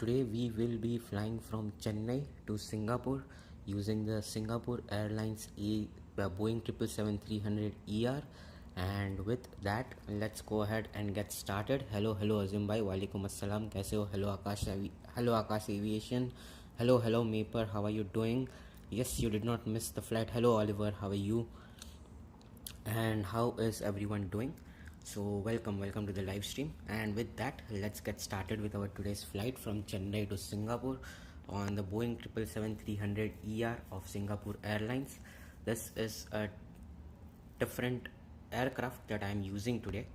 today we will be flying from Chennai to Singapore using the Singapore Airlines Boeing 777-300ER. And with that, let's go ahead and get started. Hello Azim bhai, walaikum assalam, kaise ho? Hello Akash Aviation, hello Maper, how are you doing? Yes, you did not miss the flight. Hello Oliver, how are you? And how is everyone doing? So welcome to the live stream, and with that, let's get started with our today's flight from Chennai to Singapore on the Boeing 777-300ER of Singapore Airlines. This is a different aircraft that I am using today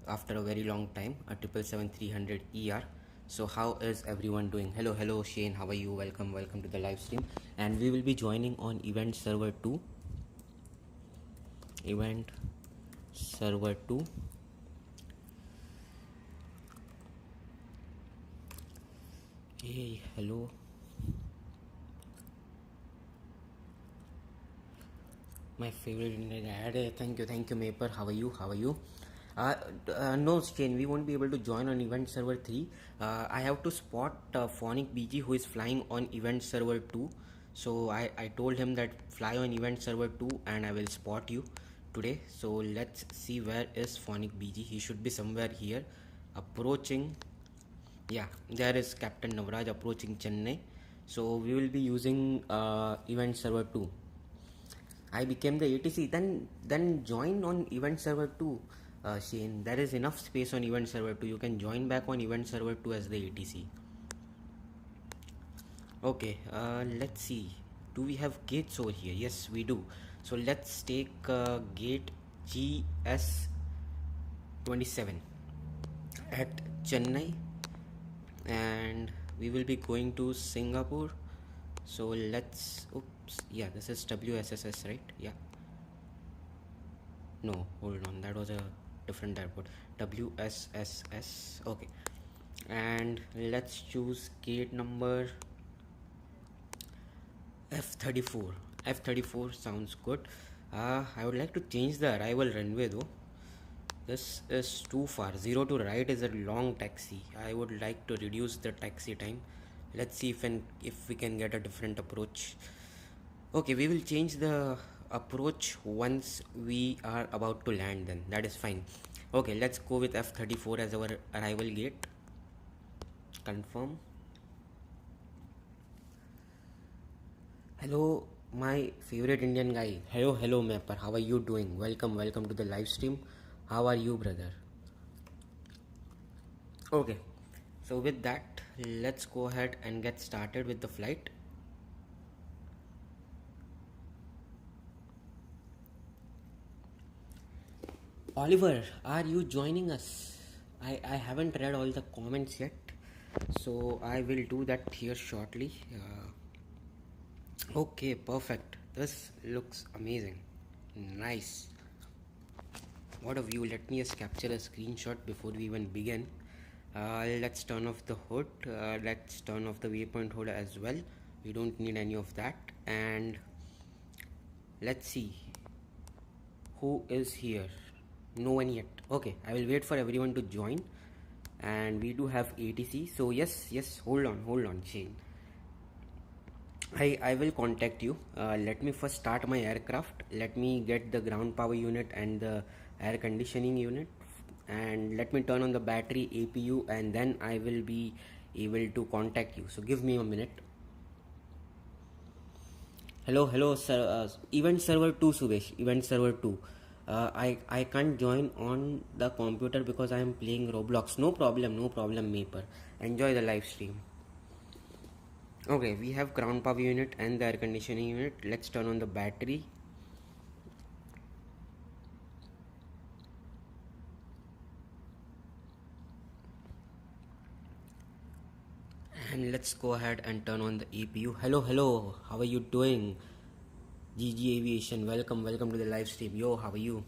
after a very long time, a 777-300ER. So how is everyone doing? Hello Shane, how are you? Welcome to the live stream. And we will be joining on event server 2. Hey, hello. My favorite Indian ad. Thank you Maper. How are you? No Shane, we won't be able to join on event server 3. I have to spot Phonic BG, who is flying on event server 2. So I told him that fly on event server 2 and I will spot you today. So let's see, where is Phonic BG. He should be somewhere here, approaching. Yeah, there is Captain Navraj approaching Chennai. So we will be using event server 2. I became the ATC, then join on event server 2. Shane, there is enough space on event server 2. You can join back on event server 2 as the ATC. Okay, let's see. Do we have gates over here? Yes, we do. So let's take gate GS27 at Chennai, and we will be going to Singapore. So let's, yeah, this is WSSS, right? Yeah, no, hold on, that was a different airport. WSSS. Okay, and let's choose gate number F34. F34 sounds good. I would like to change the arrival runway though. This is too far. 0 to right is a long taxi. I would like to reduce the taxi time. Let's see if we can get a different approach. Okay, we will change the approach once we are about to land, then that is fine. Okay, let's go with F34 as our arrival gate. Confirm. Hello my favorite Indian guy. Hello Mapper, how are you doing? Welcome to the live stream. How are you, brother? Okay, so with that, let's go ahead and get started with the flight. Oliver, are you joining us? I haven't read all the comments yet, so I will do that here shortly. Okay, perfect. This looks amazing. Nice. What a view. Let me just capture a screenshot before we even begin. Let's turn off the hood. Let's turn off the waypoint hood as well. We don't need any of that. And let's see who is here. No one yet. Okay, I will wait for everyone to join. And we do have ATC. So yes, hold on Shane. I will contact you. Let me first start my aircraft. Let me get the ground power unit and the air conditioning unit, and let me turn on the battery, APU, and then I will be able to contact you. So give me a minute. Hello sir. Event server 2, Subesh. Event server 2. I can't join on the computer because I am playing Roblox. No problem Maper. Enjoy the live stream. Okay, we have ground power unit and the air conditioning unit. Let's turn on the battery. And let's go ahead and turn on the APU. Hello, how are you doing? GG Aviation, welcome to the live stream. Yo, how are you?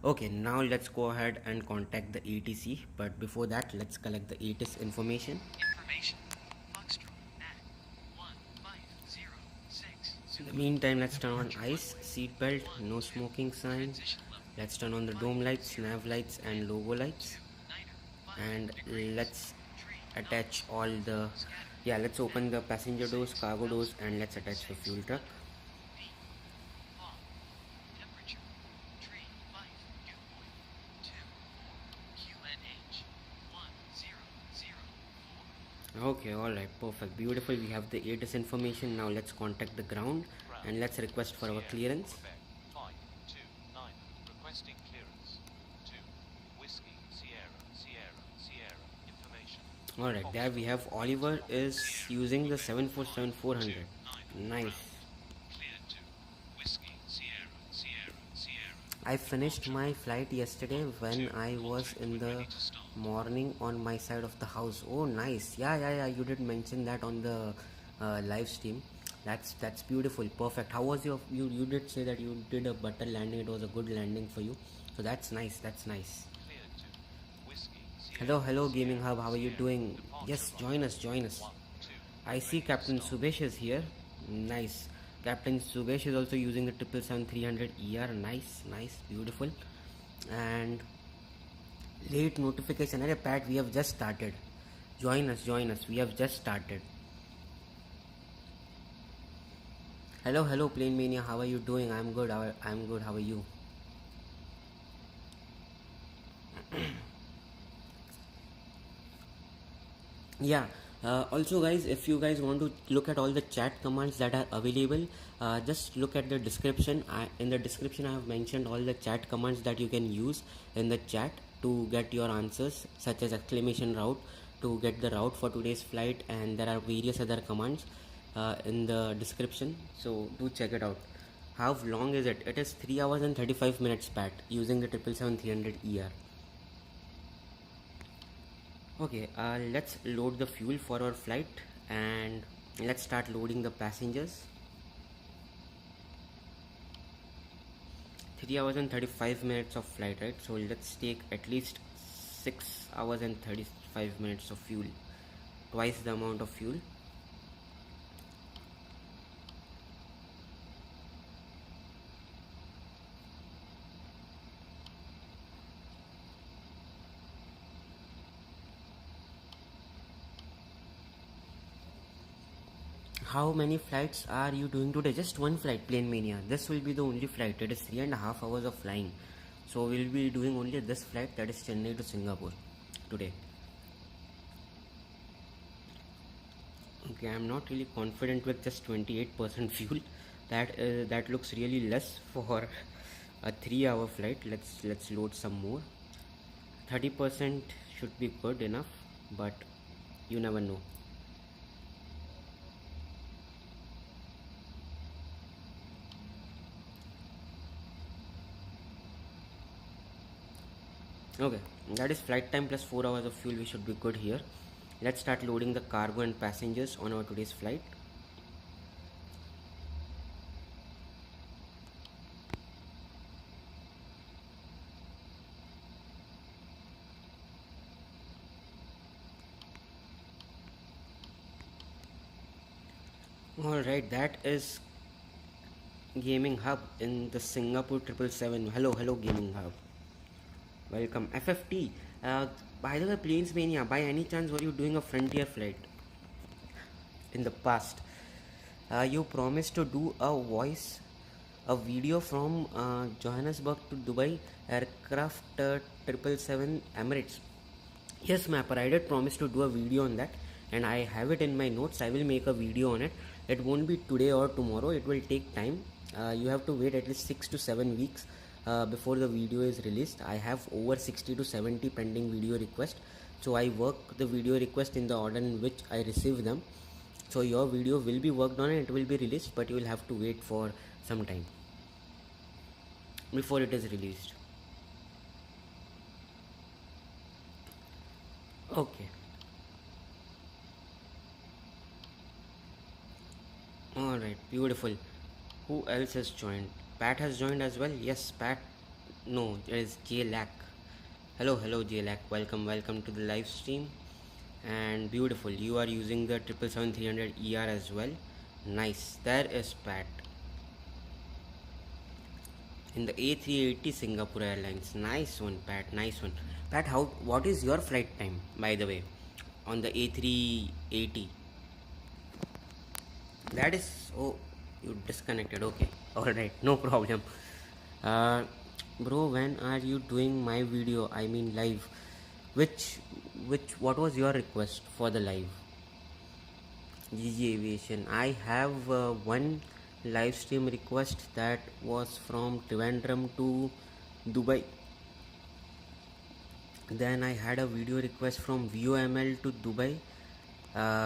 Okay, now let's go ahead and contact the ATC, but before that, let's collect the ATIS information. In the meantime, let's turn on ice, seatbelt, no smoking sign. Let's turn on the dome lights, nav lights and logo lights, and let's attach all the, yeah, let's open the passenger doors, cargo doors, and let's attach the fuel truck. Okay, alright, perfect, beautiful. We have the ATIS information. Now let's contact the ground and let's request for our clearance. Alright, there we have Oliver is using the 747-400. Nice. I finished my flight yesterday when I was in the morning on my side of the house. Oh, nice. Yeah. You did mention that on the live stream. That's beautiful. Perfect. How was your? You did say that you did a butter landing. It was a good landing for you. So that's nice. That's nice. Hello, Gaming Hub. How are you doing? Yes, join us. I see Captain Subesh is here. Nice. Captain Subesh is also using the 777-300ER. Nice, beautiful. And late notification. Arey Pat, we have just started. Join us. We have just started. Hello, Plane Mania. How are you doing? I'm good. How are you? Yeah. Also guys, if you guys want to look at all the chat commands that are available, just look at the description. In the description I have mentioned all the chat commands that you can use in the chat to get your answers, such as exclamation route to get the route for today's flight, and there are various other commands in the description, so do check it out. How long is it? It is 3 hours and 35 minutes, Pat, using the 777-300ER. Okay, let's load the fuel for our flight and let's start loading the passengers. 3 hours and 35 minutes of flight, right? So let's take at least 6 hours and 35 minutes of fuel, twice the amount of fuel. How many flights are you doing today? Just one flight, Plane Mania. This will be the only flight. It is 3.5 hours of flying. So we'll be doing only this flight, that is Chennai to Singapore today. Okay, I'm not really confident with just 28% fuel. That looks really less for a 3-hour flight. Let's load some more. 30% should be good enough, but you never know. Okay, that is flight time plus 4 hours of fuel. We should be good here. Let's start loading the cargo and passengers on our today's flight. Alright, that is Gaming Hub in the Singapore 777. Hello, Gaming Hub. Welcome. FFT. By the way, Planes Mania, by any chance were you doing a Frontier flight in the past? You promised to do a video from Johannesburg to Dubai aircraft 777 Emirates. Yes, Mapper, I did promise to do a video on that, and I have it in my notes. I will make a video on it. It won't be today or tomorrow. It will take time. You have to wait at least 6 to 7 weeks before the video is released. I have over 60 to 70 pending video requests, so I work the video request in the order in which I receive them. So your video will be worked on and it will be released, but you will have to wait for some time before it is released. Okay. Alright, beautiful. Who else has joined? Pat has joined as well. Yes, Pat. No, there is JLac. Hello, JLac. Welcome to the live stream. And beautiful, you are using the 777-300ER as well. Nice. There is Pat in the A380 Singapore Airlines. Nice one, Pat. Nice one, Pat. What is your flight time, by the way? on the A380. That is, oh, you disconnected. Okay, all right, no problem. uh, Bro, when are you doing my video, I mean live? Which what was your request for the live? GG Aviation, I have one live stream request that was from Trivandrum to Dubai. Then I had a video request from VOML to Dubai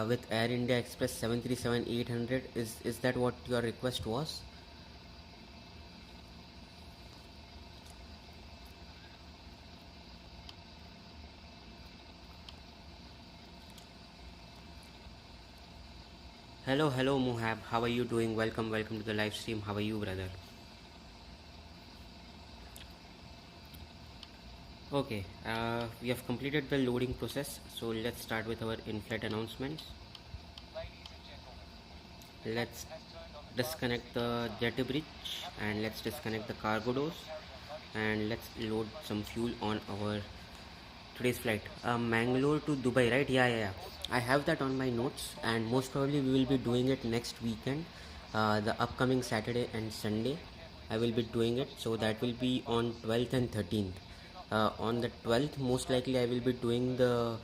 with Air India Express 737-800. Is that what your request was? Hello Muhab, how are you doing? Welcome to the live stream. How are you, brother? Okay, we have completed the loading process, so let's start with our in-flight announcements. Let's disconnect the jetty bridge and let's disconnect the cargo doors, and let's load some fuel on our today's flight. Mangalore to Dubai, right? Yeah. I have that on my notes, and most probably we will be doing it next weekend, the upcoming Saturday and Sunday. I will be doing it, so that will be on 12th and 13th. On the 12th, most likely I will be doing the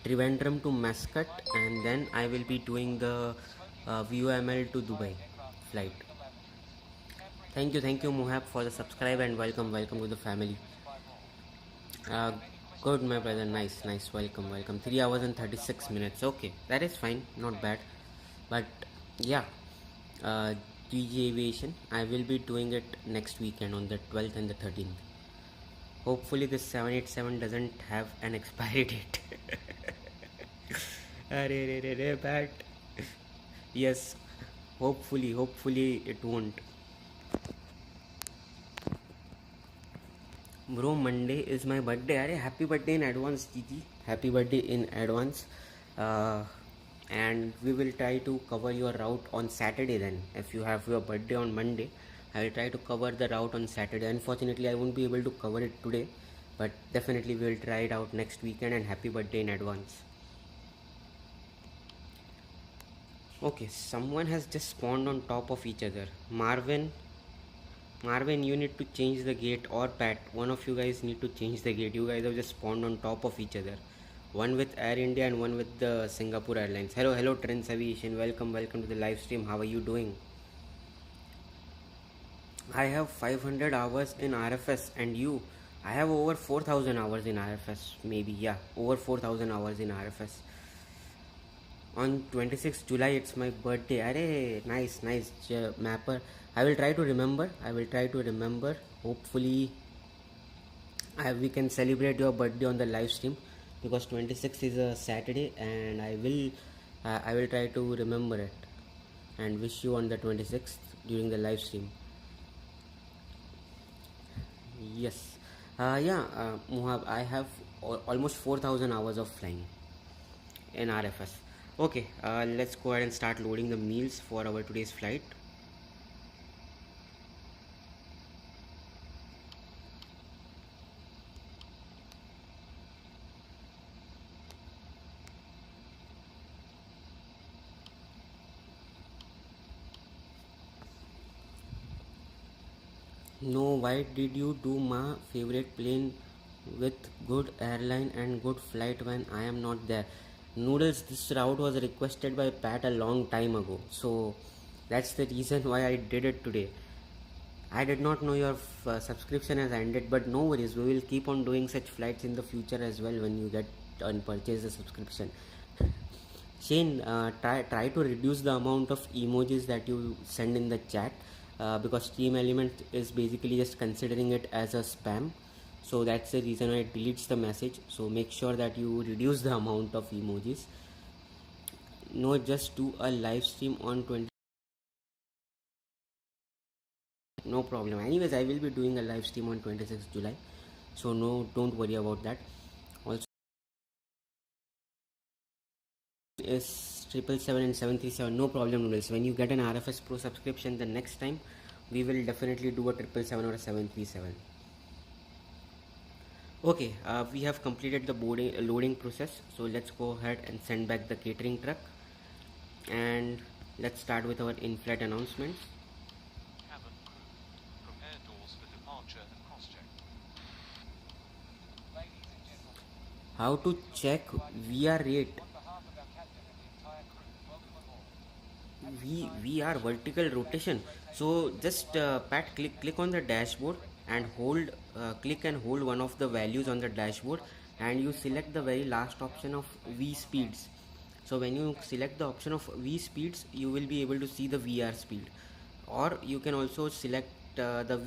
Trivandrum to Muscat, and then I will be doing the VOML to Dubai flight. Thank you, Muhab, for the subscribe, and welcome to the family. Uh, Good, my brother. Nice. Welcome. 3 hours and 36 minutes. Okay, that is fine. Not bad. But yeah, uh, GG Aviation. I will be doing it next weekend on the 12th and the 13th. Hopefully, this 787 doesn't have an expiry date. Bad. Yes. Hopefully it won't. Bro, Monday is my birthday. Arey, happy birthday in advance, Gigi. Happy birthday in advance. Uh, and we will try to cover your route on Saturday then. If you have your birthday on Monday, I will try to cover the route on Saturday. Unfortunately, I won't be able to cover it today, but definitely we will try it out next weekend, and happy birthday in advance. Okay, someone has just spawned on top of each other. Marvin, you need to change the gate, or Pat, one of you guys need to change the gate. You guys have just spawned on top of each other. One with Air India and one with the Singapore Airlines. Hello, Trends Aviation. Welcome to the live stream. How are you doing? I have 500 hours in RFS, and you? I have over 4,000 hours in RFS. Maybe, yeah, over 4,000 hours in RFS. On 26th July, it's my birthday. Arey, nice, mapper. I will try to remember. Hopefully, we can celebrate your birthday on the live stream, because 26th is a Saturday, and I will try to remember it and wish you on the 26th during the live stream. Yes. Muhab, I have almost 4,000 hours of flying in RFS. Okay, let's go ahead and start loading the meals for our today's flight. No, why did you do my favorite plane with good airline and good flight when I am not there? Noodles, this route was requested by Pat a long time ago, so that's the reason why I did it today. I did not know your subscription has ended, but no worries, we will keep on doing such flights in the future as well when you get and purchase the subscription. Shane, try to reduce the amount of emojis that you send in the chat, because Steam Element is basically just considering it as a spam. So that's the reason why it deletes the message. So make sure that you reduce the amount of emojis. No, just do a live stream on 20. No problem. Anyways, I will be doing a live stream on 26th July. So no, don't worry about that. Also, is 777 and 737. No problem, Noodles. When you get an RFS Pro subscription, the next time we will definitely do a 777 or a 737. Okay, we have completed the boarding loading process, so let's go ahead and send back the catering truck, and let's start with our in-flight announcements. Cabin crew, prepare doors for departure and cross-check. Ladies and gentlemen, How to this is your check pre-flight VR briefing. rate? On behalf of our captain and the entire crew, welcome aboard. At this V time, VR ensure that vertical your baggage rotation. tray table So and just medical items Pat, remain click connected on the to the dashboard correct and device. hold click and hold one of the values on the dashboard, and you Airplane select the mode very control last panel option of activated V on arrival. speeds. So when you Thank you. select the option of V speeds, you will be able to see the VR speed, or you can also select the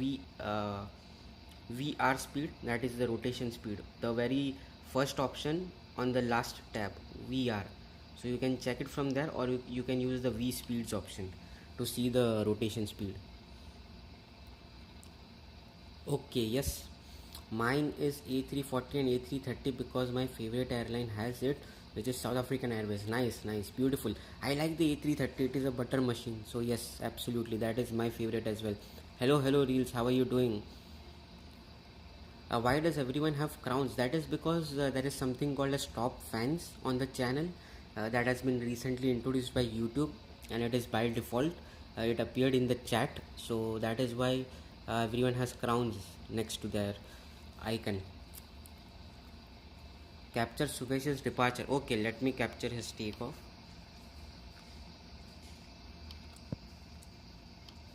VR speed, that is the rotation speed, the very first option on the last tab, VR. So you can check it from there, or you can use the V speeds option to see the rotation speed. Okay, yes, mine is A340 and A330 because my favorite airline has it, which is South African Airways. Nice, nice, beautiful. I like the A330, it is a butter machine. So, yes, absolutely, that is my favorite as well. Hello, hello, Reels, how are you doing? Why does everyone have crowns? That is because there is something called as top fans on the channel that has been recently introduced by YouTube, and it is by default. It appeared in the chat, so that is why everyone has crowns next to their icon. Capture Suvesh's departure. Okay, let me capture his takeoff.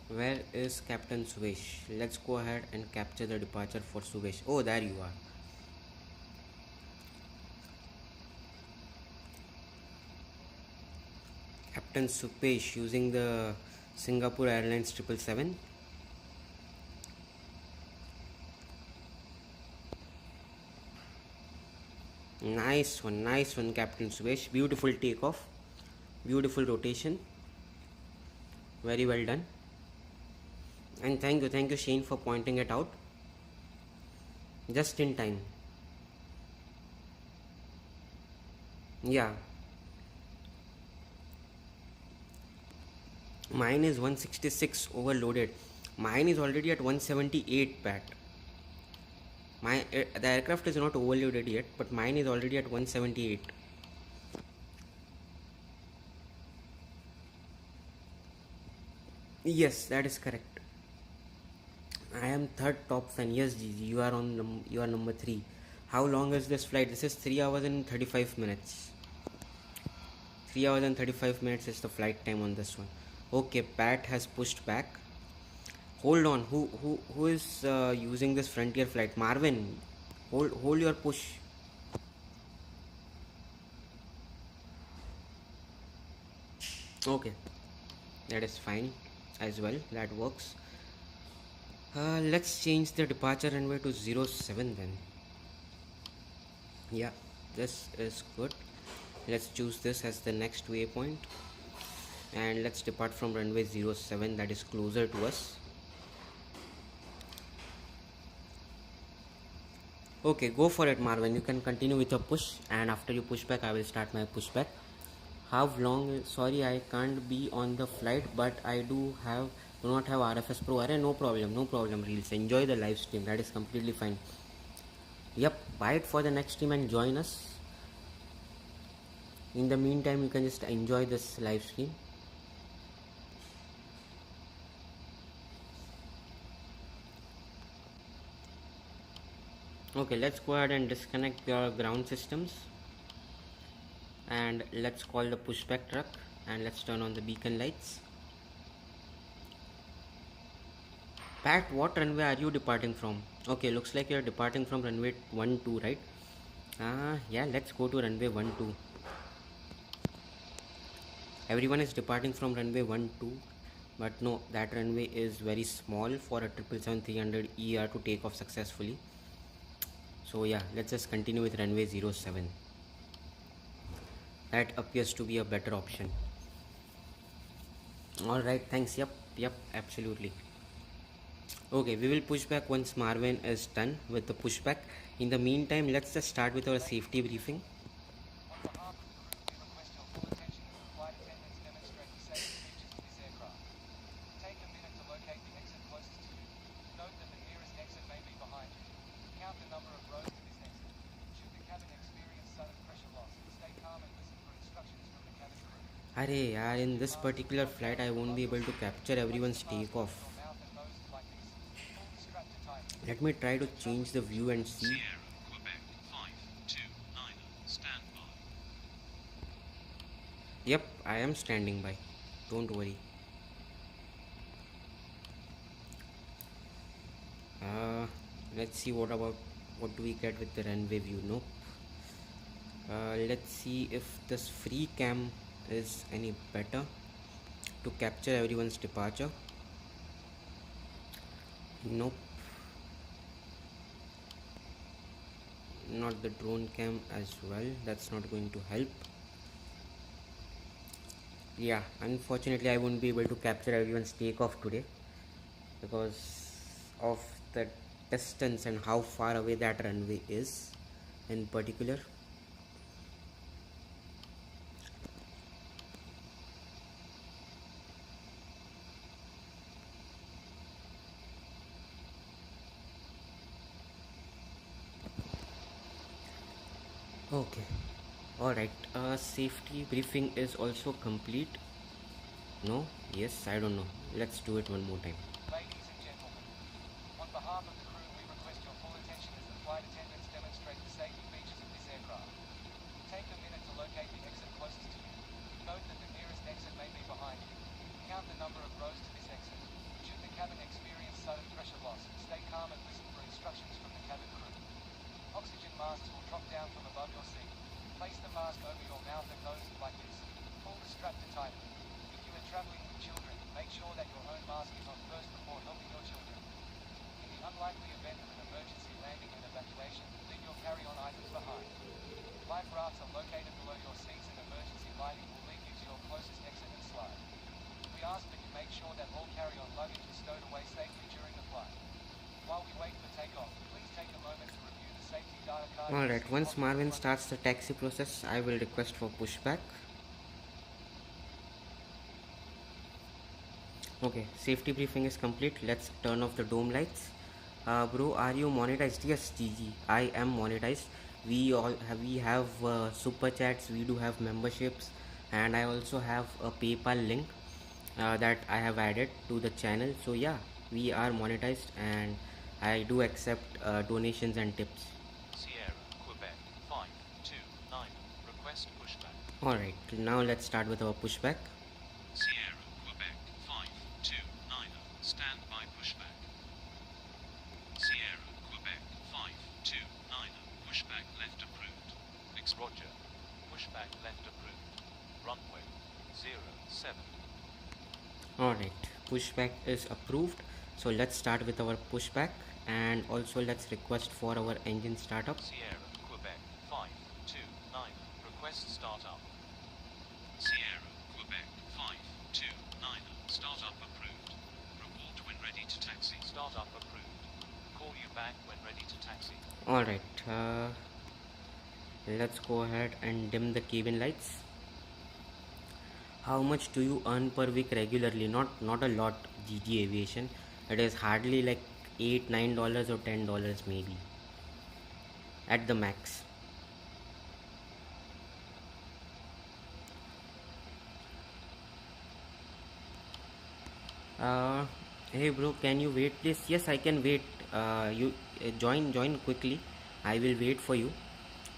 Where is Captain Suvesh? Let's go ahead and capture the departure for Suvesh. Oh, there you are. Captain Supesh using the Singapore Airlines 777. Nice one, Captain Supesh. Beautiful takeoff, beautiful rotation. Very well done. And thank you, Shane, for pointing it out. Just in time. Yeah, mine is 166 overloaded. Mine is already at 178, Pat. The aircraft is not overloaded yet, but mine is already at 178. Yes, that is correct. I am third top fan. Yes, Gigi, you are number 3. How long is this flight? This is 3 hours and 35 minutes. 3 hours and 35 minutes is the flight time on this one. Okay, Pat has pushed back. Hold on. Who is using this Frontier flight? Marvin, hold your push. Okay, that is fine as well. That works. Let's change the departure runway to 07 then. Yeah, this is good. Let's choose this as the next waypoint, and let's depart from runway 07, that is closer to us. Okay, go for it, Marvin. You can continue with your push, and after you push back, I will start my pushback. How long? Sorry, I can't be on the flight, but I do not have RFS Pro. Array, no problem. Reels. Enjoy the live stream. That is completely fine. Yep, buy it for the next stream and join us. In the meantime, you can just enjoy this live stream. Okay, let's go ahead and disconnect your ground systems, and let's call the pushback truck, and let's turn on the beacon lights. Pat, what runway are you departing from? Okay, looks like you're departing from runway 12, right? Yeah, let's go to runway 12. Everyone is departing from runway 12, but no, that runway is very small for a 777-300ER to take off successfully. So yeah, let's just continue with runway 07. That appears to be a better option. Alright, thanks. Yep, absolutely. Okay, we will push back once Marvin is done with the pushback. In the meantime, let's just start with our safety briefing. On behalf of the crew, we request your full attention as the flight attendants demonstrate the safety features of this aircraft. Take a minute to locate the exit closest to you. Note that the nearest exit may be behind you. Count the number of rows to this अरे यार, in this particular flight I won't be able to capture everyone's takeoff. Let me try to change the view and see. Sierra, Quebec, 529, stand by. Yep, I am standing by. Don't worry. Let's see what do we get with the runway view. Nope. Let's see if this free cam is any better to capture everyone's departure. Nope. Not the drone cam as well. That's not going to help. Yeah, unfortunately I won't be able to capture everyone's takeoff today because of the distance and how far away that runway is in particular. Okay, alright. Safety briefing is also complete. No? Yes, I don't know. Let's do it one more time. Ladies and gentlemen, on behalf of the crew, we request your full attention as the flight attendants demonstrate the safety features of this aircraft. Take a minute to locate the exit closest to you. Note that the nearest exit may be behind you. Count the number of rows to this exit. Should the cabin experience sudden pressure loss, stay calm and listen for instructions from the cabin crew. Oxygen masks will drop down from above your seat. Place the mask over your mouth and nose like this. Pull the strap to tighten. If you are traveling with children, make sure that your own mask is on first before helping your children. In the unlikely event of an emergency landing and evacuation, leave your carry-on items behind. Life rafts are located below your seats and emergency lighting will lead you to your closest exit and slide. We ask that you make sure that all carry-on luggage is stowed away safely during the flight. While we wait for takeoff, please take a moment to review the safety data card. Alright, once Marvin starts the taxi process, I will request for pushback. Okay, safety briefing is complete. Let's turn off the dome lights. Bro, are you monetized? Yes, GG, I am monetized. We have super chats, we do have memberships, and I also have a PayPal link that I have added to the channel. So yeah, we are monetized and I do accept donations and tips. Sierra, Quebec, 529, request pushback. Alright, now let's start with our pushback. Sierra, Quebec, 529, stand by pushback. Sierra, Quebec, 529, pushback left approved. Roger, pushback left approved. Runway, 07. Alright, pushback is approved. So let's start with our pushback and also let's request for our engine startup. Sierra, Quebec, 529, request startup. Sierra, Quebec, 529, startup approved. Report when ready to taxi. Startup approved. Call you back when ready to taxi. Alright, let's go ahead and dim the cabin lights. How much do you earn per week regularly? Not a lot, GG Aviation. It is hardly like $8-9 or $10 maybe at the max. Hey bro, can you wait please? Yes, I can wait. You join quickly. I will wait for you.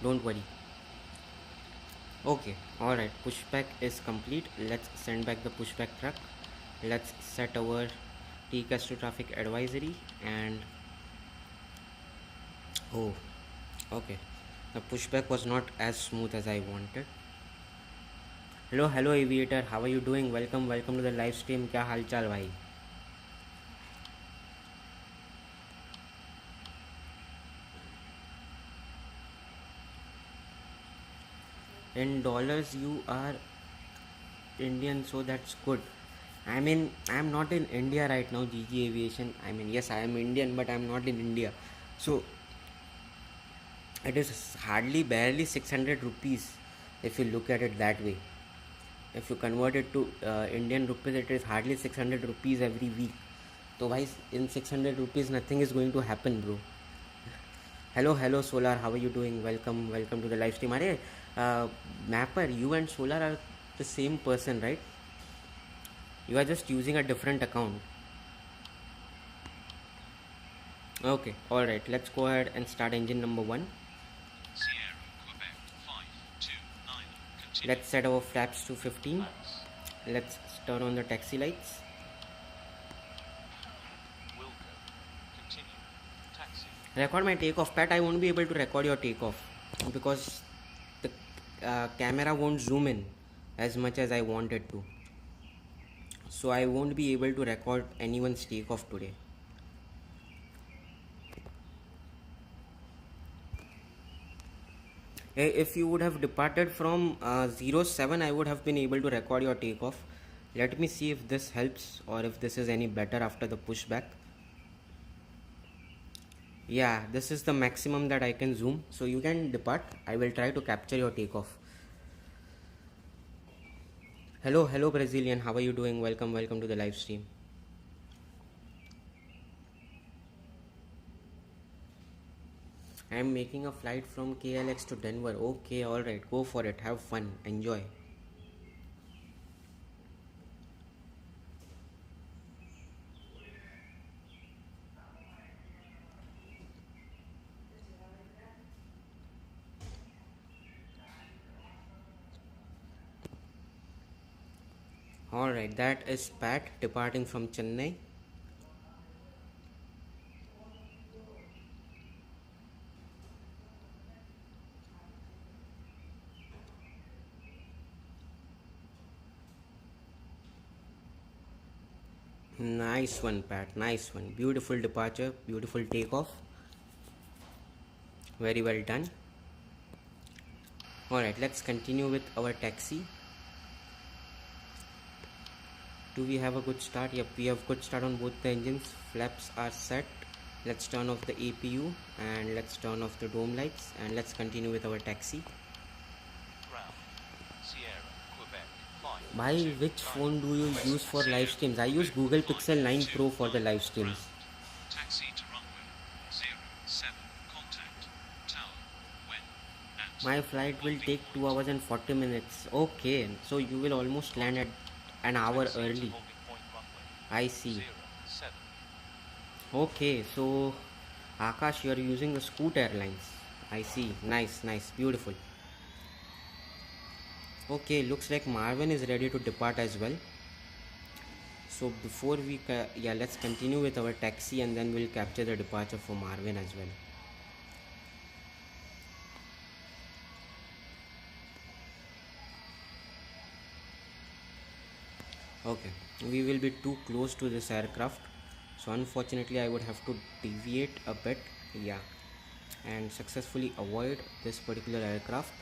Don't worry. Okay, alright, pushback is complete. Let's send back the pushback truck. Let's set our TCAS to traffic advisory and oh, okay, the pushback was not as smooth as I wanted. Hello Aviator, how are you doing? Welcome to the live stream. क्या हाल चाल भाई? In dollars you are Indian, so that's good. I mean, I'm not in India right now, GG Aviation. I mean, yes, I am Indian, but I'm not in India. So, it is hardly barely 600 rupees if you look at it that way. If you convert it to Indian rupees, it is hardly 600 rupees every week. So, guys, in 600 rupees, nothing is going to happen, bro. Hello, Solar. How are you doing? Welcome to the live stream. Mapper, you and Solar are the same person, right? You are just using a different account. Okay, alright, let's go ahead and start engine number 1. Sierra, Quebec, 529. Continue. Let's set our flaps to 15. Flaps. Let's turn on the taxi lights. Wilco. Continue. Taxi. Record my takeoff. Pat, I won't be able to record your takeoff because the camera won't zoom in as much as I wanted to. So I won't be able to record anyone's takeoff today. If you would have departed from 07, I would have been able to record your takeoff. Let me see if this helps or if this is any better after the pushback. Yeah, this is the maximum that I can zoom. So you can depart. I will try to capture your takeoff. Hello Brazilian. How are you doing? Welcome to the live stream. I am making a flight from KLX to Denver. Okay, alright, go for it. Have fun. Enjoy. Alright, that is Pat departing from Chennai. Nice one, Pat. Nice one. Beautiful departure. Beautiful takeoff. Very well done. Alright, let's continue with our taxi. Do we have a good start? Yep, we have good start on both the engines. Flaps are set. Let's turn off the APU and let's turn off the dome lights and let's continue with our taxi. Ground. Sierra, Quebec, 5. By which phone do you use for live streams? I use Google Pixel 9 Pro for the live streams. Taxi to runway 07. Contact tower when at My flight will take 2 hours and 40 minutes. Okay, so you will almost land at an hour taxi to early. holding point runway I see. 07. Okay, so Akash, you are using the Scoot Airlines. I see. Nice, beautiful. Okay, looks like Marvin is ready to depart as well. So before we let's continue with our taxi and then we'll capture the departure for Marvin as well. Okay, we will be too close to this aircraft, so unfortunately I would have to deviate a bit, yeah, and successfully avoid this particular aircraft.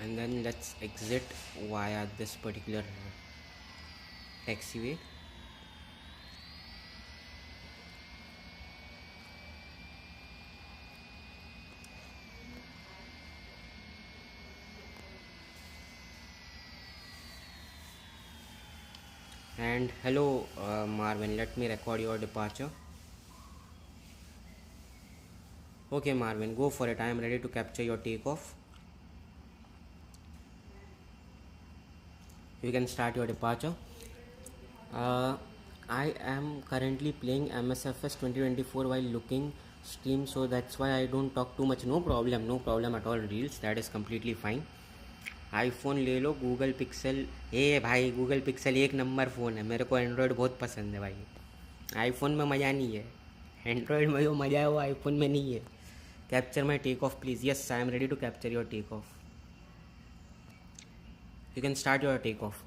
And then let's exit via this particular taxiway. And hello Marvin, let me record your departure. Okay Marvin, go for it. I am ready to capture your takeoff. You can start your departure. I am currently playing MSFS 2024 while looking stream, so that's why I don't talk too much. No problem at all. Reels, that is completely fine. IPhone ले लो, Google pixel, भाई Google pixel एक number phone है, मेरे को Android बहुत पसंद है भाई. आईफोन में मज़ा नहीं है, एंड्रॉयड में जो मज़ा है वो आईफोन में नहीं है. Capture my takeoff please. Yes, I am ready to capture your takeoff. You can start your takeoff.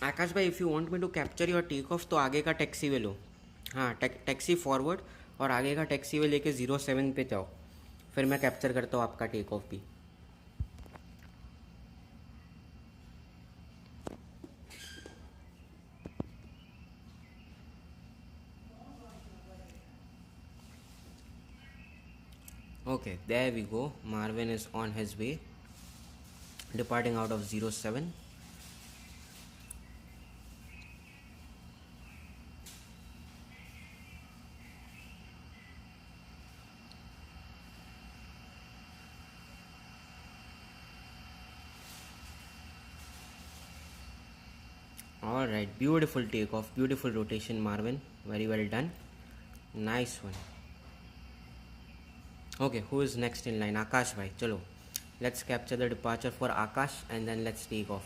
Akash भाई, if you want me to capture your takeoff तो आगे का टैक्सी वे लो. हाँ, टैक्सी फॉरवर्ड और आगे का taxi वे लेके 07 पे जाओ, फिर मैं कैप्चर करता हूँ आपका टेक ऑफ भी. Okay, there we go. Marvin is on his way, departing out of 07. Alright, beautiful takeoff, beautiful rotation, Marvin. Very well done. Nice one. Okay, who is next in line? Akash bhai. Chalo. Let's capture the departure for Akash and then let's take off.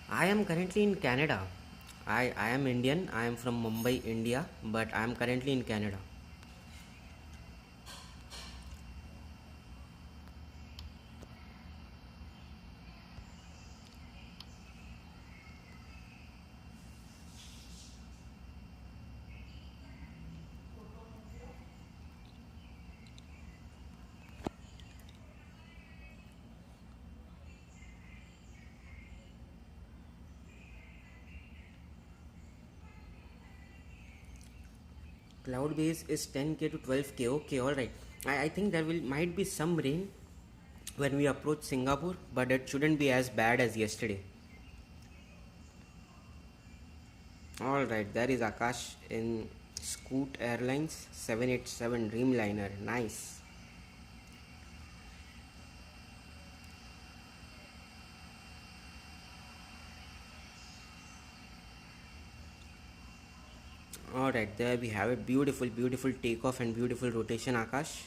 I am currently in Canada. I am Indian. I am from Mumbai, India, but I am currently in Canada. Cloud base is 10k to 12k. Okay, alright. I think there might be some rain when we approach Singapore, but it shouldn't be as bad as yesterday. Alright, there is Akash in Scoot Airlines 787 Dreamliner. Nice. Alright, there we have it. Beautiful, beautiful takeoff and beautiful rotation, Akash.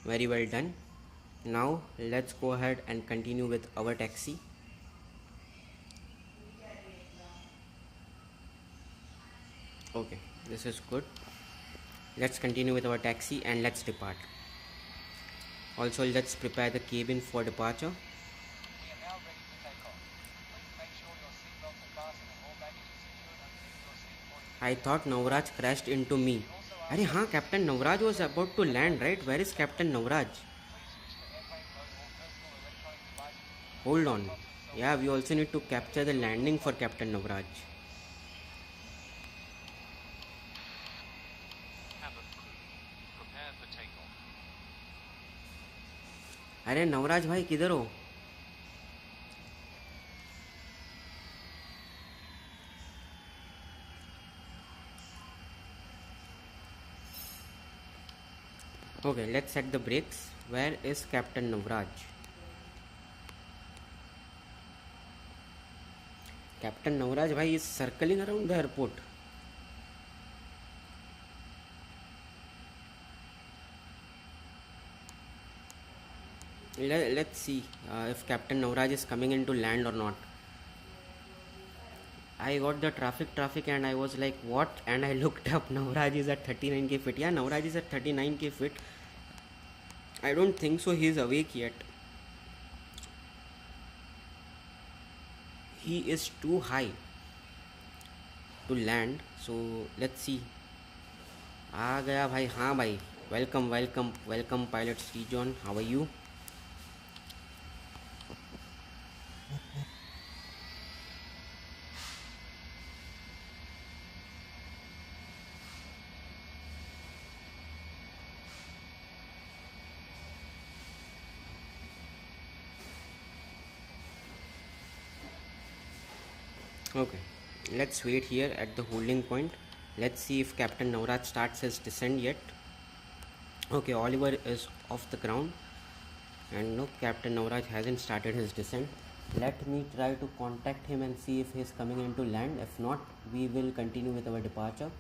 Very well done. Now let's go ahead and continue with our taxi. Okay, this is good. Let's continue with our taxi and let's depart. Also, let's prepare the cabin for departure. We are now ready for takeoff. Please make sure your seatbelts are fastened and all baggage is secured underneath your seat for the I thought Navraj crashed into me. Arey haan, Captain Navraj was about to land, right? Where is Captain Navraj? Hold on. Yeah, we also need to capture the landing for Captain Navraj. Cabin crew, prepare for takeoff. अरे नवराज भाई किधर हो? Okay, let's set the brakes. Where is Captain Navraj? Captain Navraj bhai is circling around the airport. Let's see if Captain Navraj is coming in to land or not. I got the traffic and I was like, what? And I looked up, Navraj is at 39k feet. Yeah, Navraj is at 39k feet. I don't think so he is awake yet. He is too high to land. So let's see. आ गया भाई. हाँ भाई. Welcome pilot Sri John. How are you? Okay, let's wait here at the holding point. Let's see if Captain Navraj starts his descent yet. Okay, Oliver is off the ground and no, Captain Navraj hasn't started his descent. Let me try to contact him and see if he is coming in to land. If not, we will continue with our departure.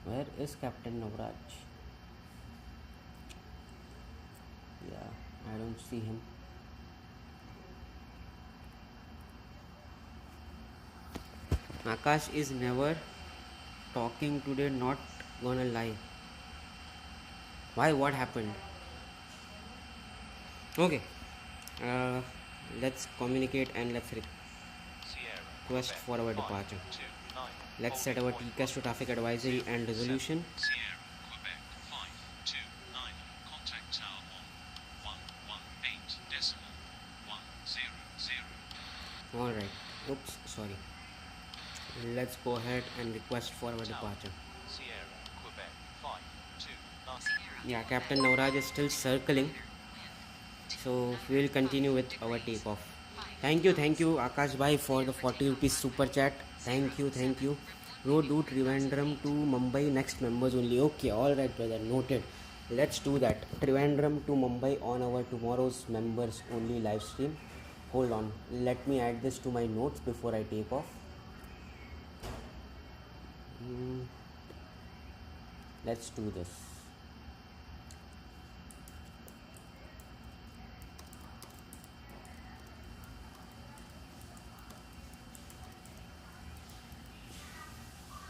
Where is Captain Navraj? Yeah, I don't see him. Akash is never talking today, not gonna lie. Why? What happened? Okay, let's communicate and let's Sierra, request for our departure. 529. Let's set our TCAS to traffic advisory and resolution. Sierra, Quebec 529. Contact tower on Alright, oops, sorry. Let's go ahead and request for our Tower, departure. Sierra, Quebec, 529. Yeah, Captain Navraj is still circling, so we will continue with our takeoff. Thank you, Akash Bhai, for the 40 rupees super chat. Thank you. Road to Trivandrum to Mumbai, next members only. Okay, alright, brother, noted. Let's do that. Trivandrum to Mumbai on our tomorrow's members only live stream. Hold on, let me add this to my notes before I take off. Let's do this.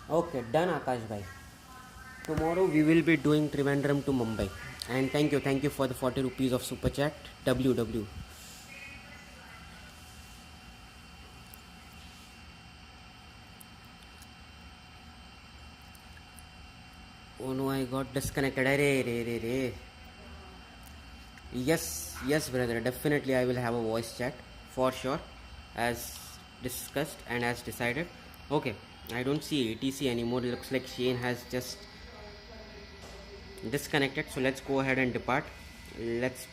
Okay, done, Akash bhai. Tomorrow we will be doing Trivandrum to Mumbai. And thank you for the 40 rupees of super chat. WW. Oh no, I got disconnected. Arey. Yes, brother. Definitely, I will have a voice chat for sure, as discussed and as decided. Okay, I don't see ATC anymore. Looks like Shane has just disconnected. So let's go ahead and depart. Let's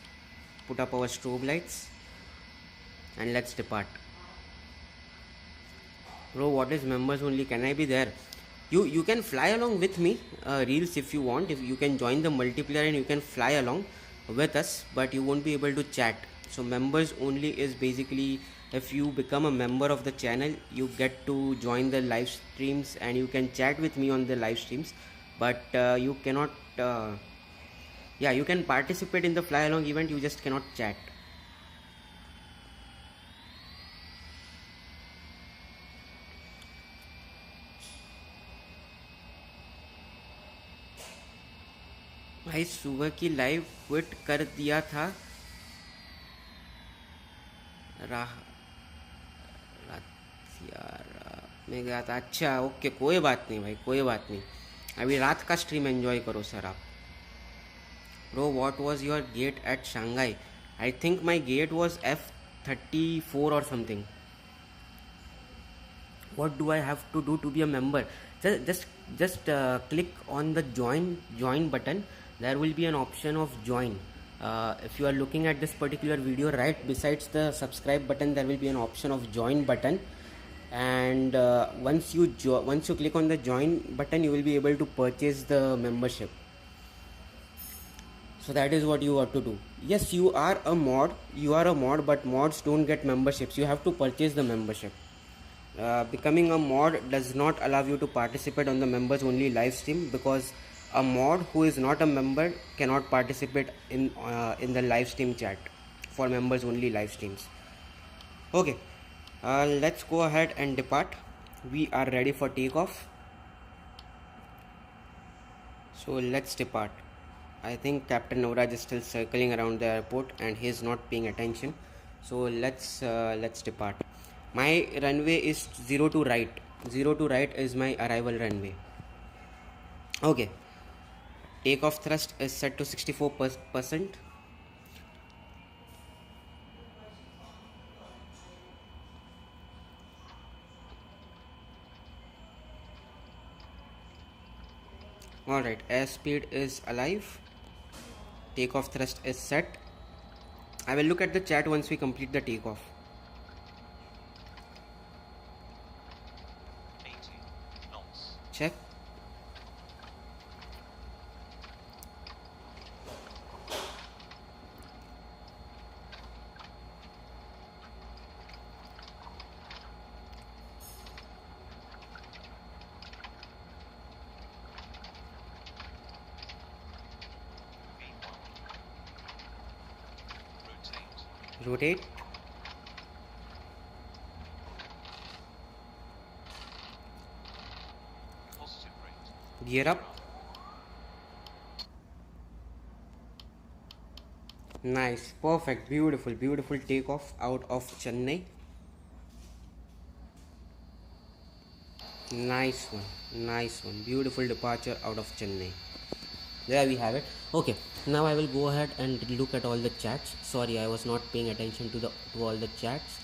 put up our strobe lights and let's depart. Bro, what is members only? Can I be there? You can fly along with me, reels, if you want. If you can join the multiplayer and you can fly along with us, but you won't be able to chat. So members only is basically, if you become a member of the channel, you get to join the live streams and you can chat with me on the live streams, but you cannot yeah, you can participate in the fly along event, you just cannot chat. भाई सुबह की live quit कर दिया था रात यार मैं गया था. अच्छा ओके, कोई बात नहीं भाई, कोई बात नहीं. अभी रात का स्ट्रीम एंजॉय करो सर आप. Bro what was your gate at Shanghai? I think my gate was F34 or something. What do I have to do to be a member? Just click on the join button. There will be an option of join. If you are looking at this particular video, right besides the subscribe button, there will be an option of join button. And once you click on the join button, you will be able to purchase the membership. So that is what you have to do. Yes, you are a mod, but mods don't get memberships. You have to purchase the membership. Becoming a mod does not allow you to participate on the members only live stream, because a mod who is not a member cannot participate in the live stream chat for members only live streams. Okay, let's go ahead and depart. We are ready for takeoff, so let's depart. I think Captain Navraj is still circling around the airport and he is not paying attention, so let's depart. My runway is 0 to right. 0 to right is my arrival runway. Okay, takeoff thrust is set to 64%. Alright, airspeed is alive. Takeoff thrust is set. I will look at the chat once we complete the takeoff. 80 knots. Check. Rotate. Positive rate. Gear up. Nice, perfect, beautiful takeoff out of Chennai. Nice one, beautiful departure out of Chennai. There we have it. Okay, now I will go ahead and look at all the chats. Sorry, I was not paying attention to all the chats.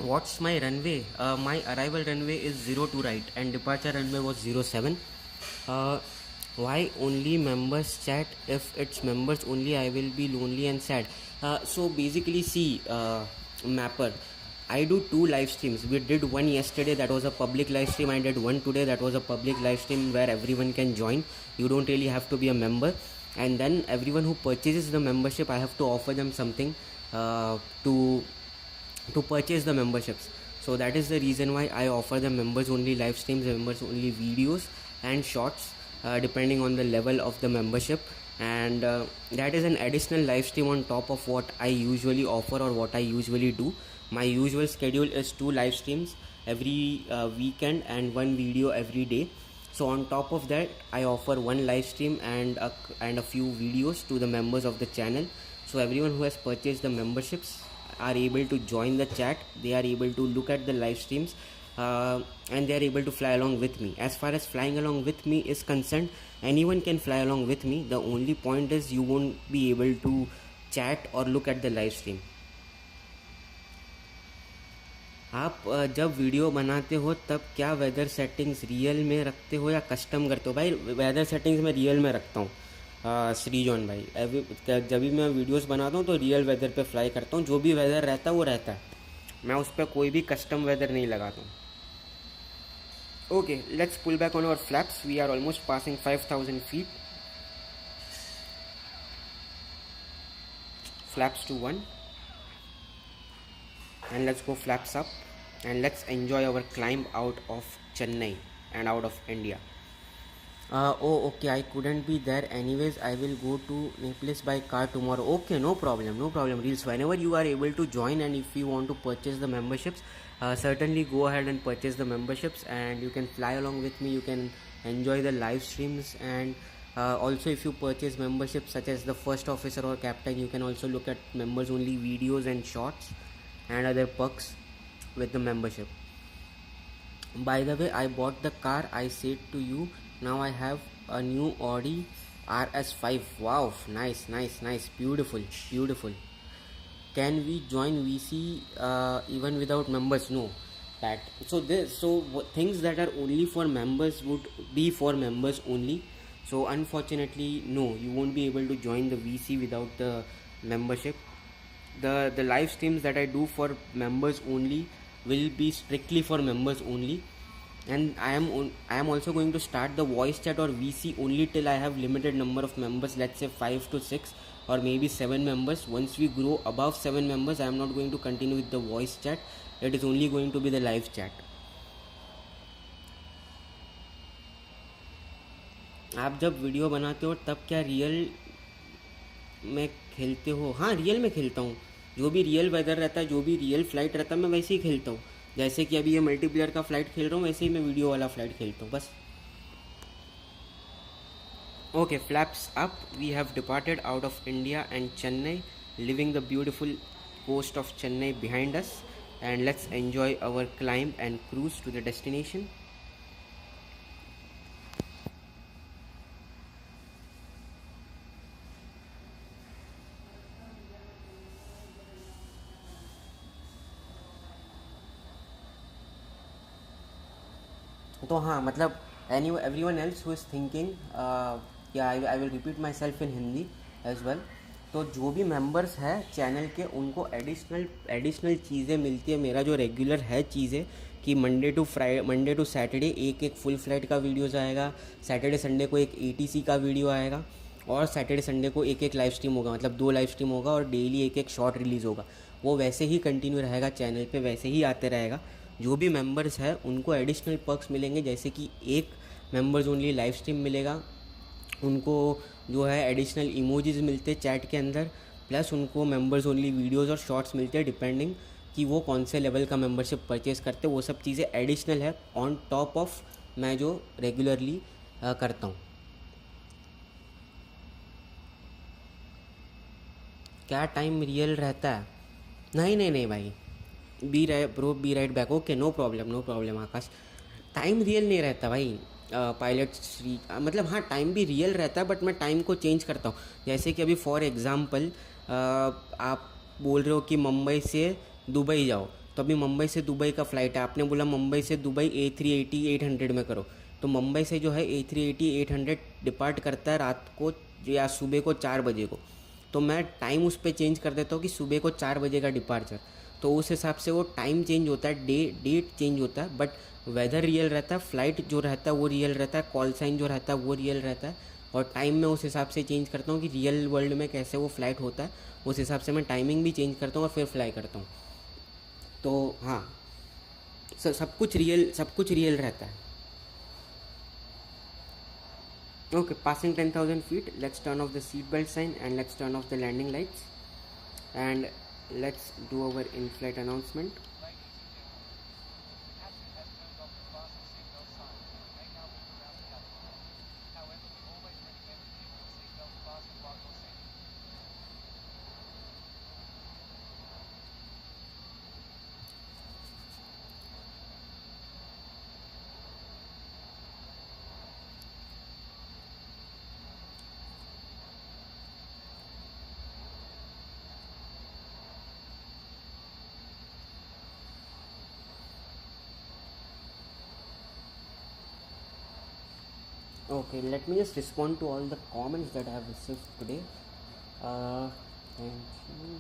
what's my runway? My arrival runway is 02 right and departure runway was 07. Why only members chat? If it's members only, I will be lonely and sad. So basically, see, Mapper, I do 2 live streams. We did one yesterday, that was a public live stream. I did one today, that was a public live stream where everyone can join. You don't really have to be a member. And then everyone who purchases the membership, I have to offer them something to purchase the memberships. So that is the reason why I offer the members only live streams, members only videos and shorts, depending on the level of the membership. And that is an additional live stream on top of what I usually offer or what I usually do. My usual schedule is 2 live streams every weekend and 1 video every day. So on top of that, I offer 1 live stream and a few videos to the members of the channel. So everyone who has purchased the memberships are able to join the chat. They are able to look at the live streams and they are able to fly along with me. As far as flying along with me is concerned, anyone can fly along with me. The only point is you won't be able to chat or look at the live stream. आप जब video बनाते हो तब क्या weather settings real में रखते हो या कस्टम करते हो? भाई वेदर सेटिंग्स मैं रियल में रखता हूँ श्रीजॉन भाई. जब भी मैं वीडियोस बनाता हूँ तो रियल वेदर पे फ्लाई करता हूँ. जो भी वेदर रहता है वो रहता है. मैं उस पर कोई भी कस्टम वेदर नहीं लगाता हूँ. Okay, let's pull back on our flaps. We are almost passing 5000 feet. Flaps to 1. And let's go flaps up and let's enjoy our climb out of Chennai and out of India. Oh okay, I couldn't be there anyways. I will go to Naples by car tomorrow. Okay, no problem Reels. Whenever you are able to join and if you want to purchase the memberships, certainly go ahead and purchase the memberships and you can fly along with me. You can enjoy the live streams and also if you purchase memberships such as the first officer or captain, you can also look at members only videos and shorts and other perks with the membership. By the way, I bought the car I said to you. Now I have a new Audi RS5. Wow, nice, beautiful. Can we join VC even without members? No. Things that are only for members would be for members only. So unfortunately, no, you won't be able to join the VC without the membership. The live streams that I do for members only will be strictly for members only, and I am also going to start the voice chat or VC only till I have limited number of members, let's say 5 to 6 or maybe 7 members. Once we grow above 7 members, I am not going to continue with the voice chat. It is only going to be the live chat. आप जब video बनाते हो तब क्या real में खेलते हो? हाँ, रियल में खेलता हूँ. जो भी रियल वेदर रहता है, जो भी रियल फ्लाइट रहता है, मैं वैसे ही खेलता हूँ. जैसे कि अभी ये मल्टीप्लेयर का फ्लाइट खेल रहा हूँ, वैसे ही मैं वीडियो वाला फ्लाइट खेलता हूँ बस. Okay, flaps up. We have departed out of India and Chennai, leaving the beautiful coast of Chennai behind us, and let's enjoy our climb and cruise to the destination. तो हाँ, मतलब everyone else who is thinking, I will repeat myself in Hindi as well. तो जो भी members है channel के, उनको additional चीज़ें मिलती है. मेरा जो रेगुलर है चीज़ें कि मंडे टू सैटरडे एक फुल फ्लाइट का वीडियोज़ आएगा, सैटरडे संडे को एक ATC का वीडियो आएगा और सैटरडे संडे को एक लाइव स्ट्रीम होगा, मतलब 2 लाइव स्ट्रीम होगा और डेली एक शॉर्ट रिलीज़ होगा. वो वैसे ही कंटिन्यू रहेगा चैनल पे, वैसे ही आते रहेगा. जो भी मेंबर्स है उनको एडिशनल पर्क्स मिलेंगे, जैसे कि एक मेंबर्स ओनली लाइव स्ट्रीम मिलेगा, उनको जो है एडिशनल इमोजीज मिलते हैं चैट के अंदर, प्लस उनको मेंबर्स ओनली वीडियोस और शॉर्ट्स मिलते हैं डिपेंडिंग कि वो कौन से लेवल का मेंबरशिप परचेज़ करते हैं. वो सब चीज़ें एडिशनल है ऑन टॉप ऑफ मैं जो रेगुलरली करता हूँ. क्या टाइम रियल रहता है? नहीं भाई, be right back. Okay, no problem Akash. Time real नहीं रहता भाई. पायलट मतलब हाँ, टाइम भी रियल रहता है बट मैं टाइम को चेंज करता हूँ. जैसे कि अभी फॉर एग्ज़ाम्पल आप बोल रहे हो कि मुंबई से दुबई जाओ, तो अभी मुंबई से दुबई का फ़्लाइट है, आपने बोला मुंबई से दुबई A380 800 में करो, तो मुंबई से जो है A380 800 डिपार्ट करता है रात को या सुबह को 4 बजे को। तो मैं टाइम उस पर चेंज कर देता हूँ कि सुबह को 4 बजे का डिपार्चर, तो उस हिसाब से वो टाइम चेंज होता है, डेट चेंज होता है, बट वेदर रियल रहता है, फ़्लाइट जो रहता है वो रियल रहता है, कॉल साइन जो रहता है वो रियल रहता है, और टाइम मैं उस हिसाब से चेंज करता हूँ कि रियल वर्ल्ड में कैसे वो फ़्लाइट होता है, उस हिसाब से मैं टाइमिंग भी चेंज करता हूँ और फिर फ्लाई करता हूँ। तो हाँ, सब कुछ रियल रहता है। Okay, passing 10,000 feet, let's turn off the seat belt sign and let's turn off the landing lights and let's do our in-flight announcement. Ladies and gentlemen, the captain has turned off the fasten seatbelt sign and may now move around the cabin. However, we always recommend to keep your seatbelt fastened while you're seated. Okay, let me just respond to all the comments that I have received today. Thank you.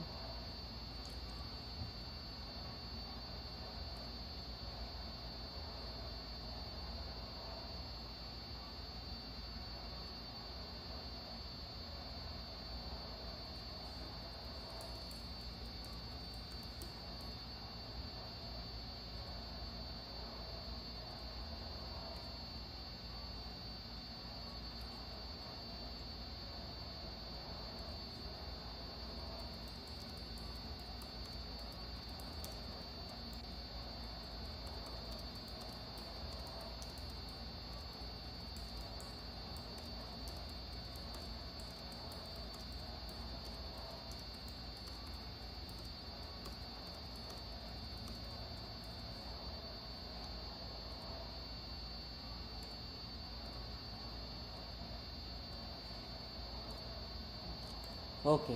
Okay.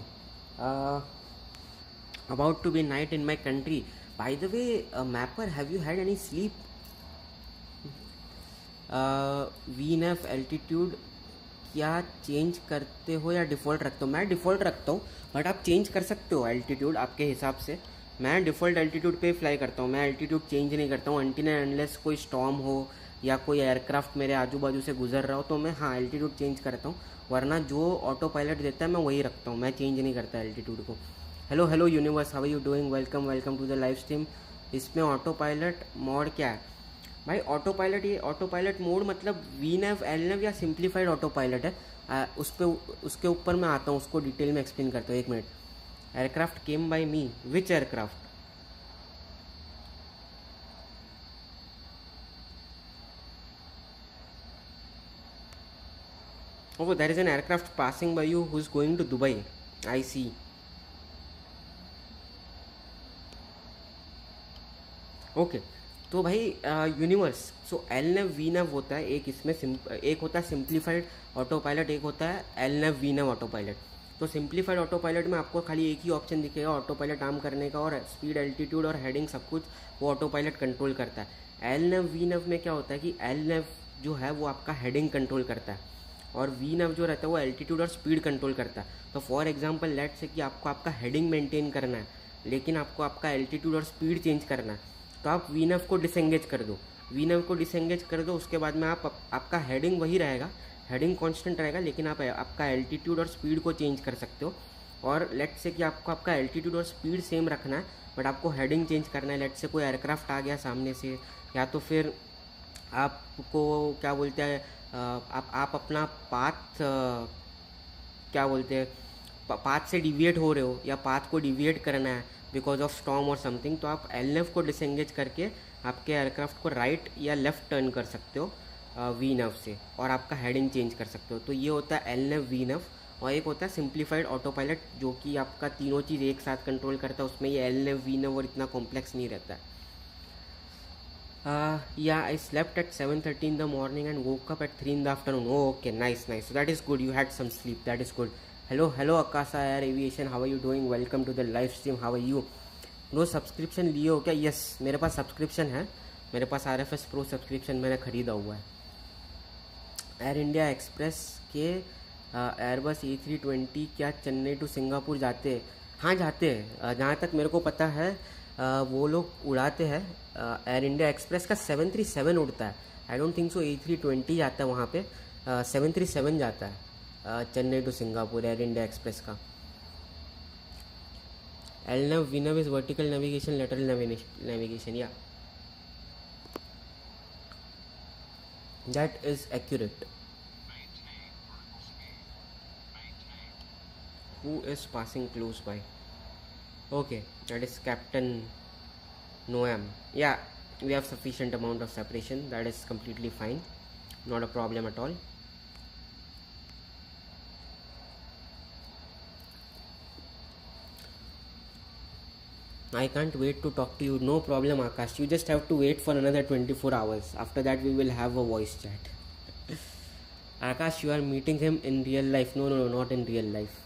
About to be night in my country. By the way, Mapper, have you had any sleep? VNAF altitude क्या change करते हो या default रखते हो? मैं default रखता हूँ, but आप चेंज कर सकते हो एल्टीट्यूड आपके हिसाब से। मैं डिफ़ॉल्ट एल्टीट्यूड पे फ्लाई करता हूँ, मैं एल्टीट्यूड चेंज नहीं करता हूँ अनटिल एंड अनलेस कोई स्टॉर्म हो या कोई एयरक्राफ्ट मेरे आजू बाजू से गुजर रहा हो, तो मैं हाँ एल्टीट्यूड चेंज करता हूँ, वरना जो ऑटो पायलट देता है मैं वही रखता हूँ, मैं चेंज नहीं करता एल्टीट्यूड को। Hello universe, how are you doing? Welcome to the live stream. इसमें ऑटो पायलट मोड क्या है भाई? ऑटो पायलट, ये ऑटो पायलट मोड मतलब VNAV LNAV या सिंप्लीफाइड ऑटो पायलट है। उसके ऊपर मैं आता हूँ, उसको डिटेल में एक्सप्लेन करता हूँ। एक minute. Aircraft came by me, which aircraft? Oh, there is an aircraft passing by you who is going to Dubai. I see. Okay तो भाई यूनिवर्स, सो LNAV VNAV होता है एक, इसमें एक होता है सिंप्लीफाइड ऑटो पायलट, एक होता है LNAV VNAV ऑटो पायलट। तो सिंप्लीफाइड ऑटो पायलट में आपको खाली एक ही ऑप्शन दिखेगा ऑटो पायलट आम करने का, और स्पीड, एल्टीट्यूड और हेडिंग सब कुछ वो ऑटो पायलट कंट्रोल करता है। LNAV VNAV में क्या होता है कि LNAV जो है वो आपका हेडिंग कंट्रोल करता है, और VNAV जो रहता है वो एल्टीट्यूड और स्पीड कंट्रोल करता है। तो फॉर एग्जांपल लेट्स से कि आपको आपका हेडिंग मेंटेन करना है, लेकिन आपको आपका एल्टीट्यूड और स्पीड चेंज करना है, तो आप VNAV को डिसएंगेज कर दो। VNAV को डिसएंगेज कर दो, उसके बाद में आपका हेडिंग वही रहेगा, हेडिंग कांस्टेंट रहेगा, लेकिन आप आपका एल्टीट्यूड और स्पीड को चेंज कर सकते हो। और लेट्स से कि आपको आपका एल्टीट्यूड और स्पीड सेम रखना है, बट आपको हेडिंग चेंज करना है। लेट्स से कोई एयरक्राफ्ट आ गया सामने से, या तो फिर आपको क्या बोलते हैं, आप अपना पाथ क्या बोलते हैं, पाथ से डिविएट हो रहे हो या पाथ को डिविएट करना है बिकॉज ऑफ स्टॉर्म और समथिंग, तो आप LNAV को डिसएंगेज करके आपके एयरक्राफ्ट को राइट या लेफ़्ट टर्न कर सकते हो VNAV से, और आपका हेडिंग चेंज कर सकते हो। तो ये होता है LNAV VNAV। और एक होता है सिंप्लीफाइड ऑटो पायलट, जो कि आपका तीनों चीज़ एक साथ कंट्रोल करता है, उसमें ये LNAV VNAV और इतना कॉम्प्लेक्स नहीं रहता है। Yeah, I slept at 7:30 in the morning and woke up at 3 in the afternoon. Oh, okay, nice. So that is good. You had some sleep. That is good. Hello, Akasa Air Aviation. How are you doing? Welcome to the live stream. How are you? Bro subscription लिए हो क्या? Yes, मेरे पास subscription है, मेरे पास RFS pro subscription मैंने ख़रीदा हुआ है। एयर इंडिया एक्सप्रेस के एयरबस A320 क्या चेन्नई टू सिंगापुर जाते हैं? हाँ जाते हैं, जहाँ तक मेरे को पता है वो लोग उड़ाते हैं। एयर इंडिया एक्सप्रेस का 737 उड़ता है, I don't think so A320 जाता है वहाँ पे। 737 जाता है चेन्नई टू सिंगापुर एयर इंडिया एक्सप्रेस का। LNAV VNAV is vertical navigation, lateral navigation, yeah, that is accurate. Who is passing close by? Okay, that is Captain Noam. Yeah, we have sufficient amount of separation, that is completely fine, not a problem at all. I can't wait to talk to you. No problem, Akash. You just have to wait for another 24 hours. After that, we will have a voice chat. Akash, you are meeting him in real life. No, not in real life.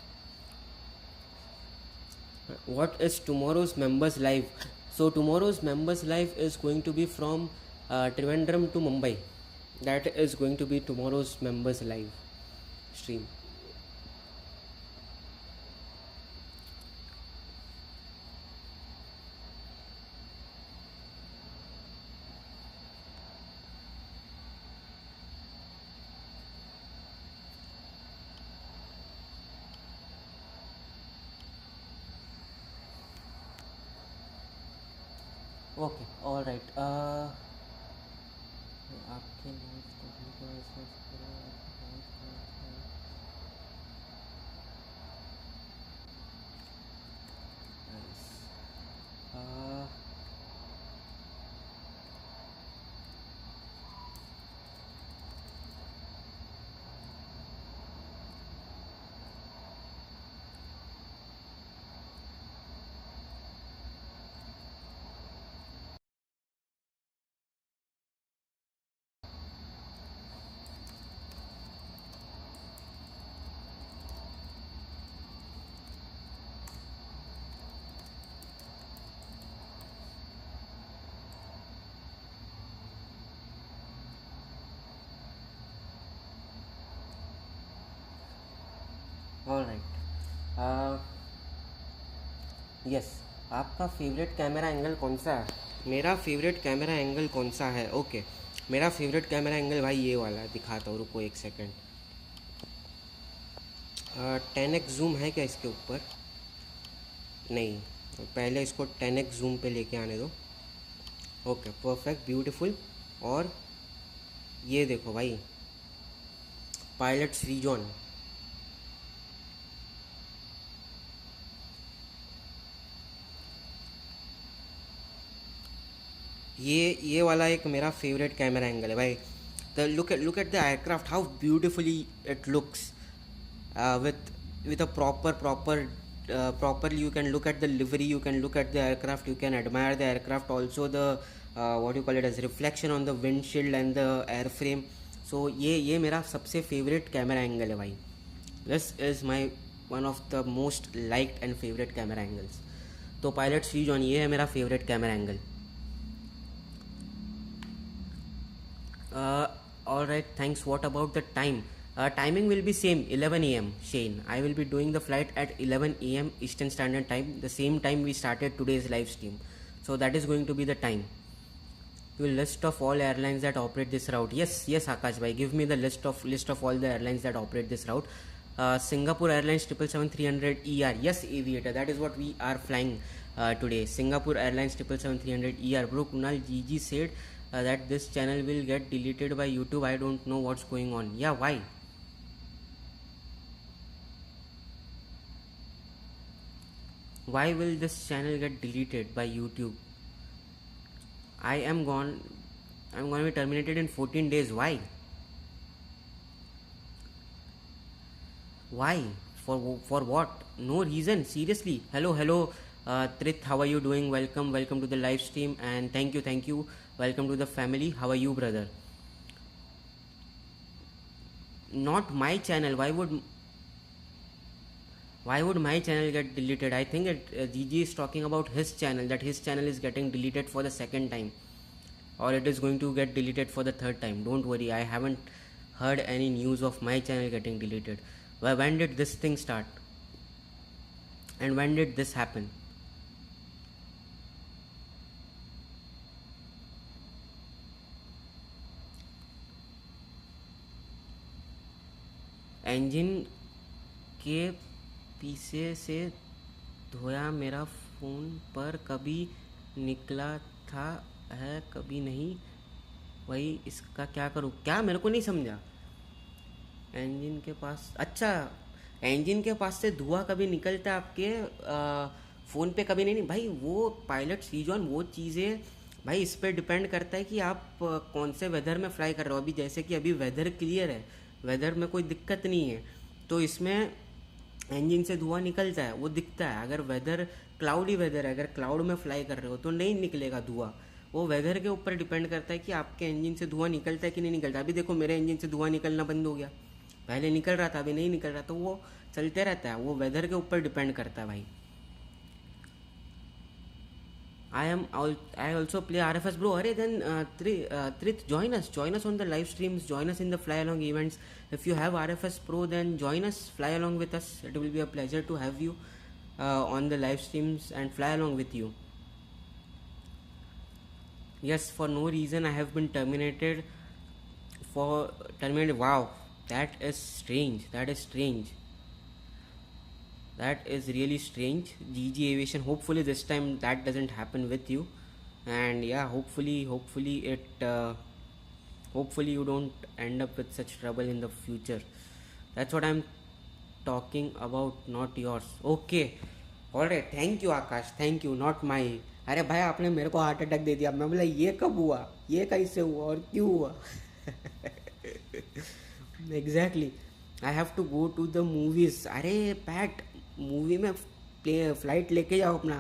What is tomorrow's members live? So tomorrow's members live is going to be from Trivandrum to Mumbai. That is going to be tomorrow's members live stream. Okay, all right. आपके all right, yes, आपका favourite camera angle कौन सा है? मेरा favourite camera angle कौन सा है? Okay, मेरा फेवरेट कैमरा एंगल भाई ये वाला है, दिखाता हूँ, रुको एक सेकेंड। 10x जूम है क्या इसके ऊपर? नहीं, पहले इसको 10x जूम पे लेके आने दो। Okay, perfect, beautiful. और ये देखो भाई, पायलट श्रीजॉन, ये वाला एक मेरा फेवरेट कैमरा एंगल है भाई। The look at the aircraft, how beautifully it looks with a properly you can look at the livery, you can look at the aircraft, you can admire the aircraft, also the what you call it as reflection on the windshield and the airframe. So ये मेरा सबसे favourite camera angle है भाई। This is my one of the most liked and favourite camera angles. तो pilot श्रीजॉन, ये है मेरा favourite camera angle. All right, thanks. What about the time? Timing will be same, 11 a.m. Shane, I will be doing the flight at 11 a.m. Eastern Standard Time, the same time we started today's live stream. So that is going to be the time. You list of all airlines that operate this route. Yes, Akash bhai, give me the list of all the airlines that operate this route. Singapore Airlines 777-300ER. Yes, Aviator, that is what we are flying today. Singapore Airlines 777-300ER. Bro, Kunal GG said that this channel will get deleted by YouTube. I don't know what's going on. Yeah, why? Why will this channel get deleted by YouTube? I'm going to be terminated in 14 days. Why? For what? No reason, seriously. Hello, Trith, how are you doing? Welcome to the live stream, and thank you, welcome to the family. How are you, brother? Not my channel. Why would Why would my channel get deleted? I think GG is talking about his channel, that his channel is getting deleted for the second time, or it is going to get deleted for the third time. Don't worry, I haven't heard any news of my channel getting deleted. When did this thing start? And when did this happen? Engine के पीछे से धोया मेरा phone पर कभी निकला था है कभी नहीं, वही इसका क्या करूँ? क्या, मेरे को नहीं समझा। इंजन के पास, अच्छा इंजन के पास से धुआं कभी निकलता है आपके फ़ोन पे कभी नहीं भाई, वो पायलट सीजन वो चीज़ें भाई इस पर डिपेंड करता है कि आप कौन से वेदर में फ्लाई कर रहे हो। अभी जैसे कि अभी वेदर क्लियर है, वेदर में कोई दिक्कत नहीं है, तो इसमें इंजन से धुआं निकलता है, वो दिखता है। अगर वेदर क्लाउडी वेदर है, अगर क्लाउड में फ्लाई कर रहे हो तो नहीं निकलेगा धुआं। वो वेदर के ऊपर डिपेंड करता है कि आपके इंजन से धुआं निकलता है कि नहीं निकलता। अभी देखो मेरे इंजन से धुआं निकलना बंद हो गया, पहले निकल रहा था अभी नहीं निकल रहा, तो वो चलते रहता है, वो वेदर के ऊपर डिपेंड करता है भाई। I also play RFS, bro. Arey, then Trith, join us on the live streams, join us in the fly along events. If you have RFS Pro, then join us, fly along with us. It will be a pleasure to have you on the live streams and fly along with you. Yes, for no reason I have been terminated. Wow, that is strange. That is really strange. GG Aviation, hopefully this time that doesn't happen with you, and yeah, hopefully you don't end up with such trouble in the future. That's what I'm talking about, not yours. Okay, alright, thank you Akash, thank you, not my. अरे भाई आपने मेरे को heart attack दे दिया। मैं बोला ये कब हुआ, ये कैसे हुआ और क्यों हुआ? Exactly, I have to go to the movies. अरे पैट, मूवी में फ्लाइट लेके जाओ अपना,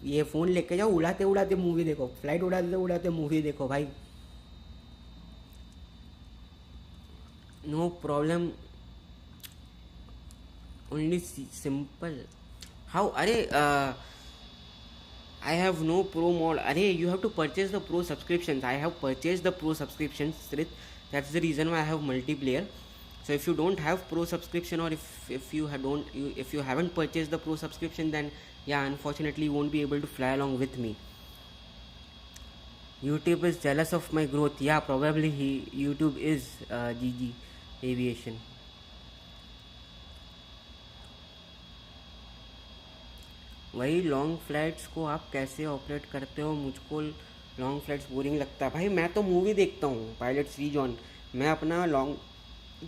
ये फ़ोन लेके जाओ, उड़ाते उड़ाते मूवी देखो, फ्लाइट उड़ाते उड़ाते मूवी देखो भाई, no problem, only simple how. अरे I have no pro mod. Arey, you have to purchase the pro subscriptions. I have purchased the pro subscriptions, Srit. That's the reason why I have multiplayer. So if you don't have pro subscription, or if you haven't purchased the pro subscription, then yeah, unfortunately you won't be able to fly along with me. YouTube is jealous of my growth. Yeah, probably YouTube is GG Aviation. वही long flights को आप कैसे operate करते हो? मुझको long flights boring लगता है भाई। मैं तो मूवी देखता हूँ पायलट सी जॉन। मैं अपना लॉन्ग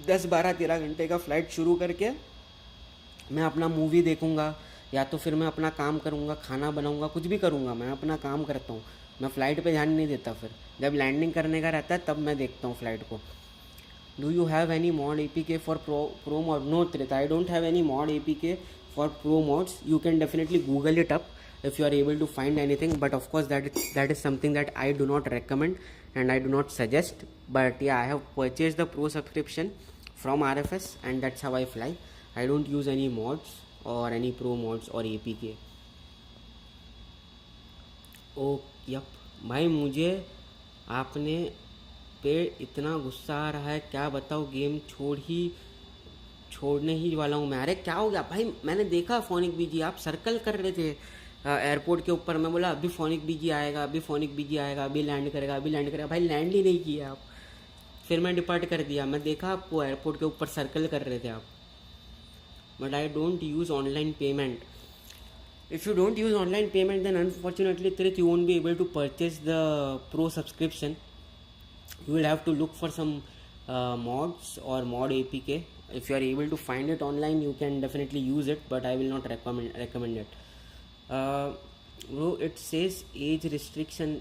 10 12 13 घंटे का फ़्लाइट शुरू करके मैं अपना मूवी देखूँगा, या तो फिर मैं अपना काम करूँगा, खाना बनाऊँगा, कुछ भी करूँगा, मैं अपना काम करता हूँ। मैं फ़्लाइट पे ध्यान नहीं देता। फिर जब लैंडिंग करने का रहता है तब मैं देखता हूँ फ़्लाइट को। Do you have any mod APK for pro mod? No Trith, I don't have any mod APK for pro mods. You can definitely Google it up if you are able to find anything, but of course that is something that I do not recommend and I do not suggest. But yeah, I have purchased the pro subscription from RFS and that's how I fly. I don't use any mods or any pro mods or APK. oh yep भाई, मुझे आपने पे इतना गुस्सा आ रहा है, क्या बताओ, गेम छोड़ने ही वाला हूँ मैं। अरे क्या हो गया भाई? मैंने देखा फोनिक बीजी, आप सर्कल कर रहे थे एयरपोर्ट के ऊपर। मैं बोला अभी फोनिक बीजी आएगा, अभी फोनिक बीजी आएगा, अभी लैंड करेगा, अभी लैंड करेगा। भाई लैंड ही नहीं किया आप, फिर मैं डिपार्ट कर दिया। मैं देखा आपको एयरपोर्ट के ऊपर सर्कल कर रहे थे आप। But I don't use online payment. If you don't use online payment then unfortunately Trith, you won't be able to purchase the pro subscription. You will have to look for some mods or mod APK. If you are able to find it online, you can definitely use it, but I will not recommend it. Bro, it says age restriction,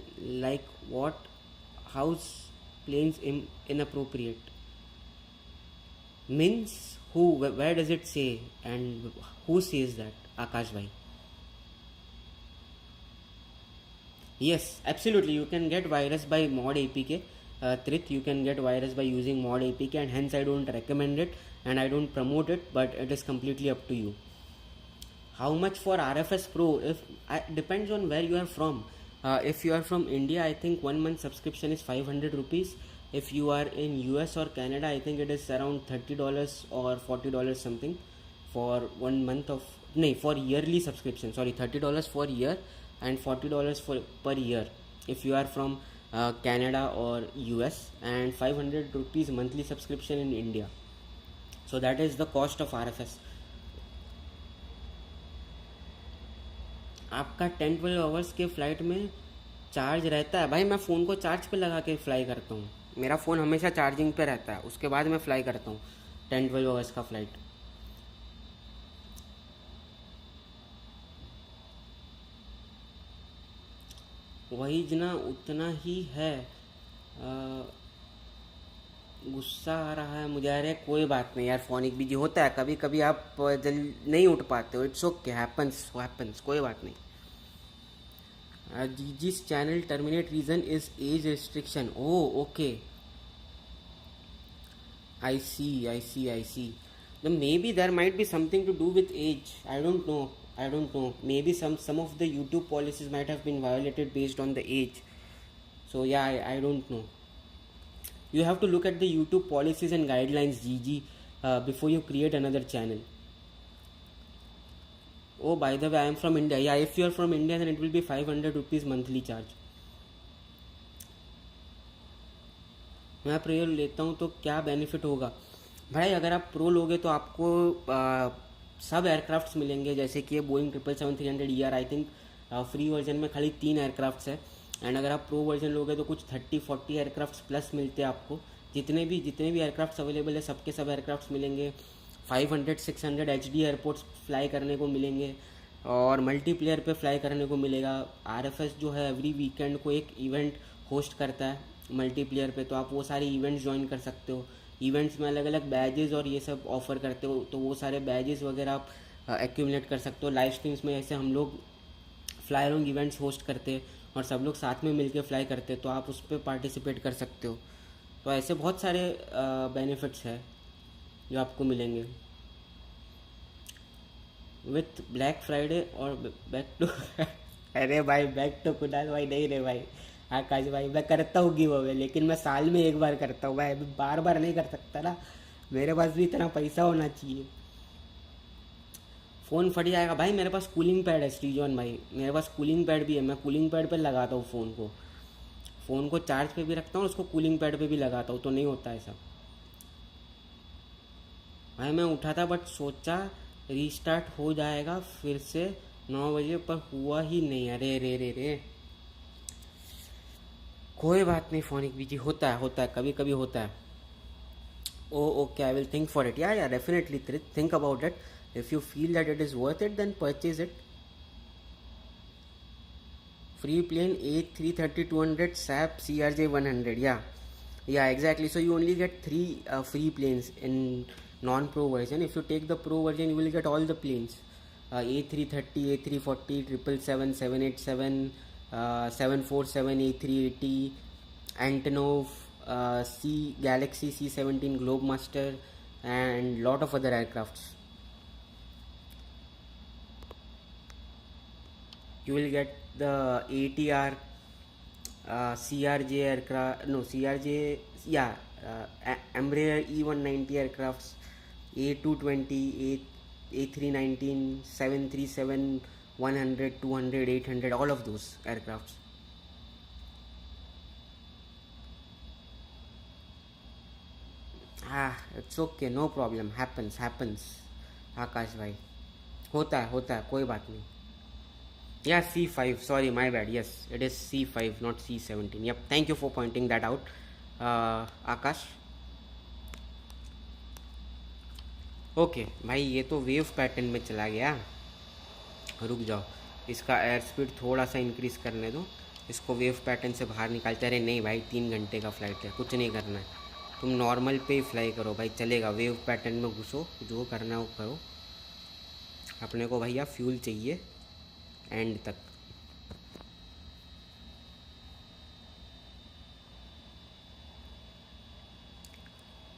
like what? House planes inappropriate means who? Where does it say, and who says that? Akash bhai. Yes, absolutely, you can get virus by mod APK. Trith, you can get virus by using mod APK, and hence I don't recommend it and I don't promote it, but it is completely up to you. How much for RFS Pro? If depends on where you are from. If you are from India, I think 1 month subscription is 500 rupees. If you are in US or Canada, I think it is around $30 or $40 something for 1 month of for yearly subscription. Sorry, $30 for year and $40 for per year if you are from Canada or US, and 500 rupees monthly subscription in India. So that is the cost of RFS. आपका 10-12 hours के flight में charge रहता है? भाई मैं phone को charge पे लगा के फ़्लाई करता हूँ, मेरा फ़ोन हमेशा चार्जिंग पे रहता है, उसके बाद मैं फ़्लाई करता हूँ 10-12 आवर्स का फ़्लाइट। वही जना उतना ही है। गुस्सा आ रहा है मुझे। अरे कोई बात नहीं यार, फोनिक बिजी होता है, कभी कभी आप जल्दी नहीं उठ पाते हो, इट्स ओके, हैपन्स, कोई बात नहीं। जीजी's channel terminate reason is age restriction. Oh, okay. I see. Then maybe there might be something to do with age. I don't know. Maybe some of the YouTube policies might have been violated based on the age. So yeah, I don't know. You have to look at the YouTube policies and guidelines, GG, before you create another channel. Oh, by the way, I am from India. Yeah, if you are from India, then it will be 500 rupees monthly charge. मैं pro लेता हूँ तो क्या benefit होगा? भाई अगर आप pro लोगे तो आपको सब एयरक्राफ्ट्स मिलेंगे, जैसे कि ये Boeing 777-300ER, I think free version में खाली 3 एयरक्राफ्ट्स है, एंड अगर आप प्रो वर्जन लोगे तो कुछ 30-40 एयरक्राफ्ट्स प्लस मिलते हैं आपको। जितने भी एयरक्राफ्ट्स अवेलेबल है सबके सब एयरक्राफ्ट्स मिलेंगे। 500-600 HD एयरपोर्ट्स फ्लाई करने को मिलेंगे और मल्टीप्लेयर पे फ्लाई करने को मिलेगा। RFS जो है एवरी वीकेंड को एक इवेंट होस्ट करता है मल्टीप्लेयर पे, तो आप वो सारे इवेंट्स ज्वाइन कर सकते हो। इवेंट्स में अलग अलग बैजेस और ये सब ऑफर करते हो, तो वो सारे बैजेस वगैरह आप एक्यूमुलेट कर सकते हो। लाइव स्ट्रीम्स में ऐसे हम लोग फ्लाई लॉन्ग इवेंट्स होस्ट करते हैं और सब लोग साथ में मिलके फ्लाई करते हैं, तो आप उस पर पार्टिसिपेट कर सकते हो। तो ऐसे बहुत सारे बेनिफिट्स हैं जो आपको मिलेंगे विथ ब्लैक फ्राइडे और बैक टू अरे भाई बैक टू कुणाल भाई नहीं रे भाई, आकाश भाई मैं करता हूँ गिव अवे, लेकिन मैं साल में एक बार करता हूँ भाई, बार बार नहीं कर सकता ना, मेरे पास भी इतना पैसा होना चाहिए। फ़ोन फट जाएगा भाई, मेरे पास कूलिंग पैड है श्रीजॉन भाई, मेरे पास कूलिंग पैड भी है, मैं कूलिंग पैड पे लगाता हूँ फ़ोन को चार्ज पे भी रखता हूँ, उसको कूलिंग पैड पे भी लगाता हूँ, तो नहीं होता ऐसा। भाई मैं उठा था बट सोचा रीस्टार्ट हो जाएगा फिर से 9 बजे, पर हुआ ही नहीं। अरे रे कोई बात नहीं, फोनिक बीजी होता है, कभी कभी होता है। Okay, I will think for it. Yeah definitely think about it. If you feel that it is worth it then purchase it. Free plane A330-200 SAP CRJ-100. Yeah, exactly. So you only get 3 free planes in non-pro version. If you take the pro version, you will get all the planes: A330, A340, 777, 787, 747, A380, Antonov, Galaxy C-17 Globemaster, and lot of other aircrafts. You will get the ATR, CRJ aircraft, no CRJ, yeah, Embraer E190 aircrafts, A220, A319, 737, 100, 200, 800, all of those aircrafts. It's okay, no problem, happens, आकाश भाई, होता है, कोई बात नहीं। Yeah, C5, sorry, my bad. Yes, it is C5, not C17. Yep, thank you for pointing that out, Akash. Okay भाई, ये तो wave pattern में चला गया। रुक जाओ, इसका एयर स्पीड थोड़ा सा इंक्रीज करने दो, इसको वेव पैटर्न से बाहर निकालते। अरे नहीं भाई, 3 घंटे का फ्लाइट है, कुछ नहीं करना है, तुम नॉर्मल पे ही फ्लाई करो भाई, चलेगा। वेव पैटर्न में घुसो, जो करना है वो करो, अपने को भैया फ्यूल चाहिए एंड तक।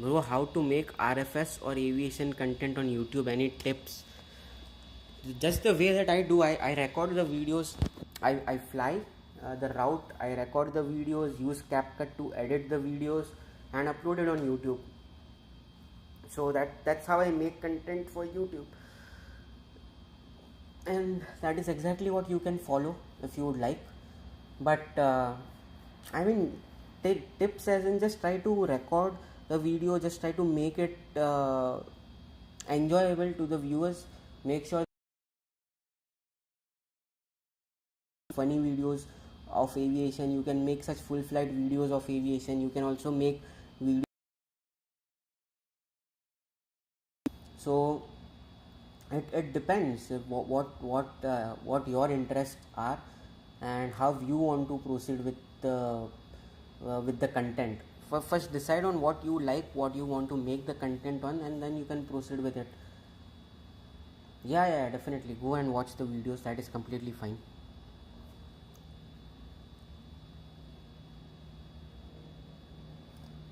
bro, how to make RFS or aviation content on YouTube? Any tips? Just the way that I do, I record the videos, I fly the route, I record the videos, use CapCut to edit the videos and upload it on YouTube. So that's how I make content for YouTube, and that is exactly what you can follow if you would like. But I mean, take tips as in just try to record the video, just try to make it enjoyable to the viewers. Make sure funny videos of aviation, you can make such full flight videos of aviation, you can also make videos. So it depends what your interests are and how you want to proceed with the content. First decide on what you like, what you want to make the content on, and then you can proceed with it. Yeah, definitely go and watch the videos, that is completely fine.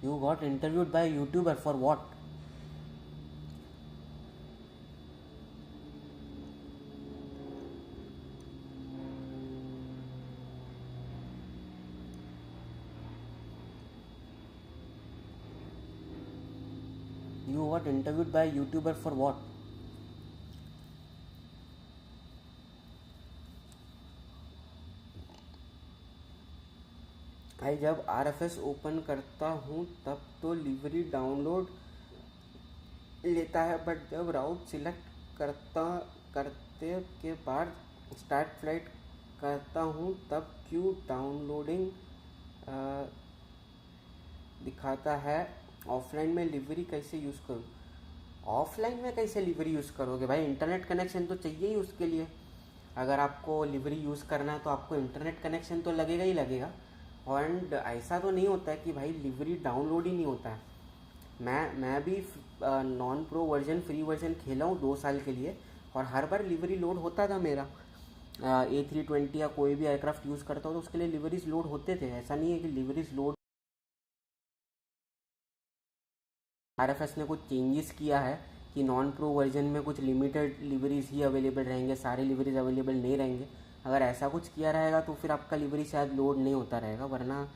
You got interviewed by a YouTuber for what? You got interviewed by a YouTuber for what? भाई जब RFS open करता हूँ तब तो livery download लेता है, but जब राउट select करते के बाद स्टार्ट फ्लाइट करता हूँ तब क्यों डाउनलोडिंग दिखाता है। ऑफलाइन में लिवरी कैसे यूज़ करूँ? ऑफलाइन में कैसे लिवरी यूज़ करोगे भाई? इंटरनेट कनेक्शन तो चाहिए ही उसके लिए। अगर आपको लिवरी यूज़ करना है तो आपको इंटरनेट कनेक्शन तो लगेगा ही लगेगा। एंड ऐसा तो नहीं होता है कि भाई लिवरी डाउनलोड ही नहीं होता है। मैं भी non pro version free version खेला हूँ 2 साल के लिए, और हर बार लिवरी लोड होता था मेरा। A320 या कोई भी एयरक्राफ्ट यूज़ करता हो तो उसके लिए लिवरीज लोड होते थे। ऐसा नहीं है कि लिवरीज लोड। RFS ने कुछ चेंजेस किया है कि नॉन प्रो वर्जन में कुछ लिमिटेड लिवरीज ही अवेलेबल रहेंगे, सारे लिवरीज अवेलेबल नहीं रहेंगे। अगर ऐसा कुछ किया रहेगा तो फिर आपका लिवरी शायद लोड नहीं होता रहेगा, वरना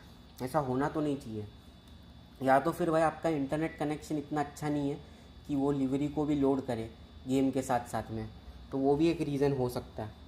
ऐसा होना तो नहीं चाहिए। या तो फिर भाई आपका इंटरनेट कनेक्शन इतना अच्छा नहीं है कि वो लिवरी को भी लोड करे गेम के साथ साथ में, तो वो भी एक रीज़न हो सकता है।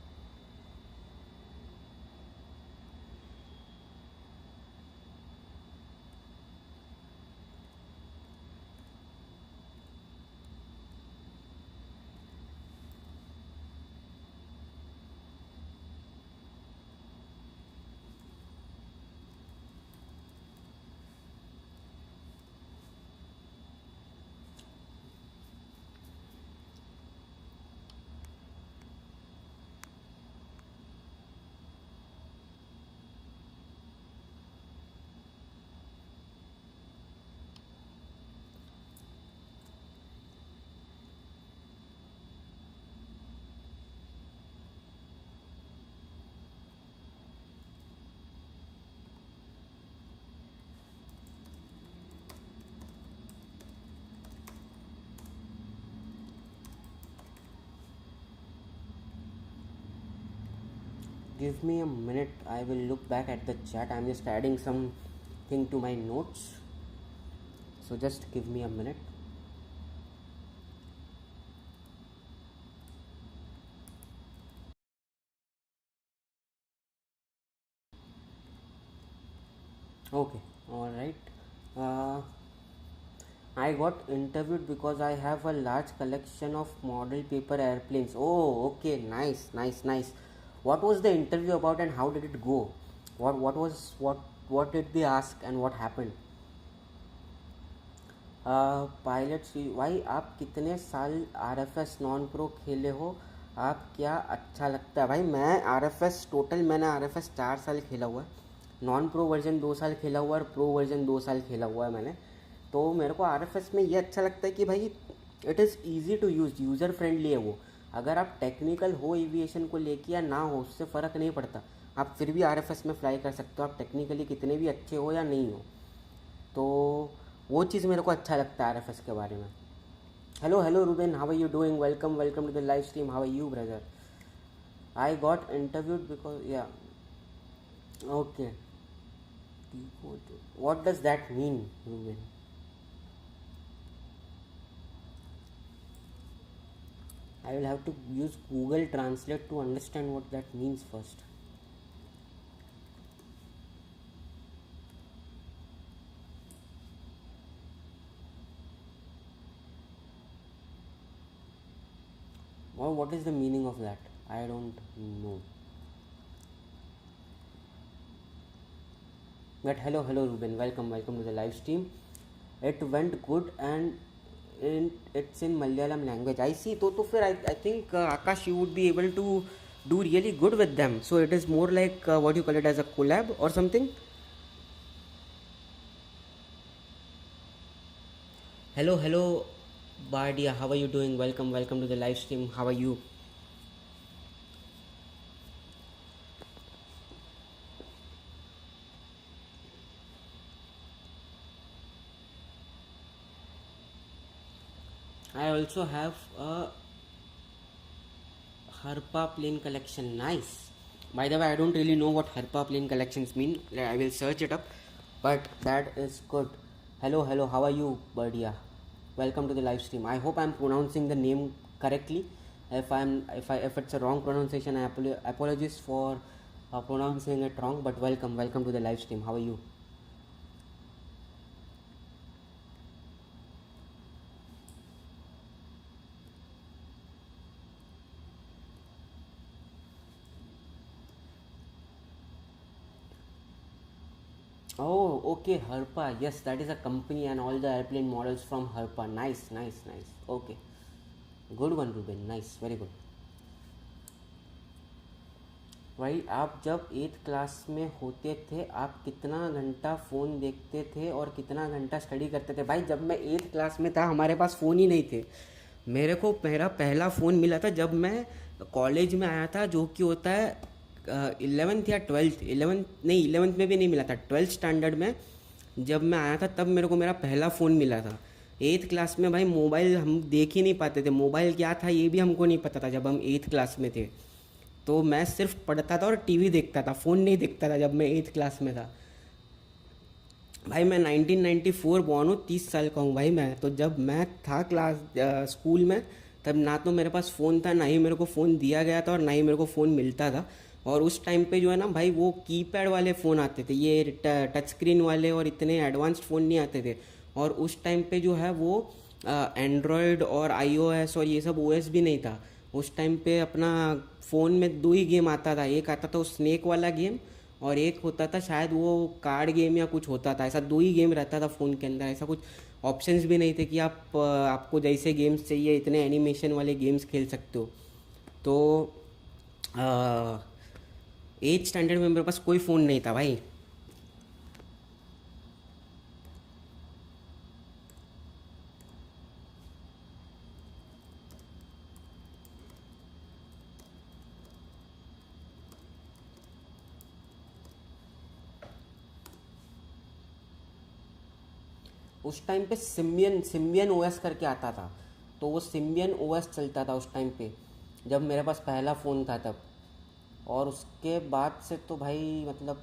Give me a minute, I will look back at the chat. I'm just adding something to my notes, so just give me a minute. Okay, all right. I got interviewed because I have a large collection of model paper airplanes. Oh, okay, nice. What was the interview about and how did it go? What did they ask and what happened? Pilot भाई आप कितने साल RFS non pro खेले हो? आप क्या अच्छा लगता है? भाई मैं मैंने RFS 4 साल खेला हुआ है, नॉन प्रो वर्जन 2 साल खेला हुआ है और प्रो वर्जन 2 साल खेला हुआ है मैंने। तो मेरे को RFS में ये अच्छा लगता है कि भाई it is easy to use, user friendly है वो। अगर आप टेक्निकल हो एविएशन को लेके या ना हो, उससे फ़र्क नहीं पड़ता, आप फिर भी RFS में फ्लाई कर सकते हो, आप टेक्निकली कितने भी अच्छे हो या नहीं हो। तो वो चीज़ मेरे को अच्छा लगता है RFS के बारे में. Hello Ruben, how are you doing? Welcome to the live stream. How are you, brother? I got interviewed because, yeah. Okay. What does that mean, Ruben? I will have to use Google Translate to understand what that means first. Or what is the meaning of that? I don't know. But hello Ruben, welcome to the live stream. It went good and it's in Malayalam language. I see. So फिर I think Akash, you would be able to do really good with them. So it is more like what you call it, as a collab or something. Hello Bardia, how are you doing? Welcome to the live stream. How are you? I also have a Harpa plane collection. Nice. By the way, I don't really know what Harpa plane collections mean. I will search it up. But that is good. Hello. How are you, Bardia? Welcome to the live stream. I hope I'm pronouncing the name correctly. If it's a wrong pronunciation, I apologize for pronouncing it wrong. But welcome to the live stream. How are you? Oh, okay, Harpa. Yes, that is a company and all the airplane models from Harpa. Nice. Okay. Good one, Ruben. Nice, very good. भाई आप जब 8th class में होते थे, आप कितना घंटा phone देखते थे और कितना घंटा स्टडी करते थे? भाई जब मैं 8th क्लास में था, हमारे पास फ़ोन ही नहीं थे. मेरे को मेरा पहला फ़ोन मिला था जब मैं कॉलेज में आया था, जो कि होता है 11th या 12th. 11th में भी नहीं मिला था, 12th स्टैंडर्ड में जब मैं आया था तब मेरे को मेरा पहला फ़ोन मिला था. 8th क्लास में भाई मोबाइल हम देख ही नहीं पाते थे. मोबाइल क्या था ये भी हमको नहीं पता था जब हम 8th क्लास में थे. तो मैं सिर्फ पढ़ता था और टीवी देखता था, फ़ोन नहीं देखता था जब मैं 8th क्लास में था. भाई मैं 1994 बॉर्न हूँ, 30 साल का हूँ भाई मैं. तो जब मैं था स्कूल में, तब ना तो मेरे पास फ़ोन था, ना ही मेरे को फ़ोन दिया गया था और ना ही मेरे को फ़ोन मिलता था. और उस टाइम पे जो है ना भाई, वो कीपैड वाले फ़ोन आते थे, ये टच स्क्रीन वाले, और इतने एडवांस्ड फ़ोन नहीं आते थे. और उस टाइम पे जो है वो एंड्रॉयड और iOS और ये सब OS भी नहीं था. उस टाइम पे अपना फ़ोन में 2 ही गेम आता था. एक आता था वो स्नेक वाला गेम, और एक होता था शायद वो कार्ड गेम या कुछ होता था. ऐसा 2 ही गेम रहता था फ़ोन के अंदर. ऐसा कुछ ऑप्शंस भी नहीं थे कि आपको जैसे गेम्स चाहिए इतने एनिमेशन वाले गेम्स खेल सकते हो. तो 8th स्टैंडर्ड में मेरे पास कोई फ़ोन नहीं था भाई. उस टाइम पे सिम्बियन OS करके आता था. तो वो सिम्बियन OS चलता था उस टाइम पे जब मेरे पास पहला फ़ोन था तब. और उसके बाद से तो भाई मतलब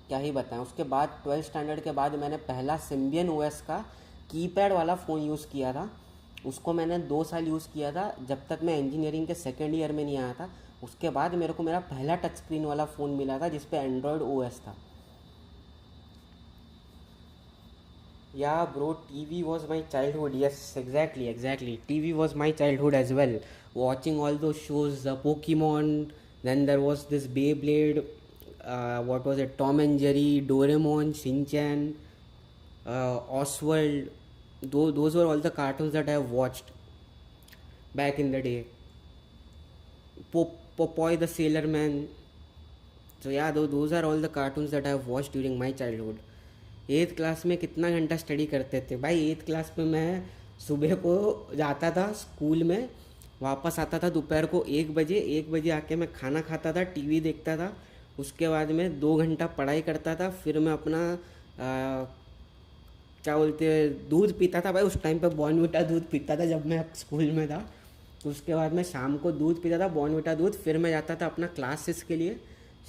क्या ही बताएं. उसके बाद 12th स्टैंडर्ड के बाद मैंने पहला सिम्बियन OS का कीपैड वाला फ़ोन यूज़ किया था. उसको मैंने 2 साल यूज़ किया था, जब तक मैं इंजीनियरिंग के 2nd ईयर में नहीं आया था. उसके बाद मेरे को मेरा पहला टच स्क्रीन वाला फ़ोन मिला था जिस पे एंड्रॉयड OS था. Yeah, bro, TV was my childhood. Yes, exactly. TV was my childhood as well. Watching all those shows, Pokemon, then there was this Beyblade, what was it? Tom and Jerry, Doraemon, Shinchan, Oswald. Those were all the cartoons that I have watched back in the day. Popoy the Sailor Man. So yeah, those are all the cartoons that I have watched during my childhood. 8th class में कितना घंटा study करते थे भाई. 8th class में मैं सुबह को जाता था स्कूल में, वापस आता था दोपहर को 1 बजे आके मैं खाना खाता था, टीवी देखता था. उसके बाद में 2 घंटा पढ़ाई करता था. फिर मैं अपना क्या बोलते हैं, दूध पीता था भाई उस टाइम पे, बॉर्नविटा दूध पीता था जब मैं स्कूल में था। उसके बाद मैं शाम को दूध पीता था, बॉर्नविटा दूध। फिर मैं जाता था अपना क्लासेस के लिए।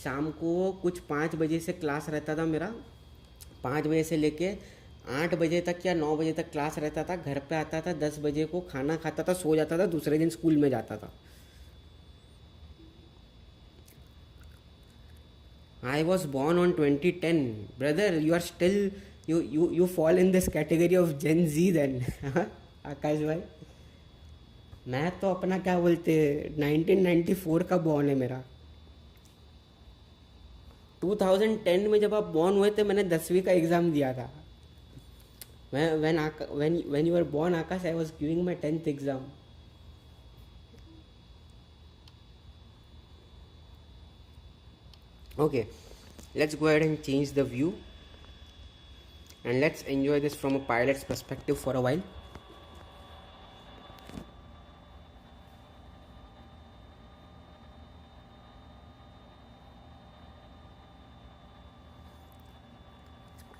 शाम को कुछ 5 बजे से क्लास रहता था मेरा, 5 बजे से लेके 8 बजे तक या 9 बजे तक क्लास रहता था। घर पे आता था 10 बजे को, खाना खाता था, सो जाता था, दूसरे दिन स्कूल में जाता था। I was born on 2010. Brother, you are still, you fall in this category of Gen Z then. आकाश भाई, मैं तो अपना क्या बोलते 1994 का बॉर्न है मेरा। 2010 में जब आप बॉर्न हुए थे, मैंने 10वीं का एग्ज़ाम दिया था। When you were born, Akash, I was giving my 10th exam. Okay, let's go ahead and change the view and let's enjoy this from a pilot's perspective for a while.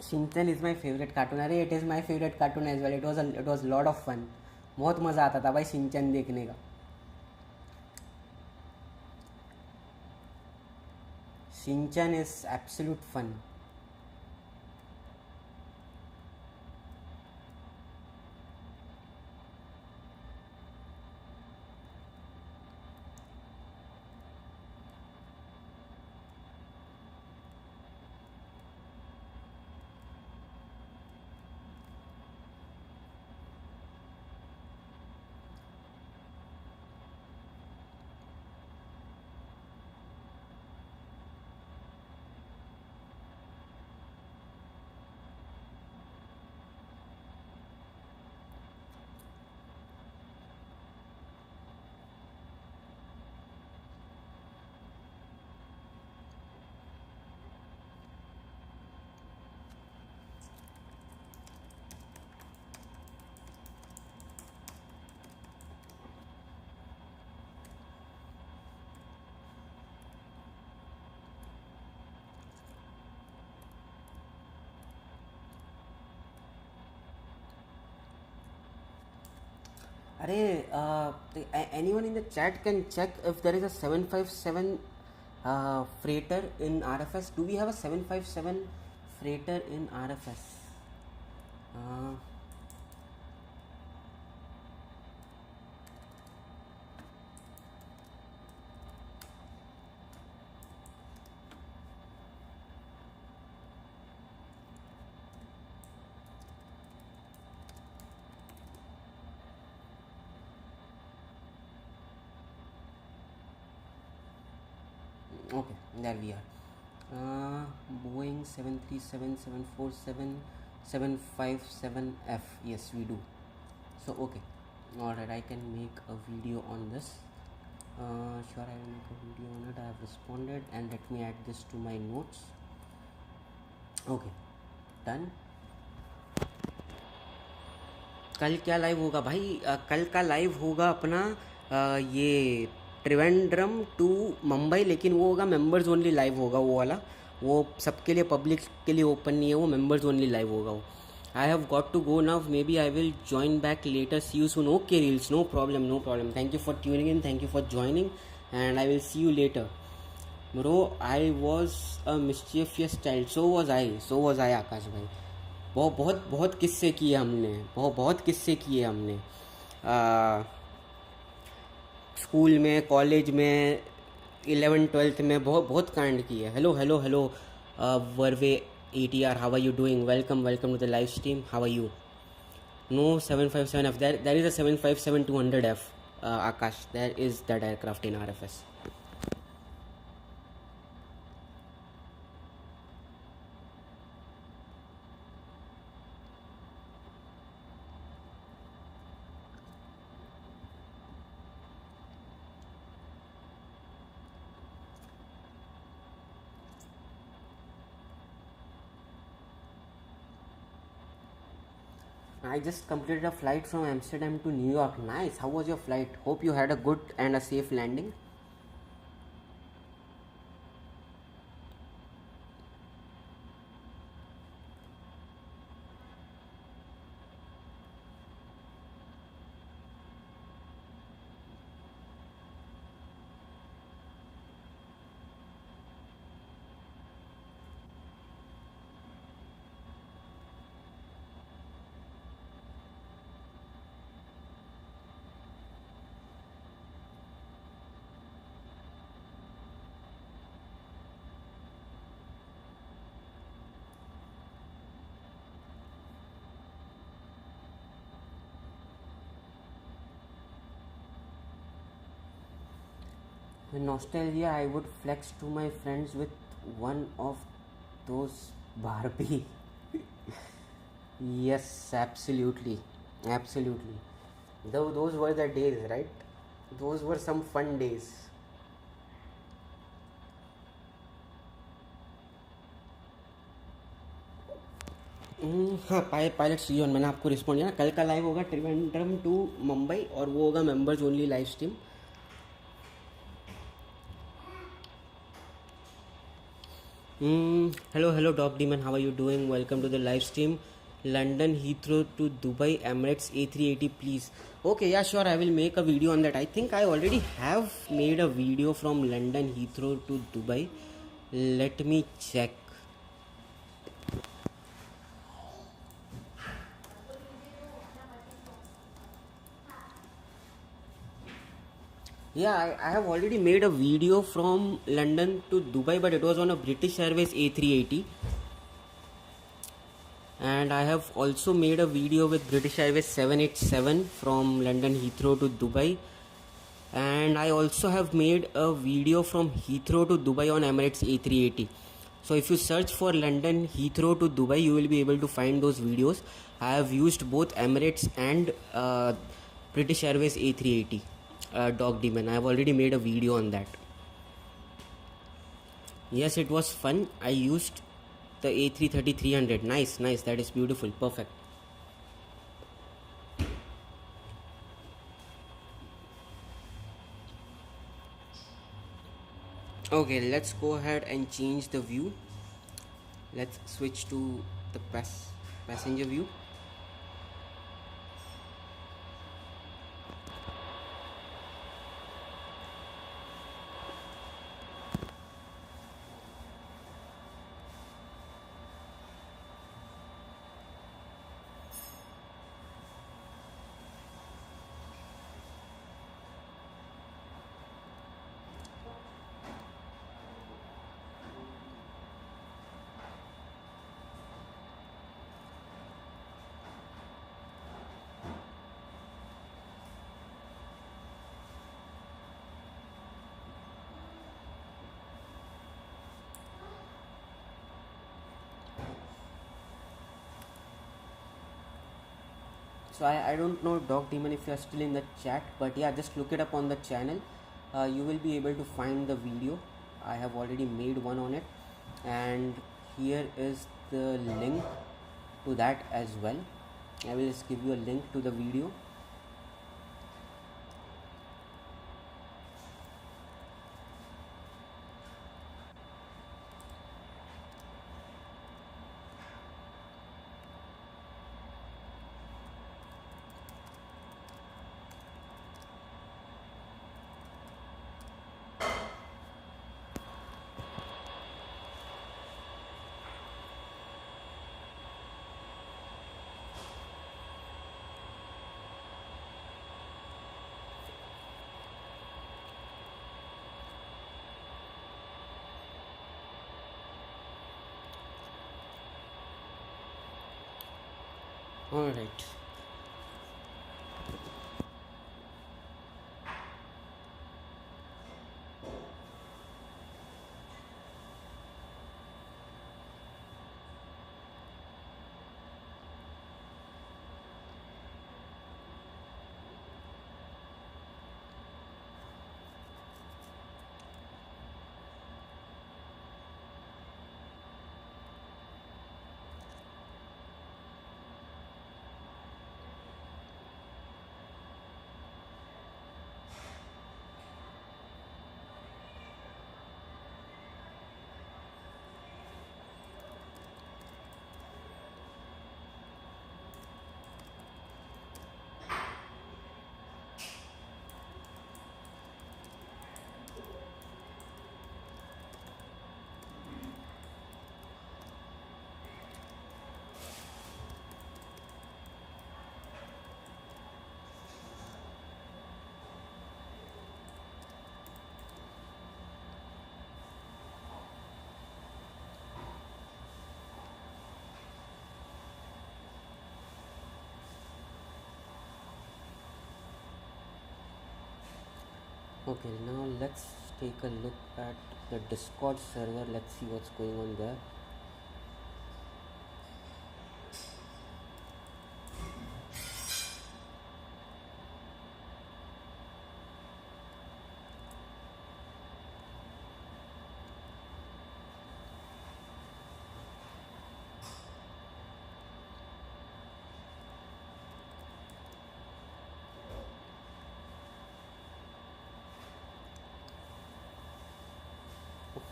Shinchan is my favorite cartoon. अरे it is my favorite cartoon as well. It was lot of fun. बहुत मज़ा आता था भाई Shinchan देखने का। Shinchan is absolute fun. अरे anyone in the chat can check if there is a 757 freighter in RFS. Do we have a 757 freighter in RFS? Okay, there we are. Boeing 737-747-757F. Yes, we do. So okay, alright, I can make a video on this. Sure, I will make a video on it. I have responded, and let me add this to my notes. Okay, done. कल क्या live होगा भाई? कल का live होगा अपना ये Trivandrum to Mumbai, लेकिन वो होगा मेंबर्स ओनली लाइव होगा वो वाला। वो सबके लिए, पब्लिक के लिए ओपन नहीं है, वो मेंबर्स ओनली लाइव होगा वो। I have got to go now, maybe I will join back later, see you soon. Okay reels, no problem. Thank you for tuning in, thank you for joining, and I will see you later. Bro, I was a mischievous child, so was I Akash भाई। बहुत किस्से किए हमने, बहुत किस्से किए हमने school में, कॉलेज में, 11th-12th में, बहुत कांड किए। Hello Verve ATR, how are you doing? Welcome to the live stream, how are you? No 757F, there is a 757-200F, Akash, there is that aircraft in RFS. I just completed a flight from Amsterdam to New York. Nice. How was your flight? Hope you had a good and a safe landing. Nostalgia, I would flex to my friends with one of those Barbie. Yes, absolutely. Absolutely. Though those were the days, right? Those were some fun days. हाँ, pilot season मैंने आपको respond किया ना, कल का live होगा Trivandrum to Mumbai और वो होगा members only live stream. Hello, hello, Dog Demon. How are you doing? Welcome to the live stream. London Heathrow to Dubai Emirates A380, please. Okay, yeah, sure. I will make a video on that. I think I already have made a video from London Heathrow to Dubai. Let me check. Yeah, I have already made a video from London to Dubai, but it was on a British Airways A380. And I have also made a video with British Airways 787 from London Heathrow to Dubai. And I also have made a video from Heathrow to Dubai on Emirates A380. So if you search for London Heathrow to Dubai, you will be able to find those videos. I have used both Emirates and British Airways A380. Dog Demon, I have already made a video on that. Yes, it was fun. I used the A330-300. Nice, nice. That is beautiful. Perfect. Okay, let's go ahead and change the view. Let's switch to the passenger view. So I don't know, Dog Demon, if you are still in the chat, but yeah, just look it up on the channel. You will be able to find the video. I have already made one on it, and here is the link to that as well. I will just give you a link to the video. All right. Okay, now let's take a look at the Discord server. Let's see what's going on there.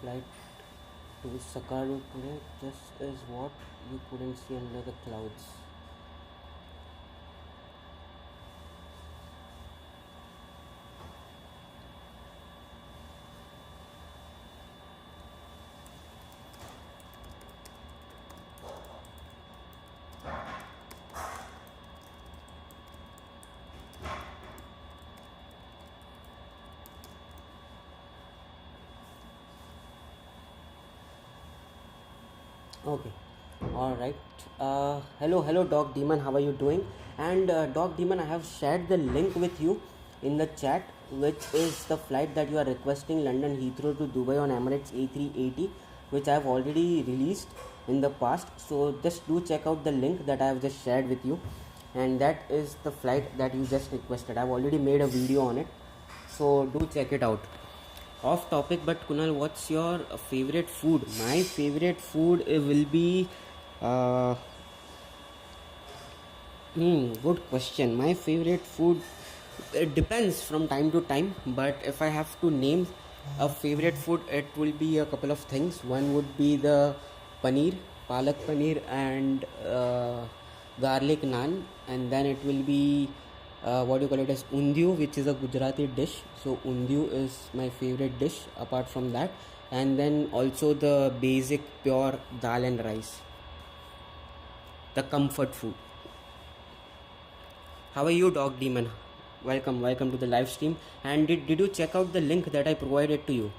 Flight to Sakkara today. This is what you couldn't see under the clouds. Okay, all right. Hello, Dog Demon. How are you doing? And Dog Demon, I have shared the link with you in the chat, which is the flight that you are requesting, London Heathrow to Dubai on Emirates A380, which I have already released in the past. So just do check out the link that I have just shared with you, and that is the flight that you just requested. I have already made a video on it, so do check it out. Off topic, but Kunal, what's your favorite food? My favorite food will be good question. My favorite food, it depends from time to time, but if I have to name a favorite food, it will be a couple of things. One would be the paneer, palak paneer, and garlic naan, and then it will be what do you call it as undiu, which is a Gujarati dish. So undiu is my favorite dish apart from that, and then also the basic pure dal and rice, the comfort food. How are you, Dog Demon? Welcome to the live stream. And did you check out the link that I provided to you?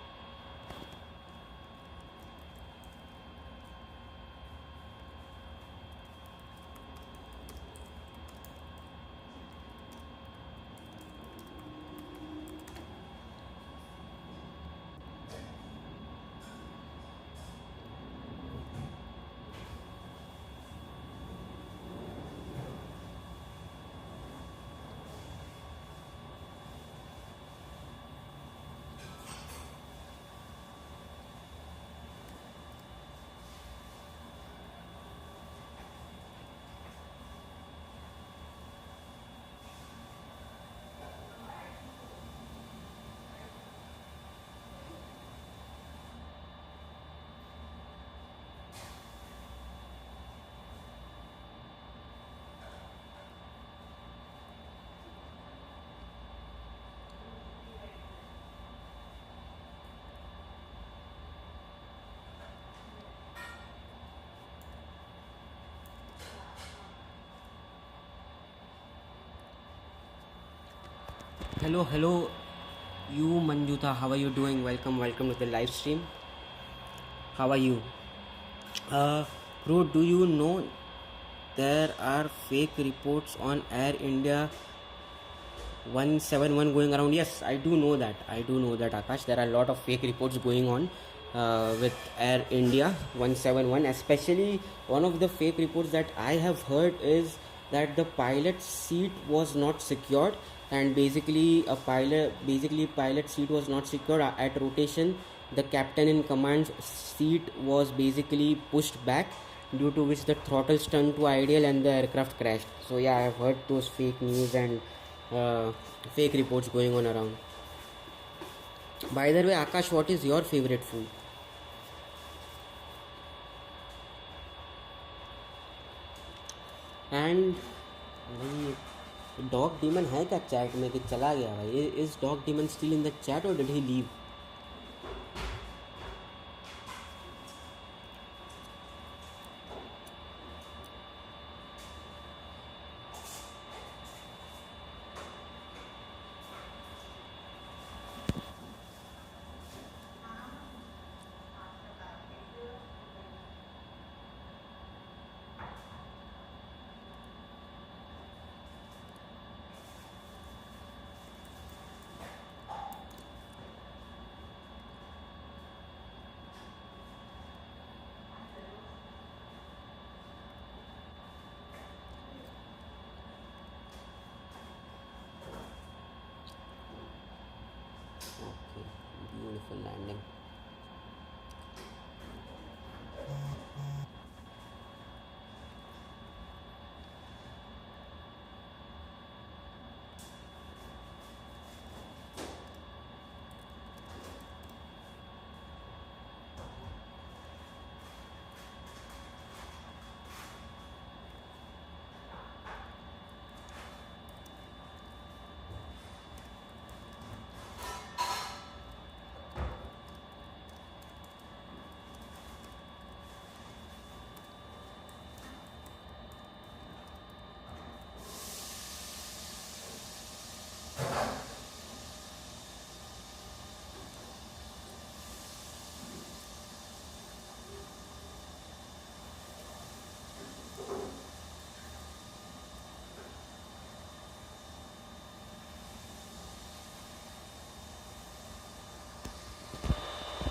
Hello, you Manjuta. How are you doing? Welcome to the live stream. How are you? Bro, do you know there are fake reports on Air India 171 going around? Yes, I do know that, Akash. There are a lot of fake reports going on with Air India 171. Especially one of the fake reports that I have heard is that the pilot's seat was not secured, and basically pilot seat was not secured at rotation. The captain in command's seat was basically pushed back, due to which the throttles turned to ideal and the aircraft crashed. So yeah, I have heard those fake news and fake reports going on around. By the way, Akash, what is your favorite food? And dog demon है क्या chat में कि चला गया भाई? Is dog demon still in the chat or did he leave? Okay, beautiful landing.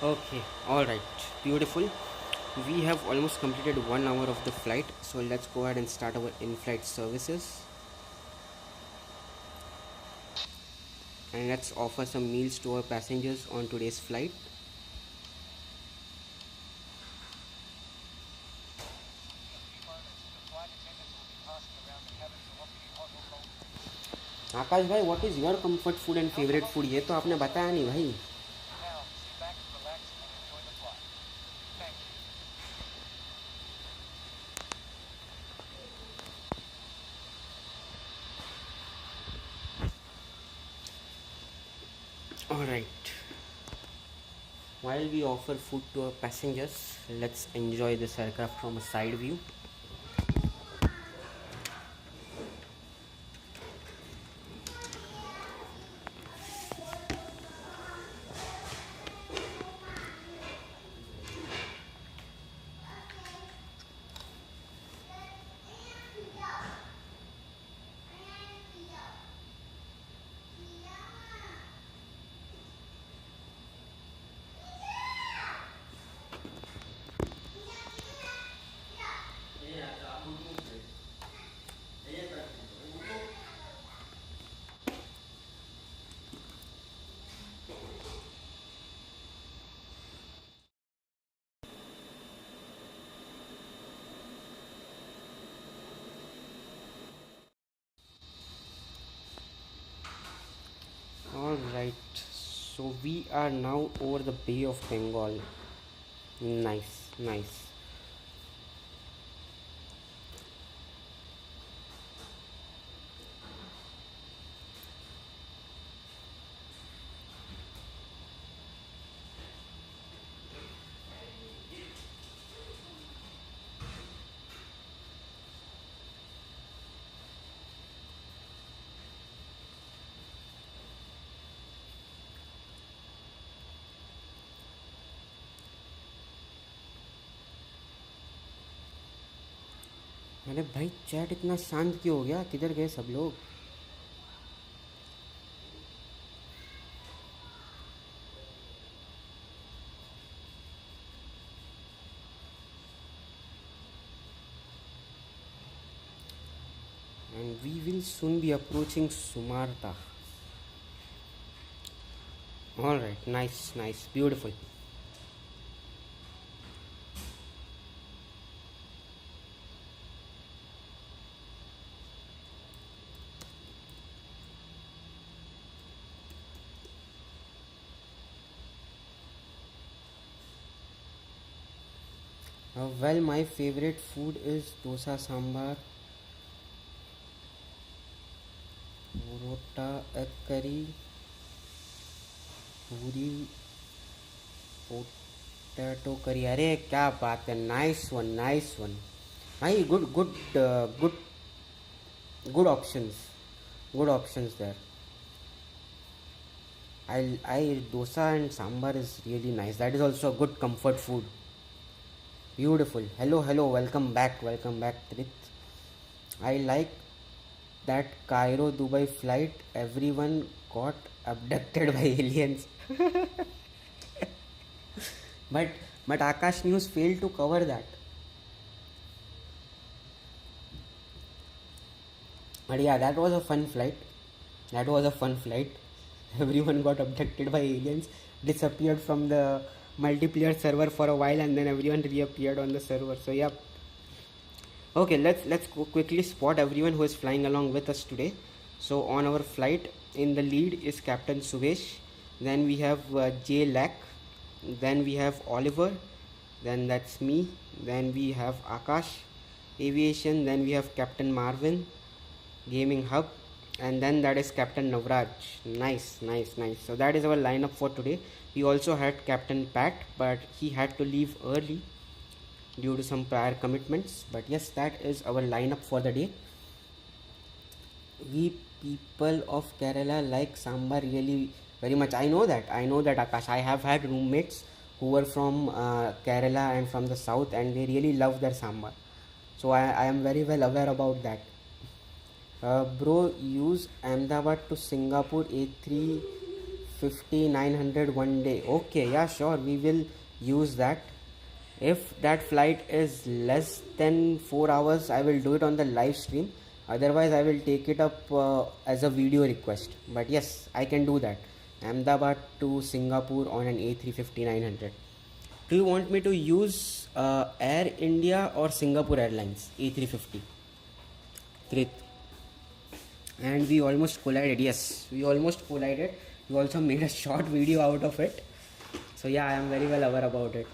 Okay, alright, beautiful. We have almost completed 1 hour of the flight, so let's go ahead and start our in-flight services. And let's offer some meals to our passengers on today's flight. आकाश भाई, what is your comfort food and favourite food? ये तो आपने बताया नहीं भाई. Alright, while we offer food to our passengers, let's enjoy this aircraft from a side view. Alright, so we are now over the Bay of Bengal. Nice, nice. अरे भाई, chat इतना शांत क्यों हो गया? किधर गए सब लोग? And we will soon be approaching Sumarta. Alright, nice, nice, beautiful. Well, my favorite food is dosa sambar, porota, egg curry, puri, potato curry. अरे क्या बात है! नाइस वन, नाइस वन भाई. Good good good good options, good options there. I dosa and sambar is really nice. That is also a good comfort food. Beautiful. Hello, hello, welcome back, Trit. I like that Cairo Dubai flight. Everyone got abducted by aliens. but Akash News failed to cover that. But yeah, that was a fun flight. everyone got abducted by aliens, disappeared from the multiplayer server for a while, and then everyone reappeared on the server. So yeah. Okay, let's quickly spot everyone who is flying along with us today. So on our flight, in the lead is Captain Suvesh, then we have Jay Lack, then we have Oliver, then that's me, then we have Akash, Aviation, then we have Captain Marvin, Gaming Hub, and then that is Captain Navraj. Nice. So that is our lineup for today. We also had Captain Pat, but he had to leave early due to some prior commitments. But yes, that is our lineup for the day. We people of Kerala like sambar really very much. I know that Akash. I have had roommates who were from Kerala and from the south, and they really love their sambar. So I am very well aware about that. Bro, use Ahmedabad to Singapore A350-900 one day. Okay, yeah, sure, we will use that. If that flight is less than 4 hours, I will do it on the live stream. Otherwise, I will take it up as a video request. But yes, I can do that. Ahmedabad to Singapore on an A350-900. Do you want me to use Air India or Singapore Airlines A350? Great. And we almost collided. Yes, we almost collided. We also made a short video out of it. So yeah, I am very well aware about it.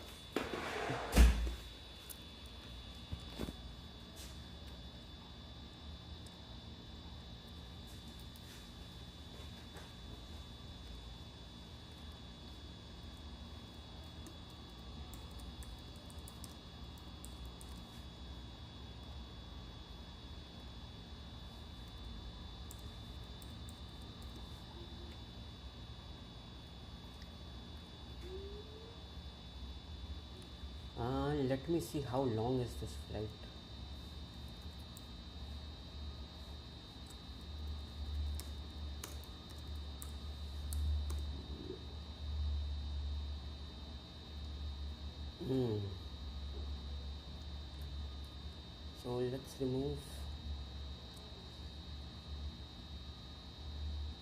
Let me see how long is this flight. So let's remove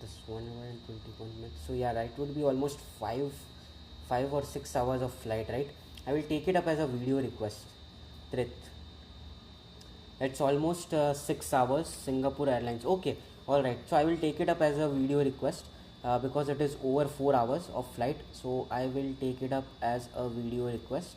this 1 hour and 21 minutes. So yeah, that would be almost 5 or 6 hours of flight, right? I will take it up as a video request. Trith. It's almost 6 hours. Singapore Airlines. Okay, alright. So I will take it up as a video request because it is over 4 hours of flight. So I will take it up as a video request.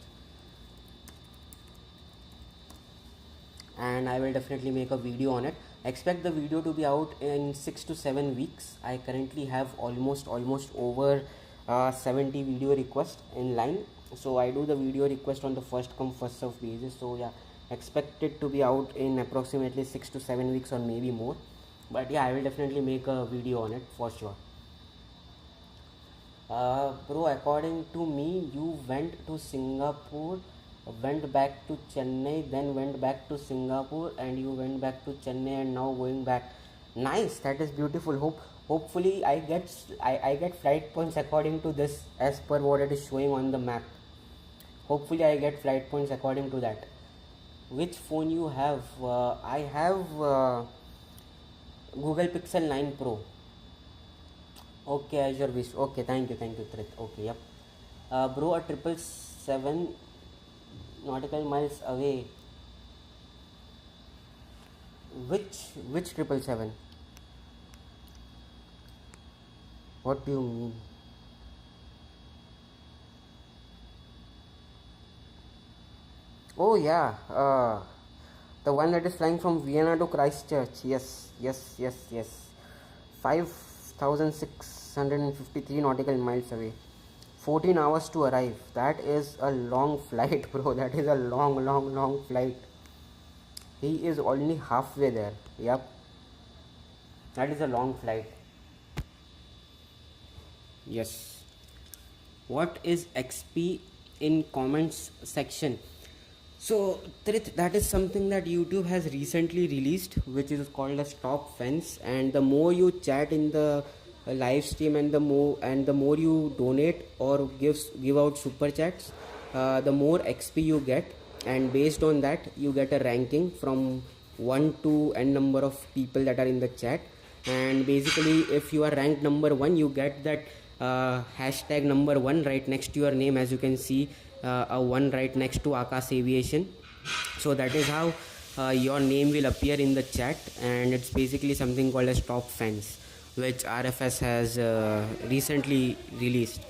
And I will definitely make a video on it. Expect the video to be out in 6 to 7 weeks. I currently have almost over 70 video requests in line. So I do the video request on the first come first serve basis. So yeah, expect it to be out in approximately 6 to 7 weeks or maybe more. But yeah, I will definitely make a video on it for sure. Bro, according to me, you went to Singapore, went back to Chennai, then went back to Singapore, and you went back to Chennai and now going back. Nice, that is beautiful. Hopefully I get flight points according to this as per what it is showing on the map. Hopefully I get flight points according to that. Which phone you have? I have Google Pixel 9 Pro. Okay, as your wish. Okay, thank you, Trith. Okay, yep. Bro, a 777 nautical miles away. Which 777? What do you mean? Oh yeah, the one that is flying from Vienna to Christchurch. Yes. 5,653 nautical miles away. 14 hours to arrive. That is a long flight, bro. That is a long flight. He is only halfway there. Yep. That is a long flight. Yes. What is XP in comments section? So Trith, that is something that YouTube has recently released, which is called a stop fence. And the more you chat in the live stream and the more you donate or give out super chats, the more XP you get, and based on that you get a ranking from 1 to n number of people that are in the chat. and basically if you are ranked number 1, you get that hashtag number 1 right next to your name, as you can see, a 1 right next to Akash Aviation. So that is how your name will appear in the chat, and it's basically something called as top fans, which RFS has recently released.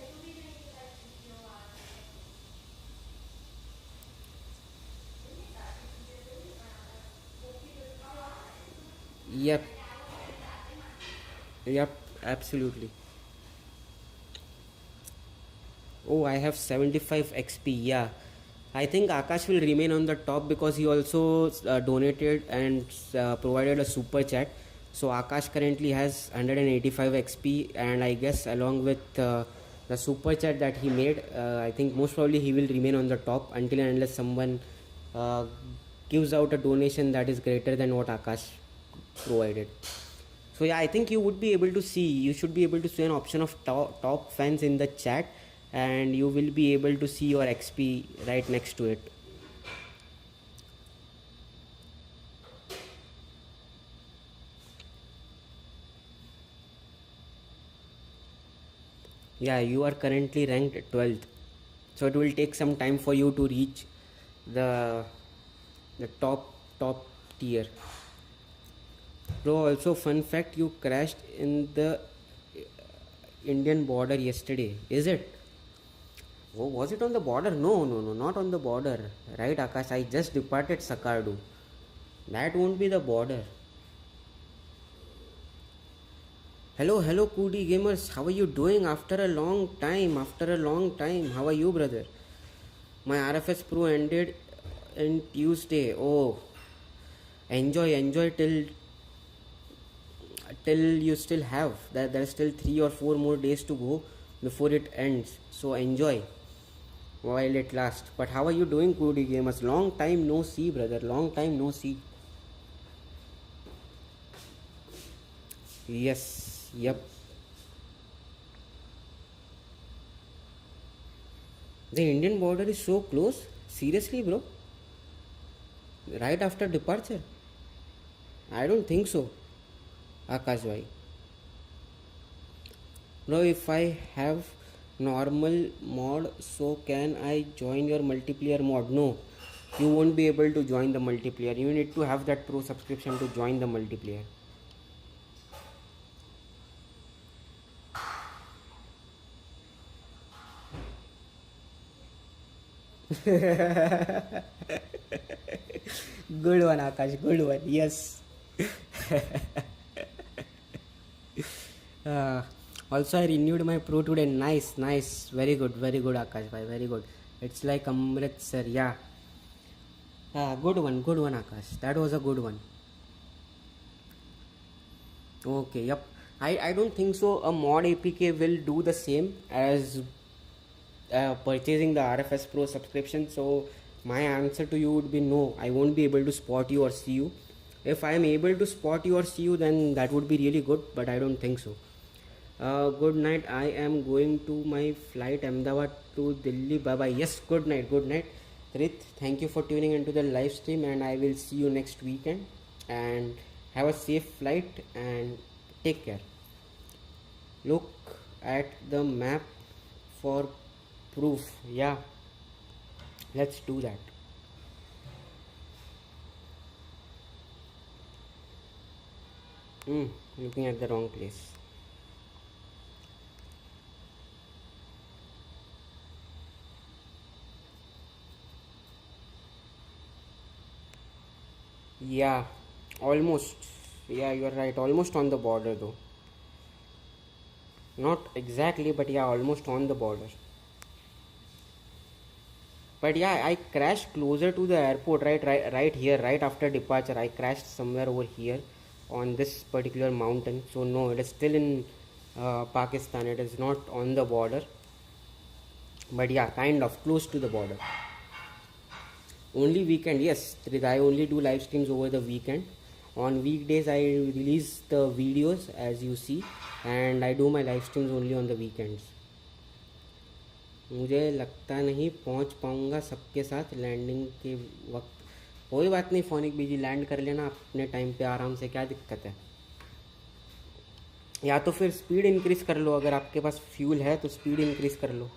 Yep, yep, absolutely. Oh, I have 75 XP. Yeah, I think Akash will remain on the top because he also donated and provided a super chat. So Akash currently has 185 XP, and I guess along with the super chat that he made, I think most probably he will remain on the top until and unless someone uh, gives out a donation that is greater than what Akash provided. So yeah, I think you would be able to see, you should be able to see an option of top fans in the chat, and you will be able to see your XP right next to it. Yeah, you are currently ranked 12th, so it will take some time for you to reach the the top tier. Bro, also fun fact, you crashed in the Indian border yesterday, is it? Oh, was it on the border? No, no, no, not on the border. Right, Akash, I just departed Sakardu. That won't be the border. Hello, hello, Kudi gamers. How are you doing after a long time? After a long time. How are you, brother? My RFS Pro ended in Tuesday. Oh, enjoy till you still have that. There's still 3 or 4 more days to go before it ends. So enjoy while it lasts. But how are you doing, Kudi gamers? Long time no see, brother. Long time no see. Yes, yep. The Indian border is so close. Seriously, bro? Right after departure? I don't think so, Akash bhai. Bro, if I have normal mod, so can I join your multiplayer mod? No, you won't be able to join the multiplayer. You need to have that pro subscription to join the multiplayer. Good one, Akash. Good one. Yes. Uh, Also, I renewed my pro today. Nice, nice. Very good, Akash bhai. Very good. It's like Amritsar. Yeah. Good one, Akash. That was a good one. Okay, yep. I don't think so. A mod APK will do the same as purchasing the RFS Pro subscription. So my answer to you would be no. I won't be able to spot you or see you. If I am able to spot you or see you, then that would be really good. But I don't think so. Good night. I am going to my flight Ahmedabad to Delhi. Bye bye. Yes. Good night. Good night. Rith, thank you for tuning into the live stream, and I will see you next weekend. And have a safe flight and take care. Look at the map for proof. Yeah, let's do that. Looking at the wrong place. Yeah, almost. Yeah, you're right. Almost on the border though. Not exactly, but yeah, almost on the border. But yeah, I crashed closer to the airport, right here, right after departure. I crashed somewhere over here on this particular mountain. So no, it is still in Pakistan. It is not on the border. But yeah, kind of close to the border. Only weekend, yes. I only do live streams over the weekend. On weekdays, I release the videos as you see, and I do my live streams only on the weekends. मुझे लगता नहीं पहुंच पाऊंगा सबके साथ landing के वक्त. कोई बात नहीं, फोनिक बीजी लैंड कर लेना अपने टाइम पे आराम से, क्या दिक्कत है. या तो फिर स्पीड इंक्रीज़ कर लो, अगर आपके पास फ्यूल है तो स्पीड इंक्रीज़ कर लो।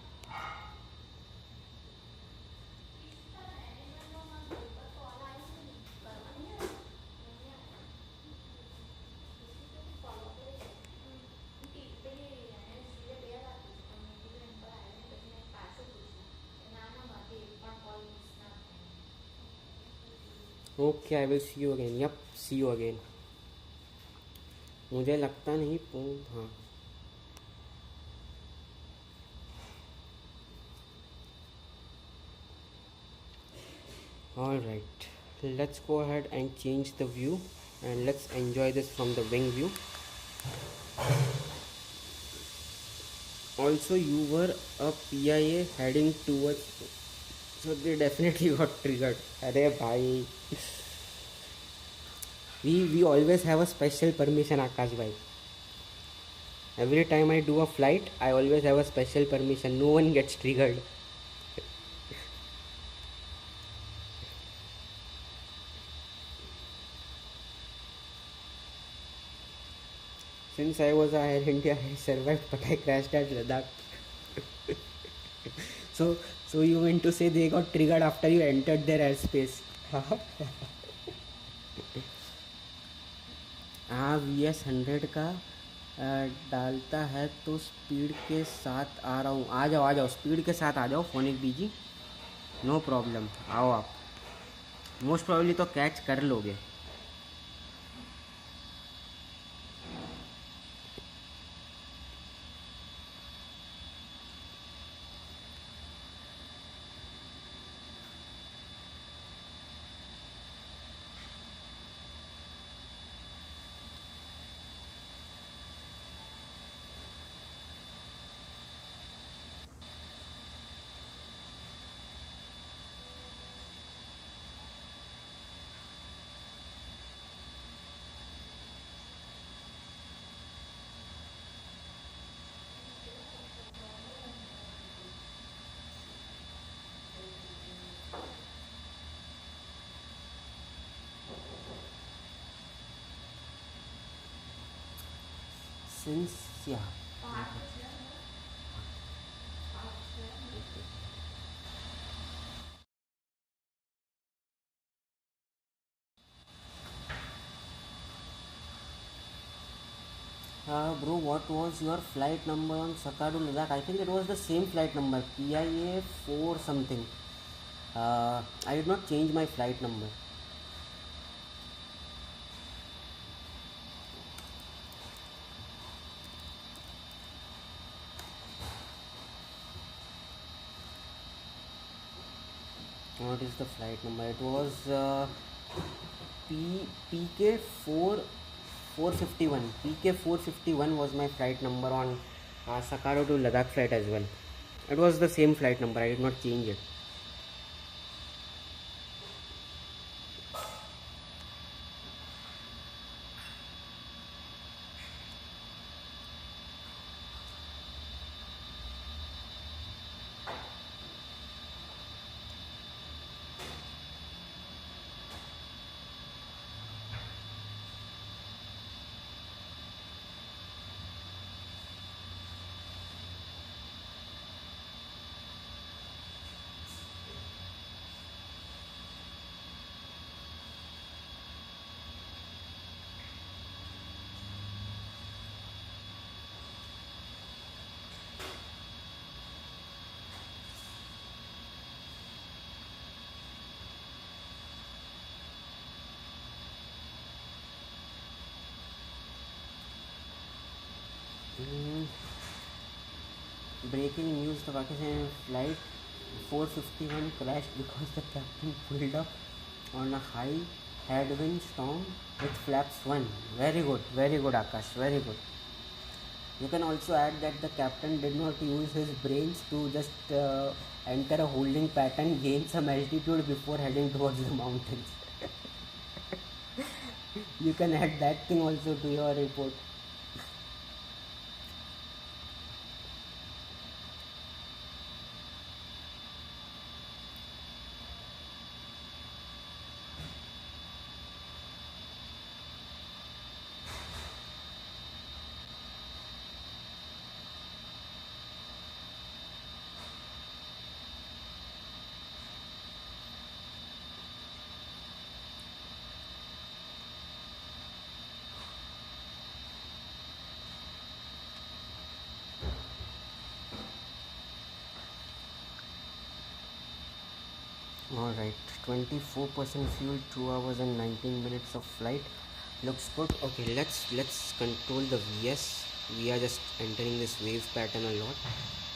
Okay, I will see you again. Yup, see you again. मुझे लगता नहीं, हाँ। All right, let's go ahead and change the view and let's enjoy this from the wing view. Also, you were a PIA heading towards, so they definitely got triggered. अरे भाई, we always have a special permission, Akash bhai. Every time I do a flight, I always have a special permission. No one gets triggered. Since I was a Air India, I survived, but I crashed at Ladakh. So, so you mean to say they got triggered after you entered their airspace? हाँ, VS 100 का डालता है तो speed के साथ आ रहा हूँ। आ जाओ, स्पीड के साथ आ जाओ फोनिक बीजी, नो प्रॉब्लम। आओ आप, मोस्ट प्रॉब्ली तो कैच कर लोगे। Since, yeah. Bro, what was your flight number on Sakadu Ladakh? I think it was the same flight number, PIA 4 something. I did not change my flight number. What is the flight number? It was PK 451. PK 451 was my flight number on Sakaro to Ladakh flight as well. It was the same flight number. I did not change it. Breaking news: the Pakistan flight 451 crashed because the captain pulled up on a high headwind storm with flaps 1. Very good Akash, very good. You can also add that the captain did not use his brains to just enter a holding pattern, gain some altitude before heading towards the mountains. You can add that thing also to your report. Alright, 24% fuel, 2 hours and 19 minutes of flight. Looks good. Okay, let's control the VS. We are just entering this wave pattern a lot.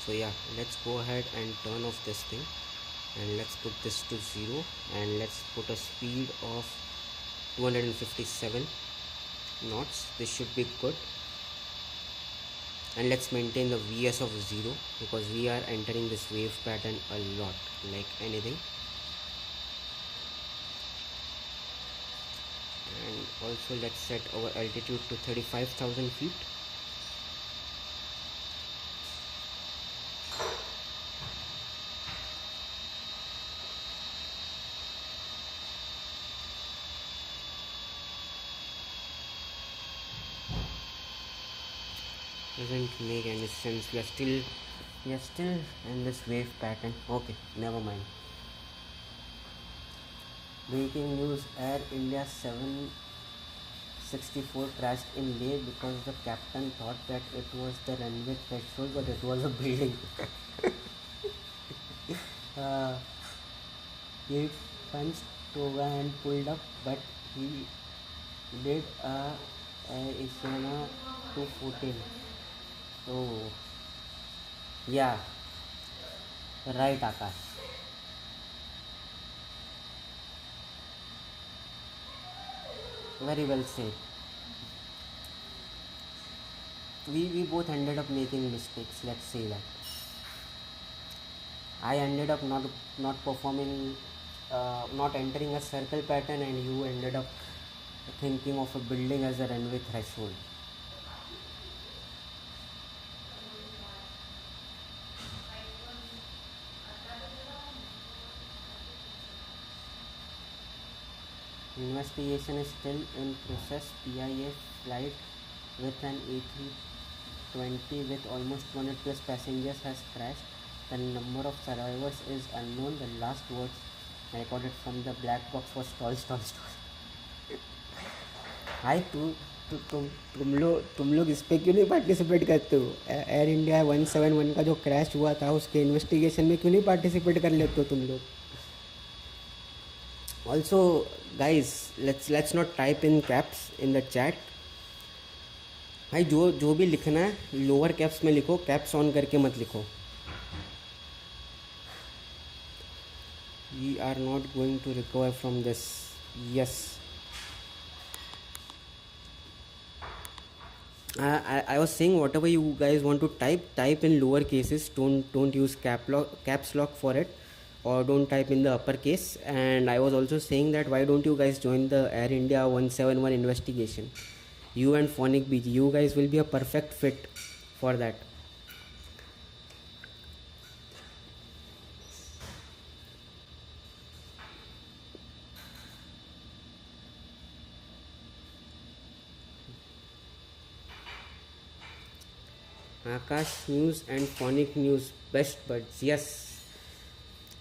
So yeah, let's go ahead and turn off this thing, and let's put this to 0, and let's put a speed of 257 knots. This should be good. And let's maintain the VS of 0 because we are entering this wave pattern a lot, like anything. And also let's set our altitude to 35,000 feet. Doesn't make any sense. We are still in this wave pattern. Okay, never mind. Breaking news: Air India 764 crashed in Leh because the captain thought that it was the runway threshold, but it was a building. He punched toga and pulled up, but he did a Aviation 214. Oh, yeah, right, Akash. Very well said. We both ended up making mistakes. Let's say that. I ended up not performing, not entering a circle pattern, and you ended up thinking of a building as a runway threshold. Investigation is still in process. PIA flight with an A320 with almost 200 plus passengers has crashed. The number of survivors is unknown. The last words recorded from the black box was stall, stall, stall. हाय तुम लोग इस पर क्यों नहीं participate करते हो? Air India 171 का जो क्रैश हुआ था उसके इन्वेस्टिगेशन में क्यों नहीं पार्टिसिपेट कर लेते हो तुम लोग? Also, guys, let's not type in caps in the chat. भाई जो भी लिखना है लोअर कैप्स में लिखो, कैप्स ऑन करके मत लिखो. We are not going to recover from this. Yes. I was saying whatever you guys want to type in lower cases. Don't use caps lock for it, or don't type in the uppercase. And I was also saying that why don't you guys join the Air India 171 investigation? You and Phonic BG, you guys will be a perfect fit for that. Akash News and Phonic News, best buds. Yes,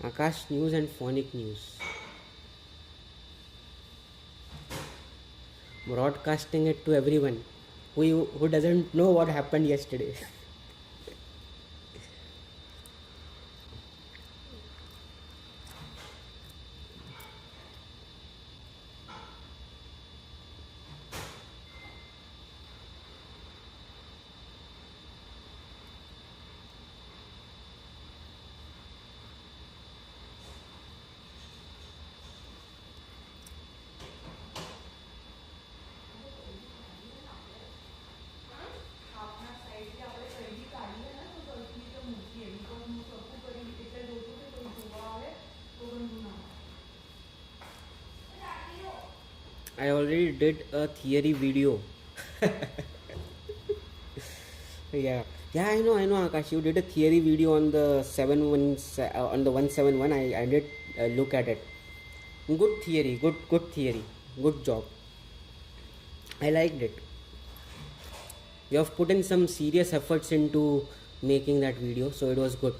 Akash News and Phonic News. Broadcasting it to everyone who doesn't know what happened yesterday. I already did a theory video. Yeah, I know, Akash. You did a theory video on the 171. I did look at it. Good theory, good theory, good job. I liked it. You have put in some serious efforts into making that video, so it was good.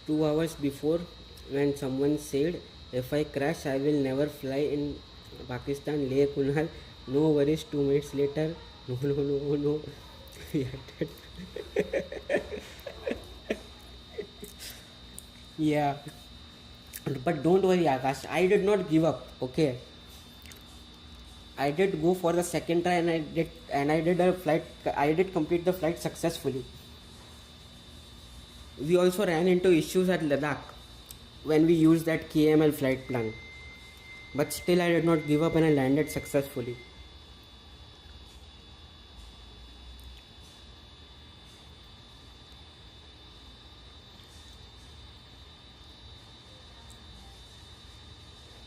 2 hours before, when someone said, if I crash, I will never fly in Pakistan, Leh Kunal. No worries, 2 minutes later. No, no, no, no. We had that. Yeah. But don't worry, Akash. I did not give up. Okay. I did go for the second try, and I did a flight. I did complete the flight successfully. We also ran into issues at Ladakh when we used that KML flight plan. But still, I did not give up and I landed successfully.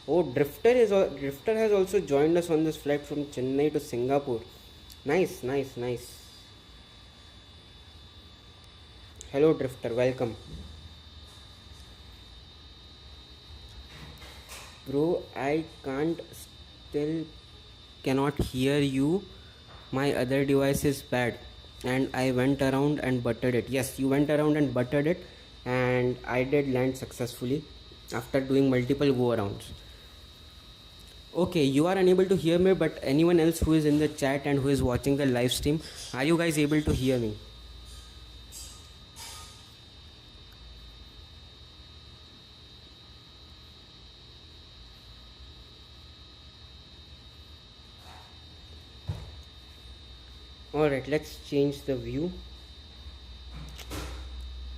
Oh, Drifter has also joined us on this flight from Chennai to Singapore. Nice, nice, nice. Hello, Drifter. Welcome. Bro, I can't still cannot hear you. My other device is bad, and I went around and buttered it. Yes, you went around and buttered it, and I did land successfully after doing multiple go arounds. Okay, you are unable to hear me, but anyone else who is in the chat and who is watching the live stream, are you guys able to hear me? Alright, let's change the view.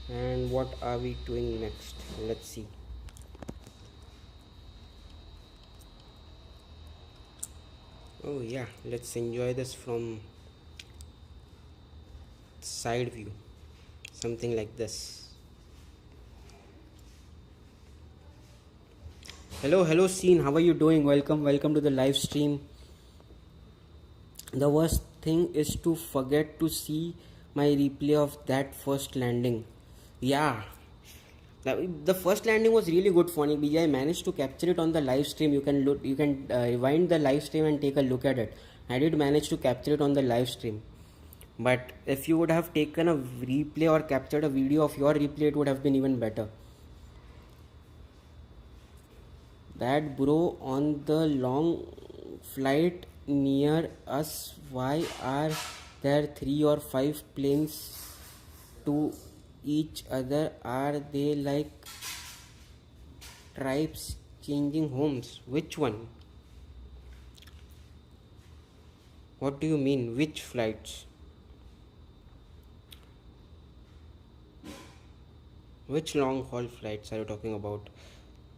And what are we doing next? Let's see. Oh yeah, let's enjoy this from side view, something like this. Hello scene, how are you doing? Welcome to the live stream. The worst thing is to forget to see my replay of that first landing. Yeah, the first landing was really good, funny. I managed to capture it on the live stream. You can rewind the live stream and take a look at it. I did manage to capture it on the live stream, but if you would have taken a replay or captured a video of your replay, it would have been even better. That bro, on the long flight near us, why are there 3 or 5 planes to each other? Are they like tribes changing homes? Which one? What do you mean? Which flights? Which long haul flights are you talking about?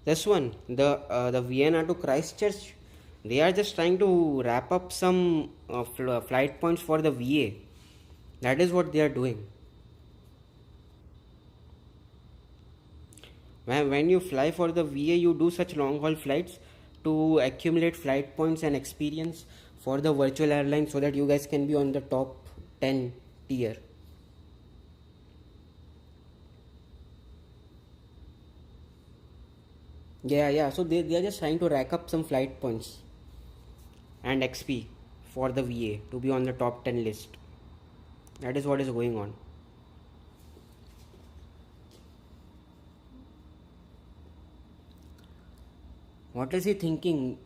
This one, the Vienna to Christchurch. They are just trying to wrap up some flight points for the VA. That is what they are doing. When you fly for the VA, you do such long haul flights to accumulate flight points and experience for the virtual airline, so that you guys can be on the top 10 tier. Yeah. So they are just trying to rack up some flight points and XP for the VA to be on the top 10 list. That is what is going on. What is he thinking?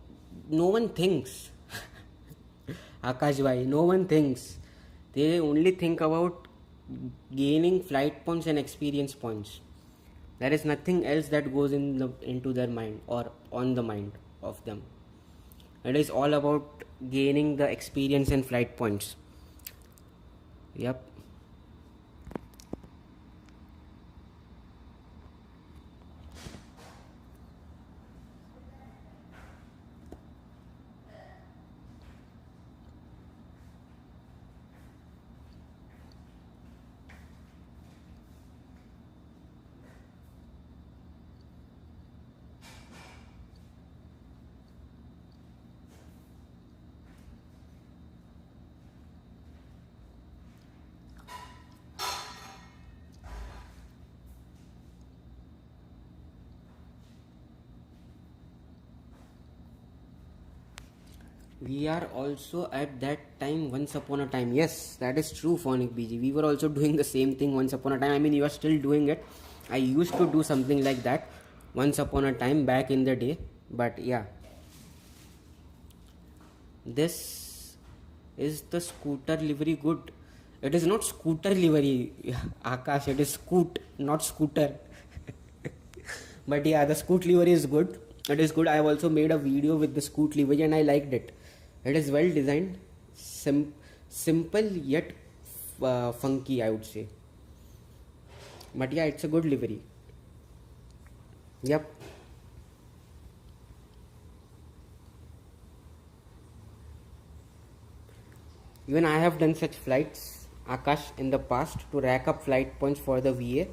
No one thinks. Akash bhai, no one thinks. They only think about gaining flight points and experience points. There is nothing else that goes into their mind or on the mind of them. It is all about gaining the experience and flight points. Yep. We are also at that time once upon a time. Yes, that is true, Phonic BG. We were also doing the same thing once upon a time. I mean, you are still doing it. I used to do something like that once upon a time back in the day, but yeah. This is the scooter livery good? It is not scooter livery, Akash, it is scoot, not scooter. But yeah, the scoot livery is good. It is good. I have also made a video with the scoot livery and I liked it. It is well designed, simple yet funky, I would say. But yeah, it's a good livery. Yep. Even I have done such flights, Akash, in the past to rack up flight points for the VA.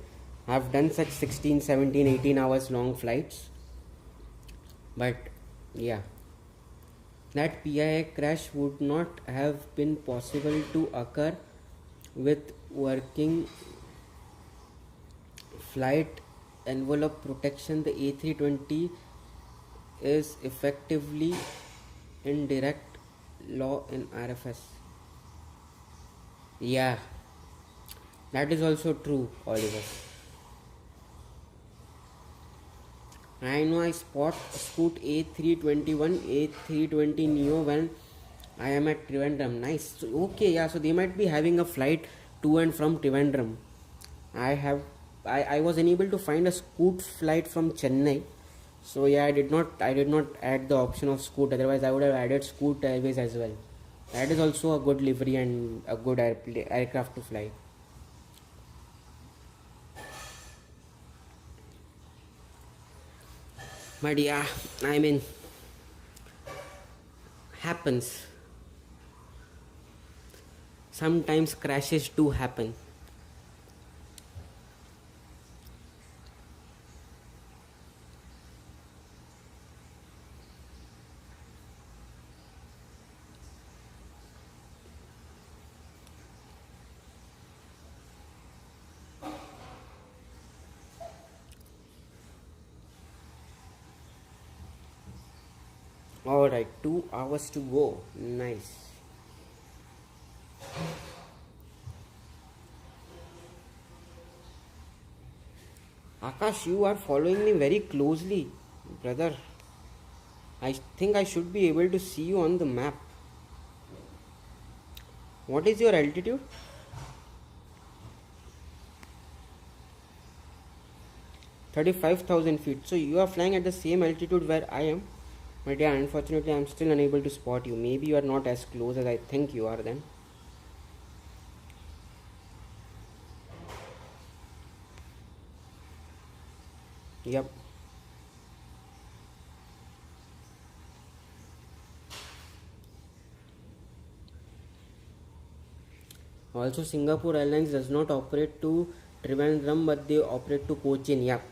I have done such 16, 17, 18 hours long flights. But yeah, that PIA crash would not have been possible to occur with working flight envelope protection. The A320 is effectively in direct law in RFS. Yeah, that is also true, Oliver. I know I spot Scoot A321, A320 Neo when I am at Trivandrum. Nice. So, okay, yeah, so they might be having a flight to and from Trivandrum. I was unable to find a Scoot flight from Chennai. So yeah, I did not add the option of Scoot, otherwise I would have added Scoot Airways as well. That is also a good livery and a good aircraft to fly. But yeah, I mean, happens. Sometimes crashes do happen. Alright, 2 hours to go. Nice. Akash, you are following me very closely, brother. I think I should be able to see you on the map. What is your altitude? 35,000 feet. So you are flying at the same altitude where I am. But yeah, unfortunately, I am still unable to spot you. Maybe you are not as close as I think you are then. Yep. Also, Singapore Airlines does not operate to Trivandrum, but they operate to Cochin. Yep.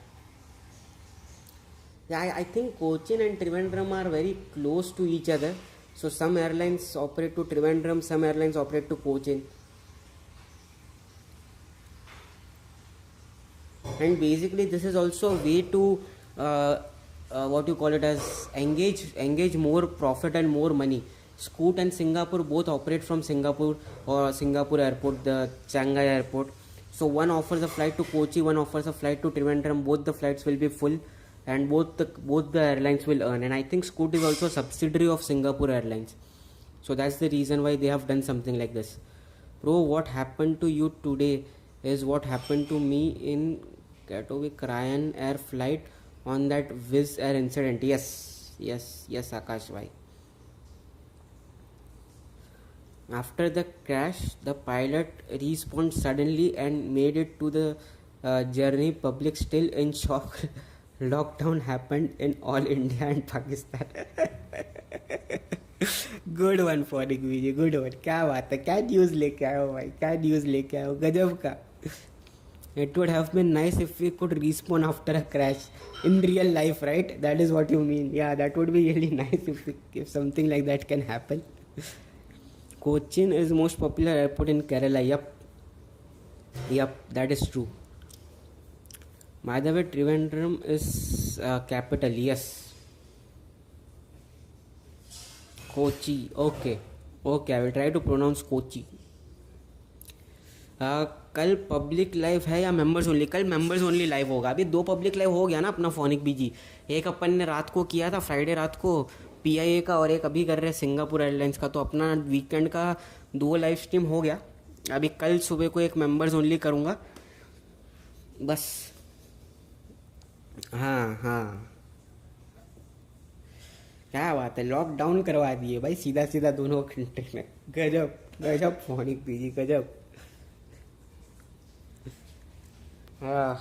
Yeah, I think Cochin and Trivandrum are very close to each other. So some airlines operate to Trivandrum, some airlines operate to Cochin. And basically this is also a way to what you call it as engage more profit and more money. Scoot and Singapore both operate from Singapore or Singapore Airport, the Changi Airport. So one offers a flight to Kochi, one offers a flight to Trivandrum. Both the flights will be full and both the airlines will earn. And I think Scoot is also a subsidiary of Singapore Airlines. So that's the reason why they have done something like this. Bro, what happened to you today is what happened to me in Gatwick Ryan Air flight on that Wizz Air incident. Yes, Akash bhai. After the crash, the pilot respawned suddenly and made it to the journey. Public still in shock. Lockdown happened in all India and Pakistan. Good one for Digvijay, good one. क्या बात है, क्या news लेके आए हो भाई, क्या news लेके आए हो, गजब का. It would have been nice if we could respawn after a crash in real life, right? That is what you mean. Yeah, that would be really nice if something like that can happen. Cochin is most popular airport in Kerala. Yep, that is true. By the way, Trivandrum is capital. Yes. Kochi. Okay, I will try to pronounce Kochi. कल public live है या members only? कल members only live होगा। अभी 2 public live हो गया ना अपना फोनिक बीजी। एक अपन ने रात को किया था, फ्राइडे रात को PIA का, और एक अभी कर रहे हैं सिंगापुर एयरलाइंस का। तो अपना वीकेंड का 2 लाइव स्ट्रीम हो गया। अभी कल सुबह को एक मेंबर्स ओनली करूँगा बस। हाँ हाँ, क्या बात है, लॉकडाउन करवा दिए भाई सीधा सीधा दोनों कंट्री में। गजब गजब फोनिक बीजी, गजब। हाँ,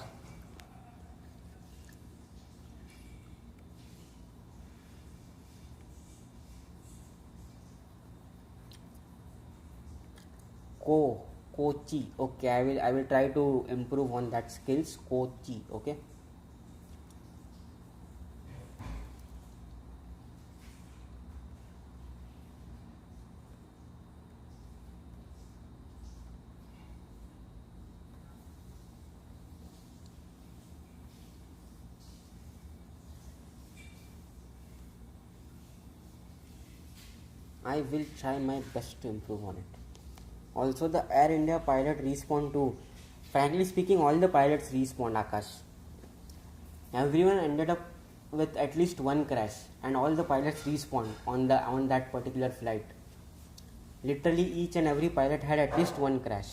को Kochi, okay, I will try to improve on that skills. Kochi, okay. I will try my best to improve on it. Also, the Air India pilot respawned too. Frankly speaking, all the pilots respawned, Akash. Everyone ended up with at least one crash, and all the pilots respawned on that particular flight. Literally, each and every pilot had at least one crash.